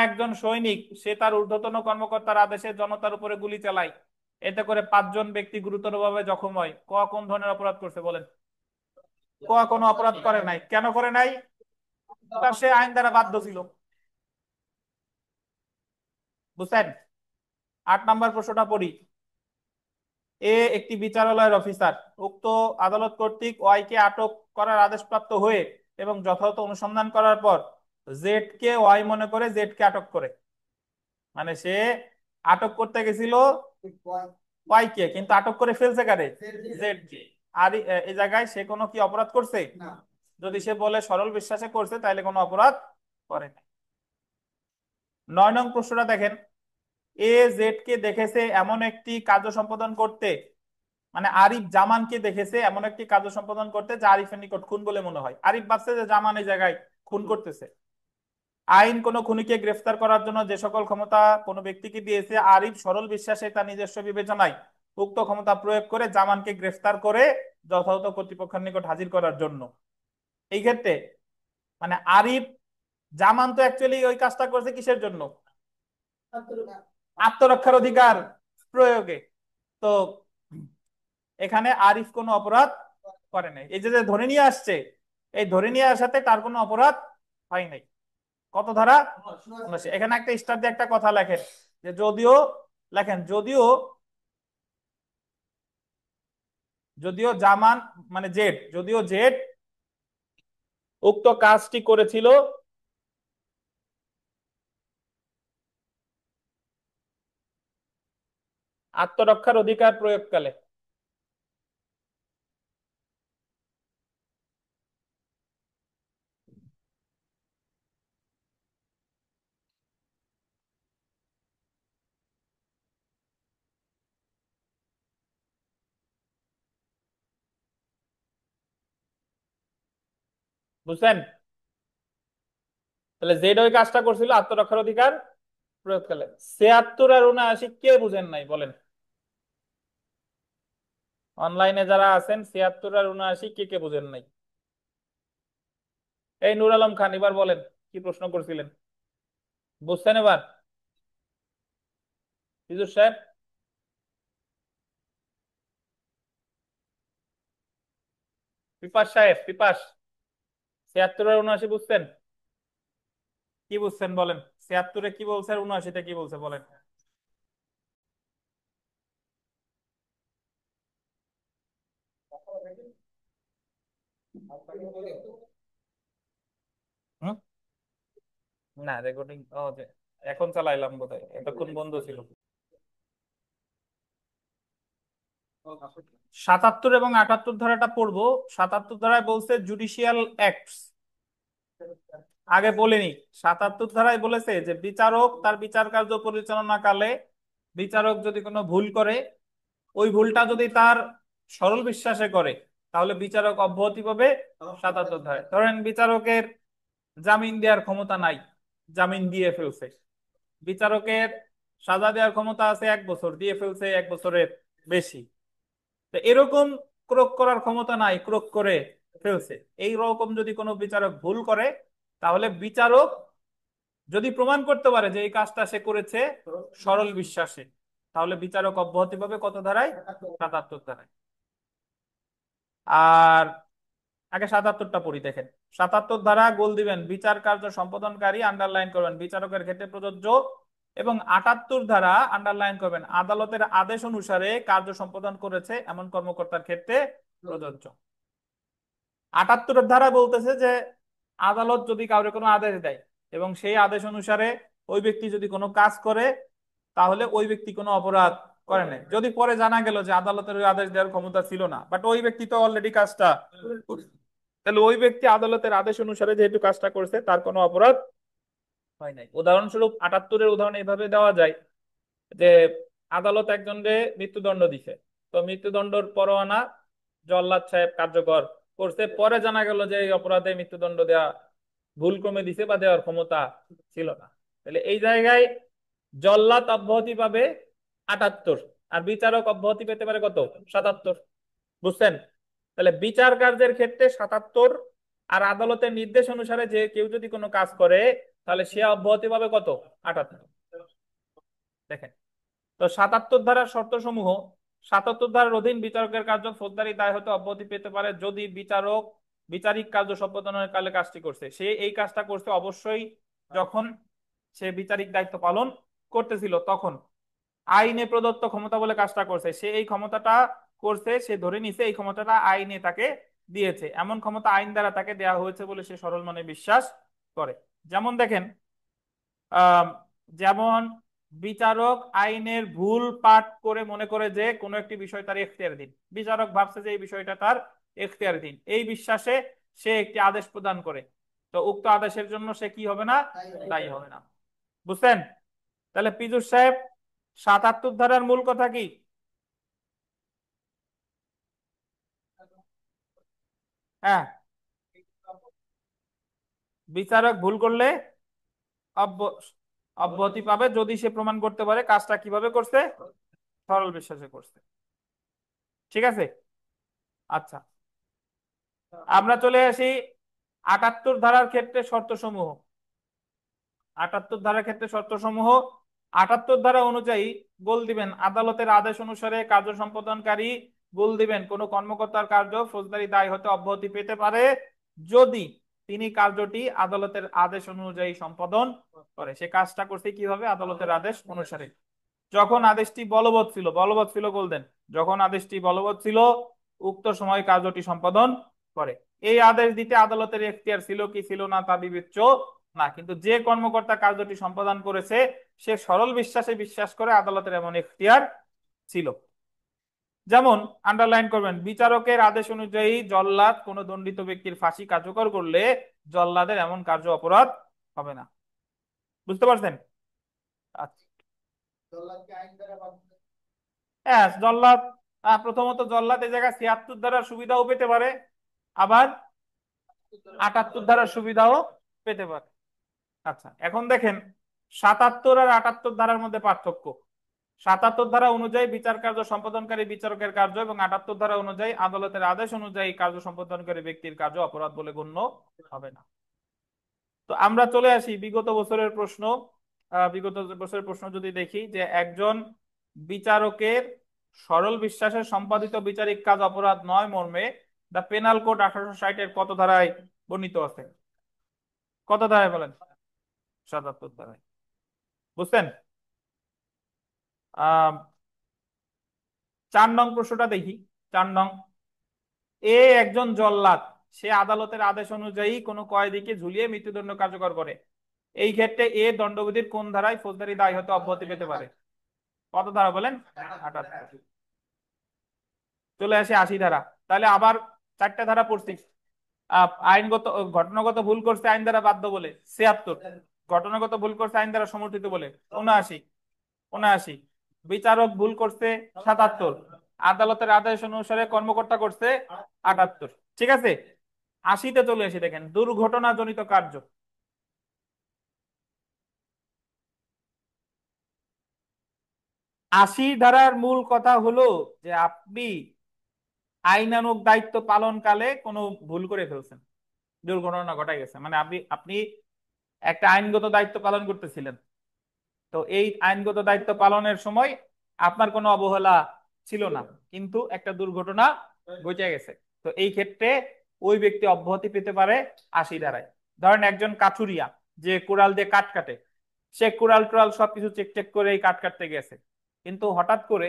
একজন সৈনিক সে তার ঊর্ধ্বতন কর্মকর্তার আদেশে জনতার উপরে গুলি চালায়, এতে করে 5 জন ব্যক্তি গুরুতরভাবে জখম হয়। কোন ধরনের অপরাধ করছে বলেন? কোনো অপরাধ করে নাই। কেন করে নাই? তার সে আইন দ্বারা বাধ্য ছিল, বুঝছেন? ৮ নম্বর প্রশ্নটা পড়ি। একটি বিচারালয়ের অফিসার উক্ত আদালত কর্তৃক ওয়াই কে আটক করার আদেশপ্রাপ্ত হয়ে এবং যথাযথ অনুসন্ধান করার পর জেড কে ওয়াই মনে করে জেড কে আটক করে, মানে সে আটক করতে গেছিল ওয়াই কে, কিন্তু আটক করে ফেলছে কারে? জেড কে। আর এই জায়গায় সে কোনো কি অপরাধ করছে? যদি সে বলে সরল বিশ্বাসে করছে, তাহলে কোনো অপরাধ করে না। ৯ নং প্রশ্নটা দেখেন। জেড কে দেখেছে এমন একটি কার্য সম্পাদন করতে, মানে আরিফ জামানকে দেখেছে এমন একটি কার্য সম্পাদন করতে যা আরিফের নিকট খুন বলে মনে হয়। আরিফ ভাবছে যে জামান এই জায়গায় খুন করতেছে। আইন কোনো খুনিকে গ্রেফতার করার জন্য যে সকল ক্ষমতা কোনো ব্যক্তিকে দিয়েছে, আরিফ সরল বিশ্বাসে তার নিজস্ব বিবেচনায় উক্ত ক্ষমতা প্রয়োগ করে জামানকে গ্রেফতার করে যথাযথ কর্তৃপক্ষের নিকট হাজির করার জন্য। এই ক্ষেত্রে মানে আরিফ জামান তো অ্যাকচুয়ালি ওই কাজটা করছে কিসের জন্য? আত্মরক্ষার অধিকার প্রয়োগে। তো এখানে আরিফ কোনো অপরাধ করে নাই। এই যে ধরে নিয়ে আসছে, এই ধরে নিয়ে আসাতে তার কোনো অপরাধ হয় নাই। কত ধারা? ৭৯। এখানে একটা স্টার দিয়ে একটা কথা লেখেন যে যদিও যদিও জামান মানে জেড, যদিও জেড উক্ত কাজটি করেছিল আত্মরক্ষার অধিকার প্রয়োগকালে। বুঝছেন? তাহলে জেড ওই কাজটা করছিল আত্মরক্ষার অধিকার প্রয়োগকালে। ৭৬ আর ৭৯ কে বুঝেন নাই বলেন? অনলাইনে যারা আছেন ৭৬ আর ৭৯ কে কে বুঝেন নাই? এই নূর আলম খান, এবার বলেন কি প্রশ্ন করছিলেন, বুঝছেন এবার? ফিজুর সাহেব, পিপাস সাহেব, পিপাস, ৭৬ আর ৭৯ বুঝছেন? কি বুঝছেন বলেন? ৭৬ কি বলছে আর ৭৯টা কি বলছে বলেন? হুম? না রেকর্ডিং এখন চালাইলাম বোধহয়, এতক্ষণ বন্ধ ছিল। ৭৭ এবং ৭৮ ধারাটা পড়বো। ৭৭ ধারায় বলছে জুডিশিয়াল অ্যাক্টস, আগে বলিনি। ৭৭ ধারায় বলেছে যে বিচারক তার বিচার কার্য পরিচালনাকালে বিচারক যদি কোনো ভুল করে, ওই ভুলটা যদি তার সরল বিশ্বাসে করে, তাহলে বিচারক অব্যাহতি পাবে ৭৭ ধারায়। ধরেন বিচারকের জামিন দেওয়ার ক্ষমতা নাই, জামিন দিয়ে ফেলছে। বিচারকের সাজা দেওয়ার ক্ষমতা আছে 1 বছর, দিয়ে ফেলছে 1 বছরের বেশি। তো এরকম ক্রোক করার ক্ষমতা নাই, ক্রোক করে ফেলছে। এই রকম যদি কোনো বিচারক ভুল করে, তাহলে বিচারক যদি প্রমাণ করতে পারে যে এই কাজটা সে করেছে সরল বিশ্বাসে, তাহলে বিচারক অব্যাহতি পাবে কত ধারায়? ৭৭ ধারায়। আর আগে ৭৭টা পড়ি, দেখেন। ৭৭ ধারা গোল দিবেন, বিচার কার্য সম্পাদনকারী, আন্ডারলাইন করবেন, বিচারকের ক্ষেত্রে প্রযোজ্য। এবং ৭৮ ধারা আন্ডারলাইন করবেন, আদালতের আদেশ অনুসারে কার্য সম্পাদন করেছে এমন কর্মকর্তার ক্ষেত্রে প্রযোজ্য। ৭৮ ধারা বলতেছে যে আদালত যদি কাউকে কোনো আদেশ দেয় এবং সেই আদেশ অনুসারে ওই ব্যক্তি যদি কোনো কাজ করে, তাহলে ওই ব্যক্তি কোনো অপরাধ করে নাই। যদি পরে জানা গেল যে আদালতের ওই আদেশ দেওয়ার ক্ষমতা ছিল না, বাট ওই ব্যক্তি তো অলরেডি কাজটা, তাহলে ওই ব্যক্তি আদালতের আদেশ অনুসারে যেহেতু কাজটা করছে, তার কোনো অপরাধ হয় নাই। উদাহরণস্বরূপ ৭৮-এর উদাহরণ এইভাবে দেওয়া যায় যে আদালত একজনকে মৃত্যুদণ্ড দিছে, তো মৃত্যুদণ্ডের পরোয়ানা জল্লাদ সাহেব কার্যকর করছে, পরে জানা গেল যে এই অপরাধে মৃত্যুদণ্ড দেওয়া ভুল ক্রমে দিছে বা দেওয়ার ক্ষমতা ছিল না। তাহলে এই জায়গায় জল্লাদ অব্যাহতি পাবে ৭৮, আর বিচারক অব্যাহতি পেতে পারে কত? ৭৭। বুঝছেন? তাহলে বিচার কার্যের ক্ষেত্রে ৭৭, আর আদালতের নির্দেশ অনুসারে যে কেউ যদি কোনো কাজ করে, তাহলে সে অব্যাহতি পাবে কত? ৭৮। দেখেন তো ৭৭ ধারার শর্ত সমূহ। ৭৭ ধারার অধীন বিচারকের কার্য ফৌজদারি দায় হতে অব্যাহতি পেতে পারে যদি বিচারক বিচারিক কার্য সম্পাদনের কালে কাজটি করছে। সে এই কাজটা করছে অবশ্যই যখন সে বিচারিক দায়িত্ব পালন করতেছিল, তখন আইনে প্রদত্ত ক্ষমতা বলে কাজটা করছে। সে এই ক্ষমতাটা করছে, সে ধরে নিছে এই ক্ষমতাটা আইনে তাকে দিয়েছে, এমন ক্ষমতা আইন দ্বারা তাকে দেওয়া হয়েছে বলে সে সরল মনে বিশ্বাস করে। যেমন দেখেন, আহ যেমন বিচারক আইনের ভুল পাঠ করে মনে করে যে কোনো একটি বিষয় তার এখতিয়ারাধীন, বিচারক ভাবছে যে এই বিষয়টা তার এখতিয়ারাধীন, এই বিশ্বাসে সে একটি আদেশ প্রদান করে, তো উক্ত আদেশের জন্য সে কি হবে না? দায়ী হবে না। বুঝছেন? তাহলে পীযুষ সাহেব, ৭৮ ধারার মূল কথা কি? হ্যাঁ, বিচারক ভুল করলে অব্যাহতি পাবে যদি সে প্রমাণ করতে পারে কাজটা কিভাবে করছে? সরল বিশ্বাসে করছে। ঠিক আছে? আচ্ছা, আমরা চলে আসি ৭৮ ধারার ক্ষেত্রে শর্ত সমূহ। ৭৮ ধারার ক্ষেত্রে শর্ত সমূহ। ৭৮ ধারা অনুযায়ী গোল দিবেন, আদালতের আদেশ অনুসারে কার্য সম্পাদনকারী গোল দিবেন কোন কর্মকর্তার কার্য ফৌজদারি দায় হতে অব্যাহতি পেতে পারে যদি তিনি কার্যটি আদালতের আদেশ অনুযায়ী সম্পাদন করে। সে কাজটা করছে কিভাবে? আদালতের আদেশ অনুসারে। যখন আদেশটি বলবৎ ছিল, বলবৎ ছিল গোল দেন, যখন আদেশটি বলবৎ ছিল উক্ত সময় কার্যটি সম্পাদন করে। এই আদেশ দিতে আদালতের এখতিয়ার ছিল কি ছিল না তা বিবেচ্য না, কিন্তু যে কর্মকর্তা কার্যটি সম্পাদন করেছে সে সরল বিশ্বাসে বিশ্বাস করে আদালতের এমন এখতিয়ার ছিল। যেমন আন্ডারলাইন করবেন, বিচারকের আদেশ অনুযায়ী জল্লাদ কোনো দণ্ডিত ব্যক্তির ফাঁসি কার্যকর করলে জল্লাদের এমন কার্য অপরাধ হবে না। বুঝতে পারছেন? আচ্ছা, হ্যাঁ জল্লাদ, প্রথমত জল্লাদ এই জায়গায় ৭৬ ধারার সুবিধাও পেতে পারে, আবার ৭৮ ধারার সুবিধাও পেতে পারে। আচ্ছা, এখন দেখেন ৭৭ আর ৭৮ ধারার মধ্যে পার্থক্য। ৭৭ ধারা অনুযায়ী বিচার কার্য সম্পাদনকারী বিচারকের কার্য এবং ৭৮ ধারা অনুযায়ী আদালতের আদেশ অনুযায়ী কার্য সম্পাদনকারী ব্যক্তির কার্য অপরাধ বলে গণ্য হবে না। তো আমরা চলে আসি বিগত বছরের প্রশ্ন। বিগত বছরের প্রশ্ন যদি দেখি, যে একজন বিচারকের সরল বিশ্বাসে সম্পাদিত বিচারিক কাজ অপরাধ নয় মর্মে দ্য পেনাল কোড ১৮৬০-এর কত ধারায় বর্ণিত আছে? কত ধারায় বলেন? ৭৭ ধারায়। বুঝছেন? ৪ নং প্রশ্নটা দেখি। ৪ নং, এ একজন জল্লাদ, সে আদালতের আদেশ অনুযায়ী কোনো কয়েদিকে ঝুলিয়ে মৃত্যুদণ্ড কার্যকর করে। এই ক্ষেত্রে এ দণ্ডবিধির কোন ধারায় ফৌজদারি দায় হতে অব্যাহতি পেতে পারে? কত ধারা বলেন? ৭৮। চলে আসে ৮০ ধারা। তাহলে আবার ৪টে ধারা পড়ছি। আইনগত ঘটনাগত ভুল করছে আইন দ্বারা বাধ্য বলে ৭৬, ঘটনাগত ভুল করছে আইন দ্বারা সমর্থিত বলে ৭৯, ৭৯, বিচারক ভুল করছে ৭৭, আদালতের আদেশ অনুসারে কর্মকর্তা করছে ৭৮। ঠিক আছে, ৮০-তে চলে আসি। দেখেন দুর্ঘটনা জনিত কার্য। ৮০ ধারার মূল কথা হলো যে আপনি আইনানুগ দায়িত্ব পালনকালে কোনো ভুল করে ফেলছেন, দুর্ঘটনা ঘটাই গেছে, মানে আপনি আপনি একটা আইনগত দায়িত্ব পালন করতেছিলেন, তো এই আইনগত দায়িত্ব পালনের সময় আপনার কোনো অবহেলা ছিল না, কিন্তু একটা দুর্ঘটনা ঘটে গেছে। তো এই ক্ষেত্রে ওই ব্যক্তি অব্যাহতি পেতে পারে 80 ধারায়। ধরেন একজন কাঠুরিয়া যে কুড়াল দিয়ে কাঠ কাটে, সে কুড়াল টুড়াল সবকিছু চেক চেক করে এই কাঠ কাটতে গেছে, কিন্তু হঠাৎ করে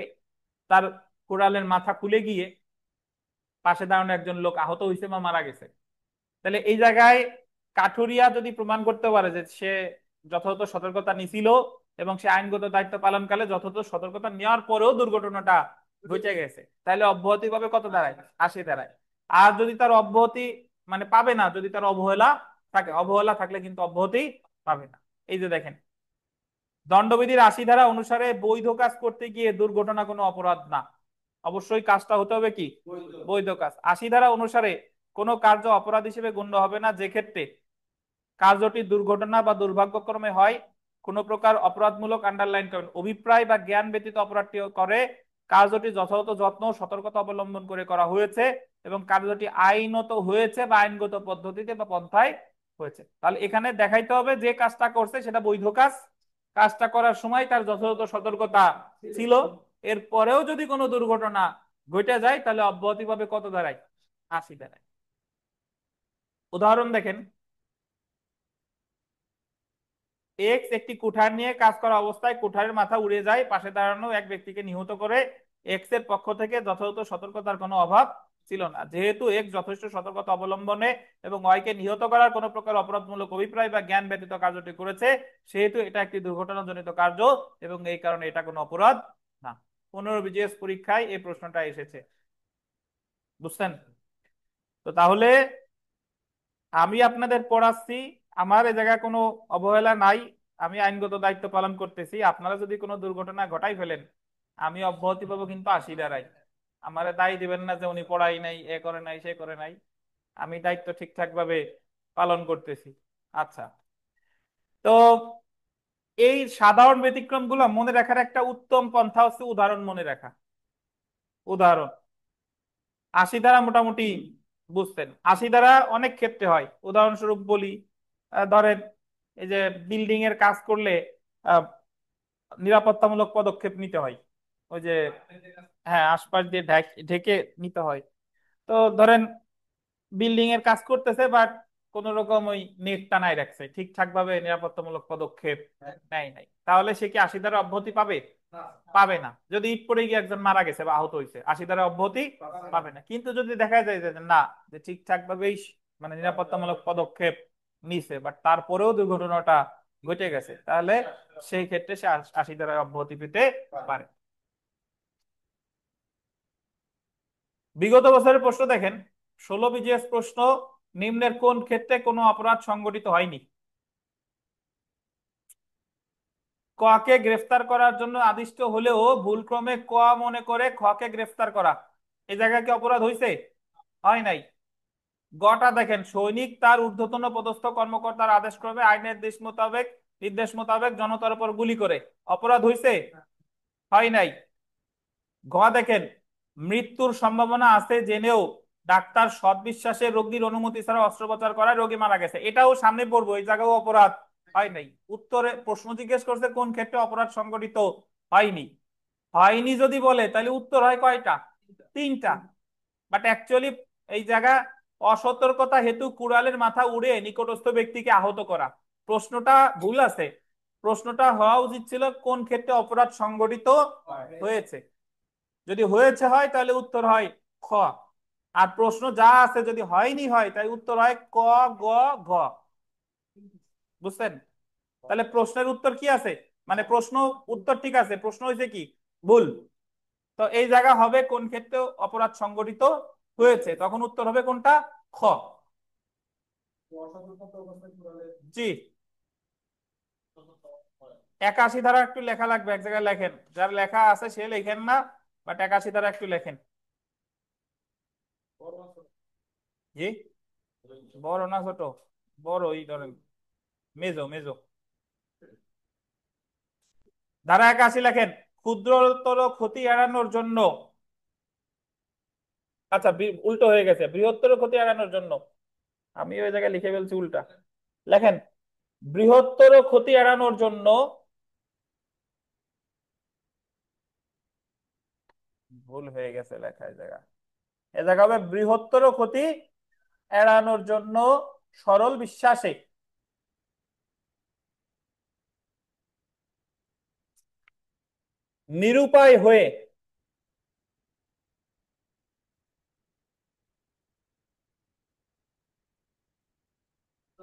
তার কুড়ালের মাথা খুলে গিয়ে পাশে দাঁড়ানো একজন লোক আহত হয়েছে বা মারা গেছে। তাহলে এই জায়গায় কাঠুরিয়া যদি প্রমাণ করতে পারে যে সে যথাযথ সতর্কতা নিছিল এবং সে আইনগত দায়িত্ব পালনকালে যথাযথ সতর্কতা নেওয়ার পরেও দুর্ঘটনাটা ঘটে গেছে, তাহলে অব্যাহতি পাবে কত দাঁড়ায়? 80 ধারায়। আর যদি তার অব্যাহতি মানে পাবে না, যদি তার অবহেলা থাকে, অবহেলা থাকলে কিন্তু অব্যাহতি পাবে না। এই যে দেখেন, দণ্ডবিধির 80 ধারা অনুসারে বৈধ কাজ করতে গিয়ে দুর্ঘটনা কোনো অপরাধ না, অবশ্যই কাজটা হতে হবে কি? বৈধ কাজ। 80 ধারা অনুসারে কোনো কার্য অপরাধ হিসেবে গণ্য হবে না যে ক্ষেত্রে কার্যটি দুর্ঘটনা বা দুর্ভাগ্যক্রমে হয়। কোন প্রকার অপরাধমূলক, আন্ডারলাইন করেন, অভিপ্রায় বা জ্ঞান ব্যতীত অপরাধটি করে কার্যটি যথাযথ যত্ন ও সতর্কতা অবলম্বন করে করা হয়েছে এবং কার্যটি আইনত হয়েছে বা আইনগত পদ্ধতিতে বা পন্থায় হয়েছে। তাহলে এখানে দেখাইতে হবে যে কাজটা করছে সেটা বৈধ কাজ, কাজটা করার সময় তার যথাযথ সতর্কতা ছিল, এরপরেও যদি কোনো দুর্ঘটনা ঘটে যায় তাহলে অব্যাহতি পাবে কত ধারায়? 80 ধারায়। উদাহরণ দেখেন, এক্স একটি কুঠার নিয়ে কাজ করা অবস্থায় কুঠারের মাথা উড়ে যায়, পাশে দাঁড়ানো এক ব্যক্তিকে নিহত করে। এক্স এর পক্ষ থেকে যথাযথ সতর্কতার কোনো অভাব ছিল না। যেহেতু এক্স যথেষ্ট সতর্কতা অবলম্বনে এবং ওয়াইকে নিহত করার কোনো প্রকার অপরাধমূলক অভিপ্রায় বা জ্ঞান ব্যতীত কার্যটি করেছে, সেহেতু এটা একটি দুর্ঘটনাজনিত কার্য এবং এই কারণে এটা কোনো অপরাধ না। 15 বিজিএস পরীক্ষায় এই প্রশ্নটা এসেছে, বুঝছেন? তো তাহলে আমি আপনাদের পড়াচ্ছি, আমার এ জায়গায় কোনো অবহেলা নাই, আমি আইনগত দায়িত্ব পালন করতেছি। আপনারা যদি কোনো দুর্ঘটনা ঘটাই ফেলেন, আমি অব্যাহতি পাবো কিন্তু 80 ধারায়। আমারে দায়ী দিবেন না যে উনি পড়াই নাই, এ করে নাই, সে করে নাই, আমি দায়িত্ব ঠিকঠাক ভাবে পালন করতেছি। আচ্ছা, তো এই সাধারণ ব্যতিক্রম গুলো মনে রাখার একটা উত্তম পন্থা হচ্ছে উদাহরণ মনে রাখা। উদাহরণ 80 ধারা মোটামুটি বুঝতেন। 80 ধারা অনেক ক্ষেত্রে হয়, উদাহরণস্বরূপ বলি, ধরেন এই যে বিল্ডিং এর কাজ করলে আহ, নিরাপত্তামূলক পদক্ষেপ নিতে হয়, ওই যে হ্যাঁ আশপাশ দিয়ে ঢেকে নিতে হয়। তো ধরেন বিল্ডিং এর কাজ করতেছে বাট কোন রকম ওই নেট টানায় রাখছে, ঠিকঠাক ভাবে নিরাপত্তামূলক পদক্ষেপ নেয় নাই, তাহলে সে কি 80 ধারা অব্যাহতি পাবে? পাবে না। যদি ইট পড়ে গিয়ে একজন মারা গেছে বা আহত হয়েছে, 80 ধারা অব্যাহতি পাবে না। কিন্তু যদি দেখা যায় যে না, যে ঠিকঠাক ভাবেই মানে নিরাপত্তামূলক পদক্ষেপ নিছে বাট তারপরেও দুর্ঘটনাটা ঘটে গেছে, তাহলে সেই ক্ষেত্রে সে 80 ধারায় অব্যাহতি পেতে পারে। বিগত বছরের প্রশ্ন দেখেন, 16 বিজিএস প্রশ্ন, নিম্নের কোন ক্ষেত্রে কোনো অপরাধ সংগঠিত হয়নি? ক কে গ্রেফতার করার জন্য আদিষ্ট হলেও ভুলক্রমে ক মনে করে খ কে গ্রেফতার করা, এই জায়গায় কি অপরাধ হয়েছে? হয় নাই। গটা দেখেন, সৈনিক তার ঊর্ধ্বতন পদস্থ কর্মকর্তার আদেশক্রমে আইনের নির্দেশ মোতাবেক জনতার উপর গুলি করে, অপরাধ হয়েছে? হয় নাই। ঘ দেখেন, মৃত্যুর সম্ভাবনা আছে জেনেও ডাক্তার সৎবিশ্বাসে রোগীর অনুমতি ছাড়া অস্ত্রোপচার করায় রোগী মারা গেছে, এটাও সামনে পড়বো, এই জায়গাও অপরাধ হয় নাই। উত্তরে প্রশ্ন জিজ্ঞেস করছে কোন ক্ষেত্রে অপরাধ সংগঠিত হয়নি। হয়নি যদি বলে তাহলে উত্তর হয় কয়টা? 3টা। বাট অ্যাকচুয়ালি এই জায়গা অসতর্কতা হেতু কুড়ালের মাথা উড়ে নিকটস্থ ব্যক্তিকে আহত করা, প্রশ্নটা ভুল আছে। প্রশ্নটা হওয়া উচিত ছিল কোন ক্ষেত্রে অপরাধ সংগঠিত হয়েছে। যদি হয়েছে হয় তাহলে উত্তর হয় খ। আর প্রশ্ন যা আছে যদি হয়নি হয় তাই উত্তর হয় ক, গ, ঘ। বুঝছেন? তাহলে প্রশ্নের উত্তর কি আছে, মানে প্রশ্ন উত্তর ঠিক আছে, প্রশ্ন হয়েছে কি ভুল। তো এই জায়গা হবে কোন ক্ষেত্রে অপরাধ সংগঠিত হয়েছে, তখন উত্তর হবে কোনটা? খ। জি, 81 ধারা একটু লেখা লাগবে, এক জায়গায় লেখেন, যার লেখা আছে সে লেখেন না, বাট 81 ধারা একটু লেখেন। জি, বড় না ছোট? বড়, এই ধরেন মেজো মেজো। ধারা 81 লেখেন, ক্ষুদ্রতর ক্ষতি এড়ানোর জন্য আচ্ছা, উল্টো হয়ে গেছে, বৃহত্তর ক্ষতি এড়ানোর জন্য। আমি ওই জায়গায় লিখে ফেলছি উল্টা। লেখেন, বৃহত্তর ক্ষতি এড়ানোর জন্য, ভুল হয়ে গেছে লেখা এই জায়গা, এ জায়গা হবে বৃহত্তর ক্ষতি এড়ানোর জন্য সরল বিশ্বাসে নিরুপায় হয়ে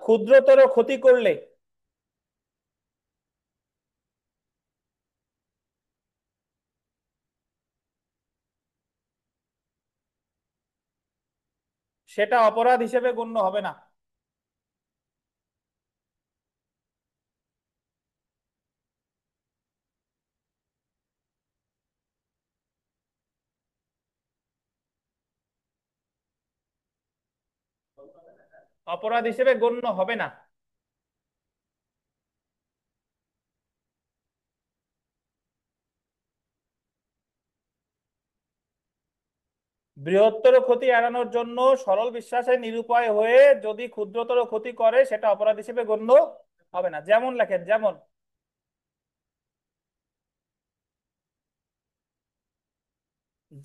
ক্ষুদ্রতর ক্ষতি করলে সেটা অপরাধ হিসেবে গণ্য হবে না। অপরাধ হিসেবে গণ্য হবে না। বৃহত্তর ক্ষতি এড়ানোর জন্য সরল বিশ্বাসে নিরুপায় হয়ে যদি ক্ষুদ্রতর ক্ষতি করে সেটা অপরাধ হিসেবে গণ্য হবে না। যেমন লেখেন, যেমন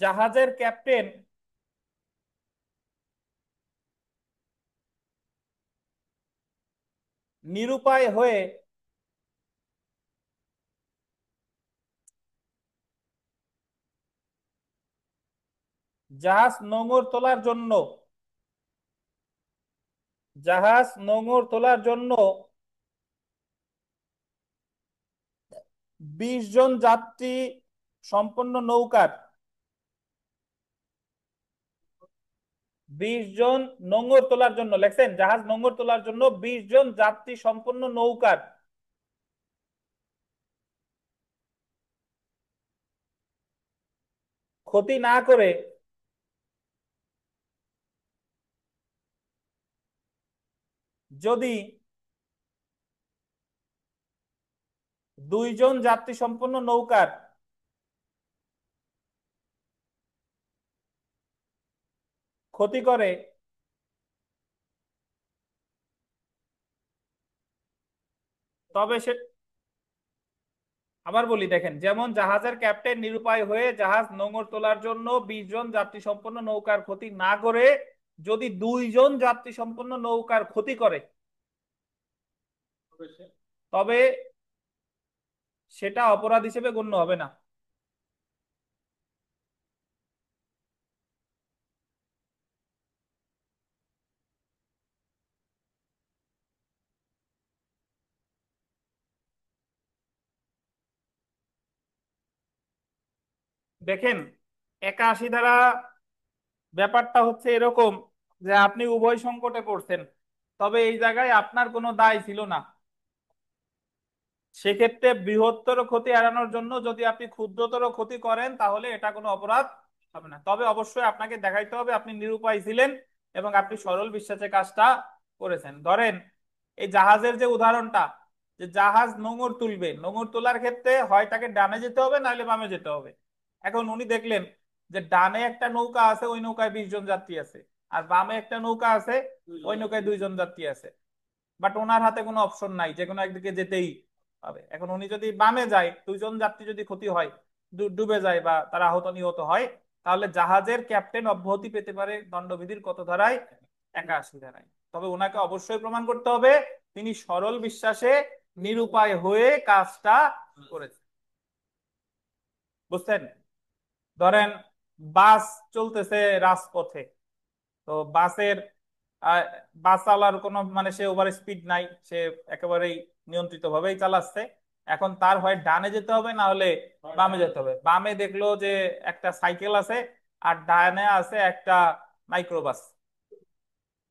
জাহাজের ক্যাপ্টেন নিরুপায় হয়ে জাহাজ নোঙর তোলার জন্য, জাহাজ নোঙর তোলার জন্য 20 জন যাত্রী সম্পন্ন নৌকার, 20 জন নোঙর তোলার জন্য, লেখছেন জাহাজ নোঙর তোলার জন্য 20 জন যাত্রী সম্পন্ন নৌকার ক্ষতি না করে যদি 2 জন যাত্রী সম্পন্ন নৌকার ক্ষতি করে, তবে সে, আবার বলি দেখেন, যেমন জাহাজের ক্যাপ্টেন নিরুপায় হয়ে জাহাজ নোঙর তোলার জন্য 20 জন যাত্রী সম্পন্ন নৌকার ক্ষতি না করে যদি 2 জন যাত্রী সম্পন্ন নৌকার ক্ষতি করে, তবে সেটা অপরাধ হিসেবে গণ্য হবে না। দেখেন, 81 ধারা ব্যাপারটা হচ্ছে এরকম যে আপনি উভয় সংকটে পড়ছেন, তবে এই জায়গায় আপনার কোনো দায় ছিল না। সেক্ষেত্রে বৃহত্তর ক্ষতি এড়ানোর জন্য যদি আপনি ক্ষুদ্রতর ক্ষতি করেন তাহলে এটা কোনো অপরাধ হবে না। তবে অবশ্যই আপনাকে দেখাইতে হবে আপনি নিরুপায় ছিলেন এবং আপনি সরল বিশ্বাসে কাজটা করেছেন। ধরেন এই জাহাজের যে উদাহরণটা, যে জাহাজ নোঙর তুলবে, নোঙর তোলার ক্ষেত্রে হয় তাকে ডানে যেতে হবে নাহলে বামে যেতে হবে। এখন উনি দেখলেন যে ডানে একটা নৌকা আছে, ওই নৌকায় 20 জন যাত্রী আছে, আর বামে একটা নৌকা আছে, ওই নৌকায় 2 জন যাত্রী আছে, বাট ওনার হাতে কোনো অপশন নাই, যে কোনো একদিকে যেতেই হবে। এখন উনি যদি বামে যায়, 2 জন যাত্রী যদি ক্ষতি হয়, ডুবে যায় বা তারা আহত নিহত হয়, তাহলে জাহাজের ক্যাপ্টেন অব্যাহতি পেতে পারে দণ্ডবিধির কত ধারায়? 81 ধারায়। তবে ওনাকে অবশ্যই প্রমাণ করতে হবে তিনি সরল বিশ্বাসে নিরুপায় হয়ে কাজটা করেছেন। বুঝছেন? ধরেন বাস চলতেছে রাজপথে, তো বাসের আহ, বাস চালার কোনো মানে সে ওভার স্পিড নাই, সে একেবারেই নিয়ন্ত্রিত ভাবেই চালাচ্ছে। এখন তার হয় ডানে যেতে হবে না হলে বামে যেতে হবে। বামে দেখলো যে একটা সাইকেল আছে আর ডানে আছে একটা মাইক্রোবাস।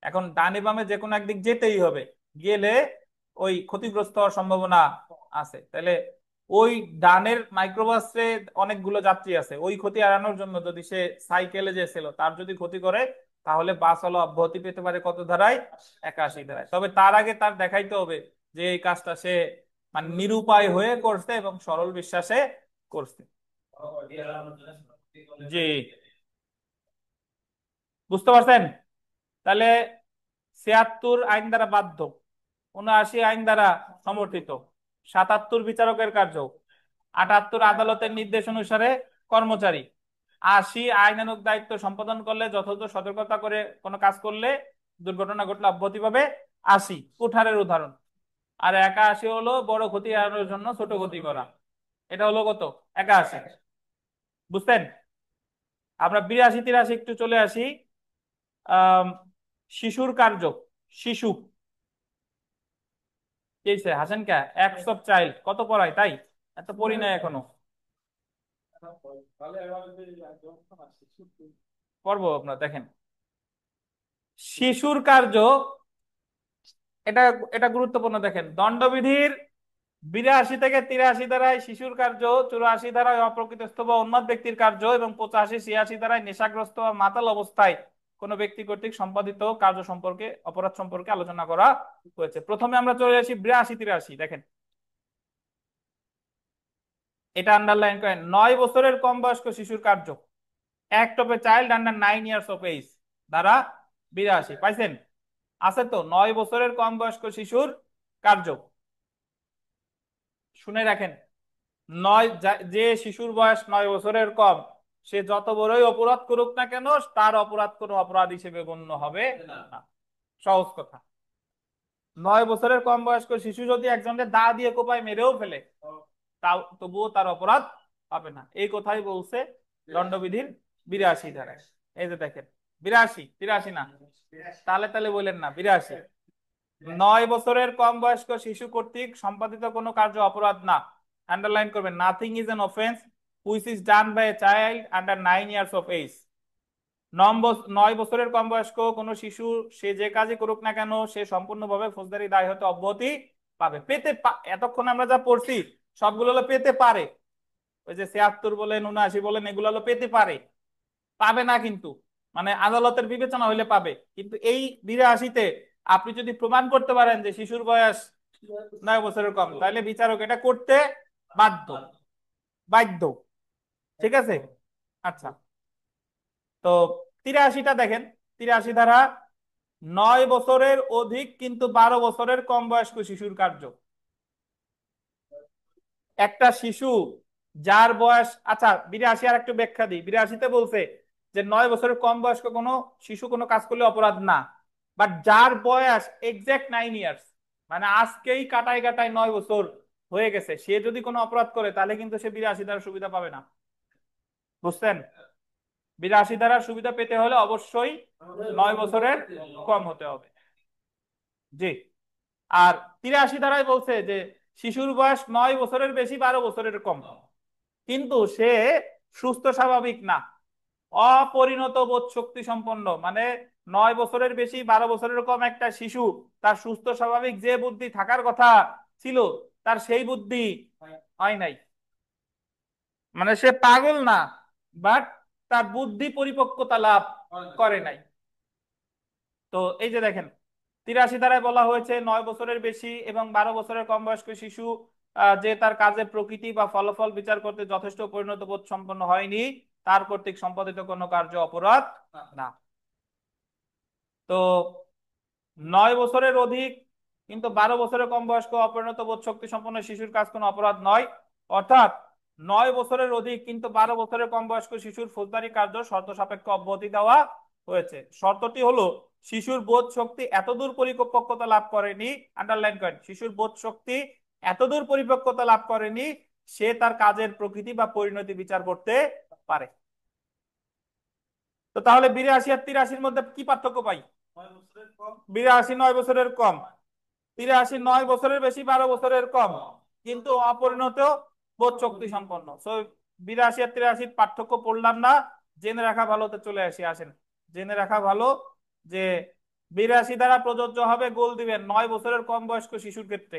এখন ডানে বামে যে কোনো একদিক যেতেই হবে, গেলে ওই ক্ষতিগ্রস্ত হওয়ার সম্ভাবনা আছে। তাহলে ওই ডানের মাইক্রোবাসে অনেকগুলো যাত্রী আছে, ওই ক্ষতি এড়ানোর জন্য যদি সে সাইকেলে যে ছিল তার যদি ক্ষতি করে, তাহলে বাস হলো অব্যাহতি পেতে পারে কত ধারায়? 81 ধারায়। তবে তার আগে তার দেখাইতে হবে যে এই কাজটা সে মানে নিরুপায় হয়ে করছে এবং সরল বিশ্বাসে করছে। জি। বুঝতে পারছেন? তাহলে 76 আইন দ্বারা বাধ্য, 79 আইন দ্বারা সমর্থিত, 77 বিচারকের কার্য, 78 আদালতের নির্দেশ অনুসারে কর্মচারী, 80 আইনানুগ দায়িত্ব সম্পাদন করলে যথাযথ সতর্কতা করে কোনো কাজ করলে দুর্ঘটনা ঘটলে অব্যাহতি পাবে, 80 কুঠারের উদাহরণ, আর 81 হলো বড় ক্ষতি এড়ানোর জন্য ছোট ক্ষতি করা। এটা হলো কত? 81। বুঝতেন? আমরা 82 83 একটু চলে আসি। শিশুর কার্য, শিশু কি হাসেন কে? অ্যাক্টস অফ চাইল্ড কত পড়ায়, তাই এত পড়ি না এখনো, পড়বো। আপনারা দেখেন শিশুর কার্য, এটা এটা গুরুত্বপূর্ণ। দেখেন দণ্ডবিধির 82 থেকে 83 ধারায় শিশুর কার্য, 84 ধারায় অপ্রকৃতস্থ বা উন্মাদ ব্যক্তির কার্য এবং 85 86 ধারায় নেশাগ্রস্ত বা মাতাল অবস্থায় কোনো ব্যক্তি কর্তৃক সম্পাদিত কার্য সম্পর্কে, অপরাধ সম্পর্কে আলোচনা করা হয়েছে। প্রথমে আমরা চলে আসি 82 83। দেখেন এটা আন্ডারলাইন করেন, 9 বছরের কম বয়স্ক শিশুর কার্য, act of a child under 9 years of age ধারা 82 পাইছেন? আছে তো, 9 বছরের কম বয়স্ক শিশুর কার্য। শুনে রাখেন, যে শিশুর বয়স 9 বছরের কম, সে যত বড়ই অপরাধ করুক না কেন তার অপরাধ কোনো অপরাধ হিসেবে গণ্য হবে না। সহজ কথা। 9 বছরের কম বয়স্ক শিশু যদি একজনকে দা দিয়ে কোপায় মেরেও ফেলে, তাও তবুও তার অপরাধ হবে না। এই কথাই বলছে দণ্ডবিধির 82 ধারায়। এই যে দেখেন 82 83 না, তালে তালে বলেন না, 82। 9 বছরের কম বয়স্ক শিশু কর্তৃক সম্পাদিত কোনো কার্য অপরাধ না। আন্ডারলাইন করবেন, nothing is an offence which is done by a child under 9 years of age. 9 বছরের কম বয়স্ক কোনো শিশু সে যে কাজই করুক না কেন সে সম্পূর্ণভাবে ফৌজদারি দায় হতে অব্যাহতি পাবে। এতক্ষণ আমরা যা পড়ছি সবগুলো হলো পেতে পারে। ওই যে 76 বলেন 79 বলেন এগুলো হলো পেতে পারে, পাবে না কিন্তু, মানে আদালতের বিবেচনা হইলে পাবে। কিন্তু এই 82-তে আপনি যদি প্রমাণ করতে পারেন যে শিশুর বয়স 9 বছরের কম, তাহলে বিচারক এটা করতে বাধ্য বাধ্য। ঠিক আছে? আচ্ছা, তো 83টা দেখেন, 83 ধারা 9 বছরের অধিক কিন্তু 12 বছরের কম বয়স্ক শিশুর কার্য। একটা শিশু যার বয়স, আচ্ছা 82 আর একটু ব্যাখ্যা দিই। 82-তে বলছে যে 9 বছরের কম বয়স্ক কোনো শিশু কোনো কাজ করলে অপরাধ না, বাট যার বয়স এক্সাক্ট 9 ইয়ার্স, মানে আজকেই কাটায় কাটায় 9 বছর হয়ে গেছে, সে যদি কোনো অপরাধ করে তাহলে কিন্তু সে 82 দ্বারা সুবিধা পাবে না। বুঝছেন? 82 দ্বারা সুবিধা পেতে হলে অবশ্যই 9 বছরের কম হতে হবে। জি। আর 83 ধারায় বলছে যে শিশুর বয়স 9 বছরের বেশি 12 বছরের কম, কিন্তু সে সুস্থ স্বাভাবিক না, অপরিণত বোধ শক্তি সম্পন্ন, মানে 9 বছরের বেশি 12 বছরের কম একটা শিশু, তার সুস্থ স্বাভাবিক যে বুদ্ধি থাকার কথা ছিল তার সেই বুদ্ধি হয় নাই, মানে সে পাগল না, বাট তার বুদ্ধি পরিপক্কতা লাভ করে নাই। তো এই যে দেখেন 83 ধারায় বলা হয়েছে 9 বছরের বেশি এবং 12 বছরের কম বয়স্ক শিশু যে তার কাজের প্রকৃতি বা ফলাফল বিচার করতে যথেষ্ট পরিণত বোধ সম্পন্ন হয়নি তার কর্তৃক সম্পাদিত কোনো কার্য অপরাধ না। তো 9 বছরের অধিক কিন্তু 12 বছরের কম বয়স্ক অপরিণত বোধ শক্তি সম্পন্ন শিশুর কাজ কোনো অপরাধ নয়। অর্থাৎ 9 বছরের অধিক কিন্তু 12 বছরের কম বয়স্ক শিশুর ফৌজদারি কার্য শর্ত সাপেক্ষে অব্যাহতি দেওয়া হয়েছে। শর্তটি হলো শিশুর বোধ শক্তি এতদূর পরিপক্কতা লাভ করেনি, আন্ডারলাইন করেন, শিশুর বোধ শক্তি এতদূর পরিপক্কতা লাভ করেনি সে তার কাজের প্রকৃতি বা পরিণতি বিচার করতে পারে। তো তাহলে 82 আর 83-র মধ্যে কি পার্থক্য পাই? 82 9 বছরের কম, 83 9 বছরের বেশি 12 বছরের কম কিন্তু অপরিণত বোধ শক্তি সম্পন্ন। সো 82 আর 83 পার্থক্য পড়লাম না, জেনে রাখা ভালো। তো চলে আসি, আসেন জেনে রাখা ভালো যে 82 দ্বারা প্রযোজ্য হবে, গোল দিবেন 9 বছরের কম বয়স্ক শিশুর ক্ষেত্রে,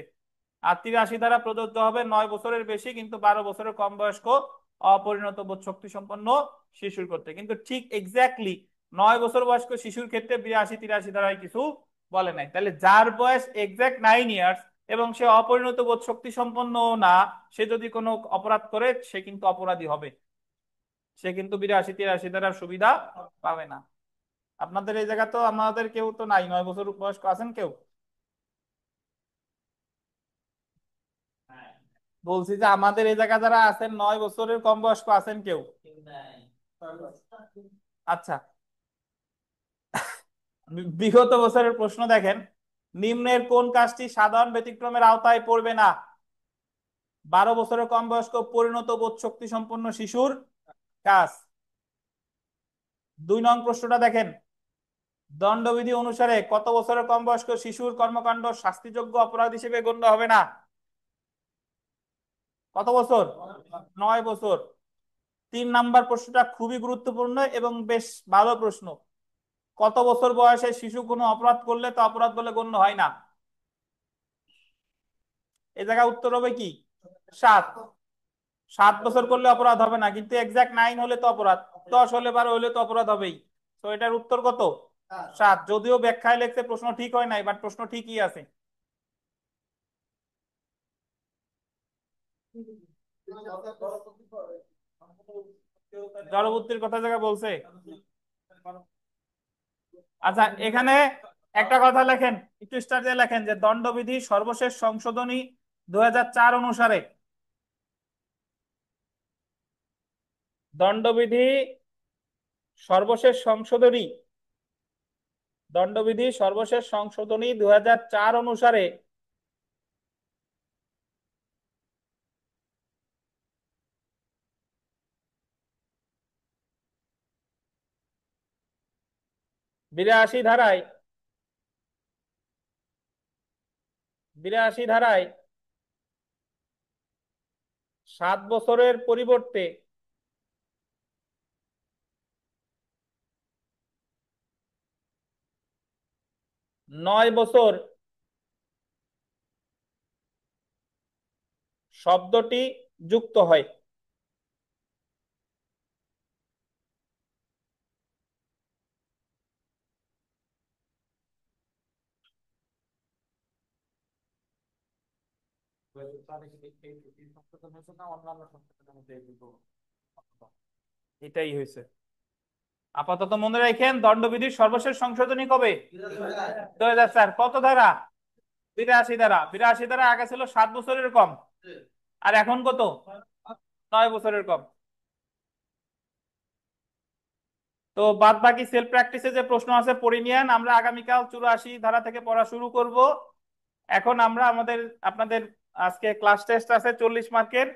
আর 83 দ্বারা প্রযোজ্য হবে 9 বছরের বেশি কিন্তু 12 বছরের কম বয়স্ক অপরিণত বোধ শক্তি সম্পন্ন শিশুর ক্ষেত্রে। কিন্তু ঠিক এক্স্যাক্টলি 9 বছর বয়স্ক শিশুর ক্ষেত্রে 82 83 দ্বারাই কিছু বলে নাই। তাহলে যার বয়স এক্স্যাক্ট 9 ইয়ার্স এবং সে অপরিণত বোধ শক্তি সম্পন্ন না, সে যদি কোনো অপরাধ করে সে কিন্তু অপরাধী হবে, সে কিন্তু 82 83 দ্বারা সুবিধা পাবে না। আপনাদের এই জায়গা তো আমাদের কেউ তো নাই, 9 বছর বয়স্ক আছেন কেউ? বলছি যে আমাদের এই জায়গা যারা আছেন 9 বছরের কম বয়স্ক আছেন কেউ? আচ্ছা, বিগত বছরের প্রশ্ন দেখেন, নিম্নের কোন কাজটি সাধারণ ব্যতিক্রমের আওতায় পড়বে না? 12 বছরের কম বয়স্ক পরিণত বোধ শক্তি সম্পন্ন শিশুর কাজ। 2 নং প্রশ্নটা দেখেন, দণ্ডবিধি অনুসারে কত বছরের কম বয়স্ক শিশুর কর্মকাণ্ড শাস্তিযোগ্য অপরাধ হিসেবে গণ্য হবে না? কত বছর? 9 বছর। 3 নাম্বার প্রশ্নটা খুবই গুরুত্বপূর্ণ এবং বেশ ভালো প্রশ্ন। কত বছর বয়সে শিশু কোনো অপরাধ করলে তা অপরাধ বলে গণ্য হয় না? এই জায়গায় উত্তর হবে কি? 7। 7 বছর করলে অপরাধ হবে না, কিন্তু এক্সাক্ট 9 হলে তো অপরাধ, 10 হলে 12 হলে তো অপরাধ হবেই। তো এটার উত্তর কত? 7। যদিও ব্যাখ্যায় লেখছে প্রশ্ন ঠিক হয় নাই, বাট প্রশ্ন ঠিকই আছে। জড়বুদ্ধির কথা জায়গা বলছে। আচ্ছা, এখানে একটা কথা লেখেন, একটু স্টার দিয়ে লেখেন যে দণ্ডবিধি সর্বশেষ সংশোধনী 2004 অনুসারে, দণ্ডবিধি সর্বশেষ সংশোধনী, দণ্ডবিধি সর্বশেষ সংশোধনী 2004 অনুসারে বিরাশি ধারায় 7 বছরের পরিবর্তে 9 বছর শব্দটি যুক্ত হয়। এটাই হয়েছে। আপাতত মনে রাখেন দণ্ডবিধির সর্বশেষ সংশোধনী কবে? 2004। কত ধারা? 82 ধারা। 82 ধারা আগে ছিল 7 বছরের কম, আর এখন কত? 9 বছরের কম। তো বাদ বাকি সেলফ প্র্যাকটিসে যে প্রশ্ন আছে পড়ে নিয়েন, আমরা আগামীকাল 84 ধারা থেকে পড়া শুরু করব। এখন আমরা আপনাদের আজকে ক্লাস টেস্ট আছে 40 মার্কের,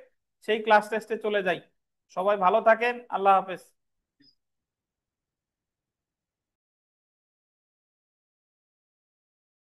সেই ক্লাস টেস্টে চলে যাই। সবাই ভালো থাকেন, আল্লাহ হাফেজ।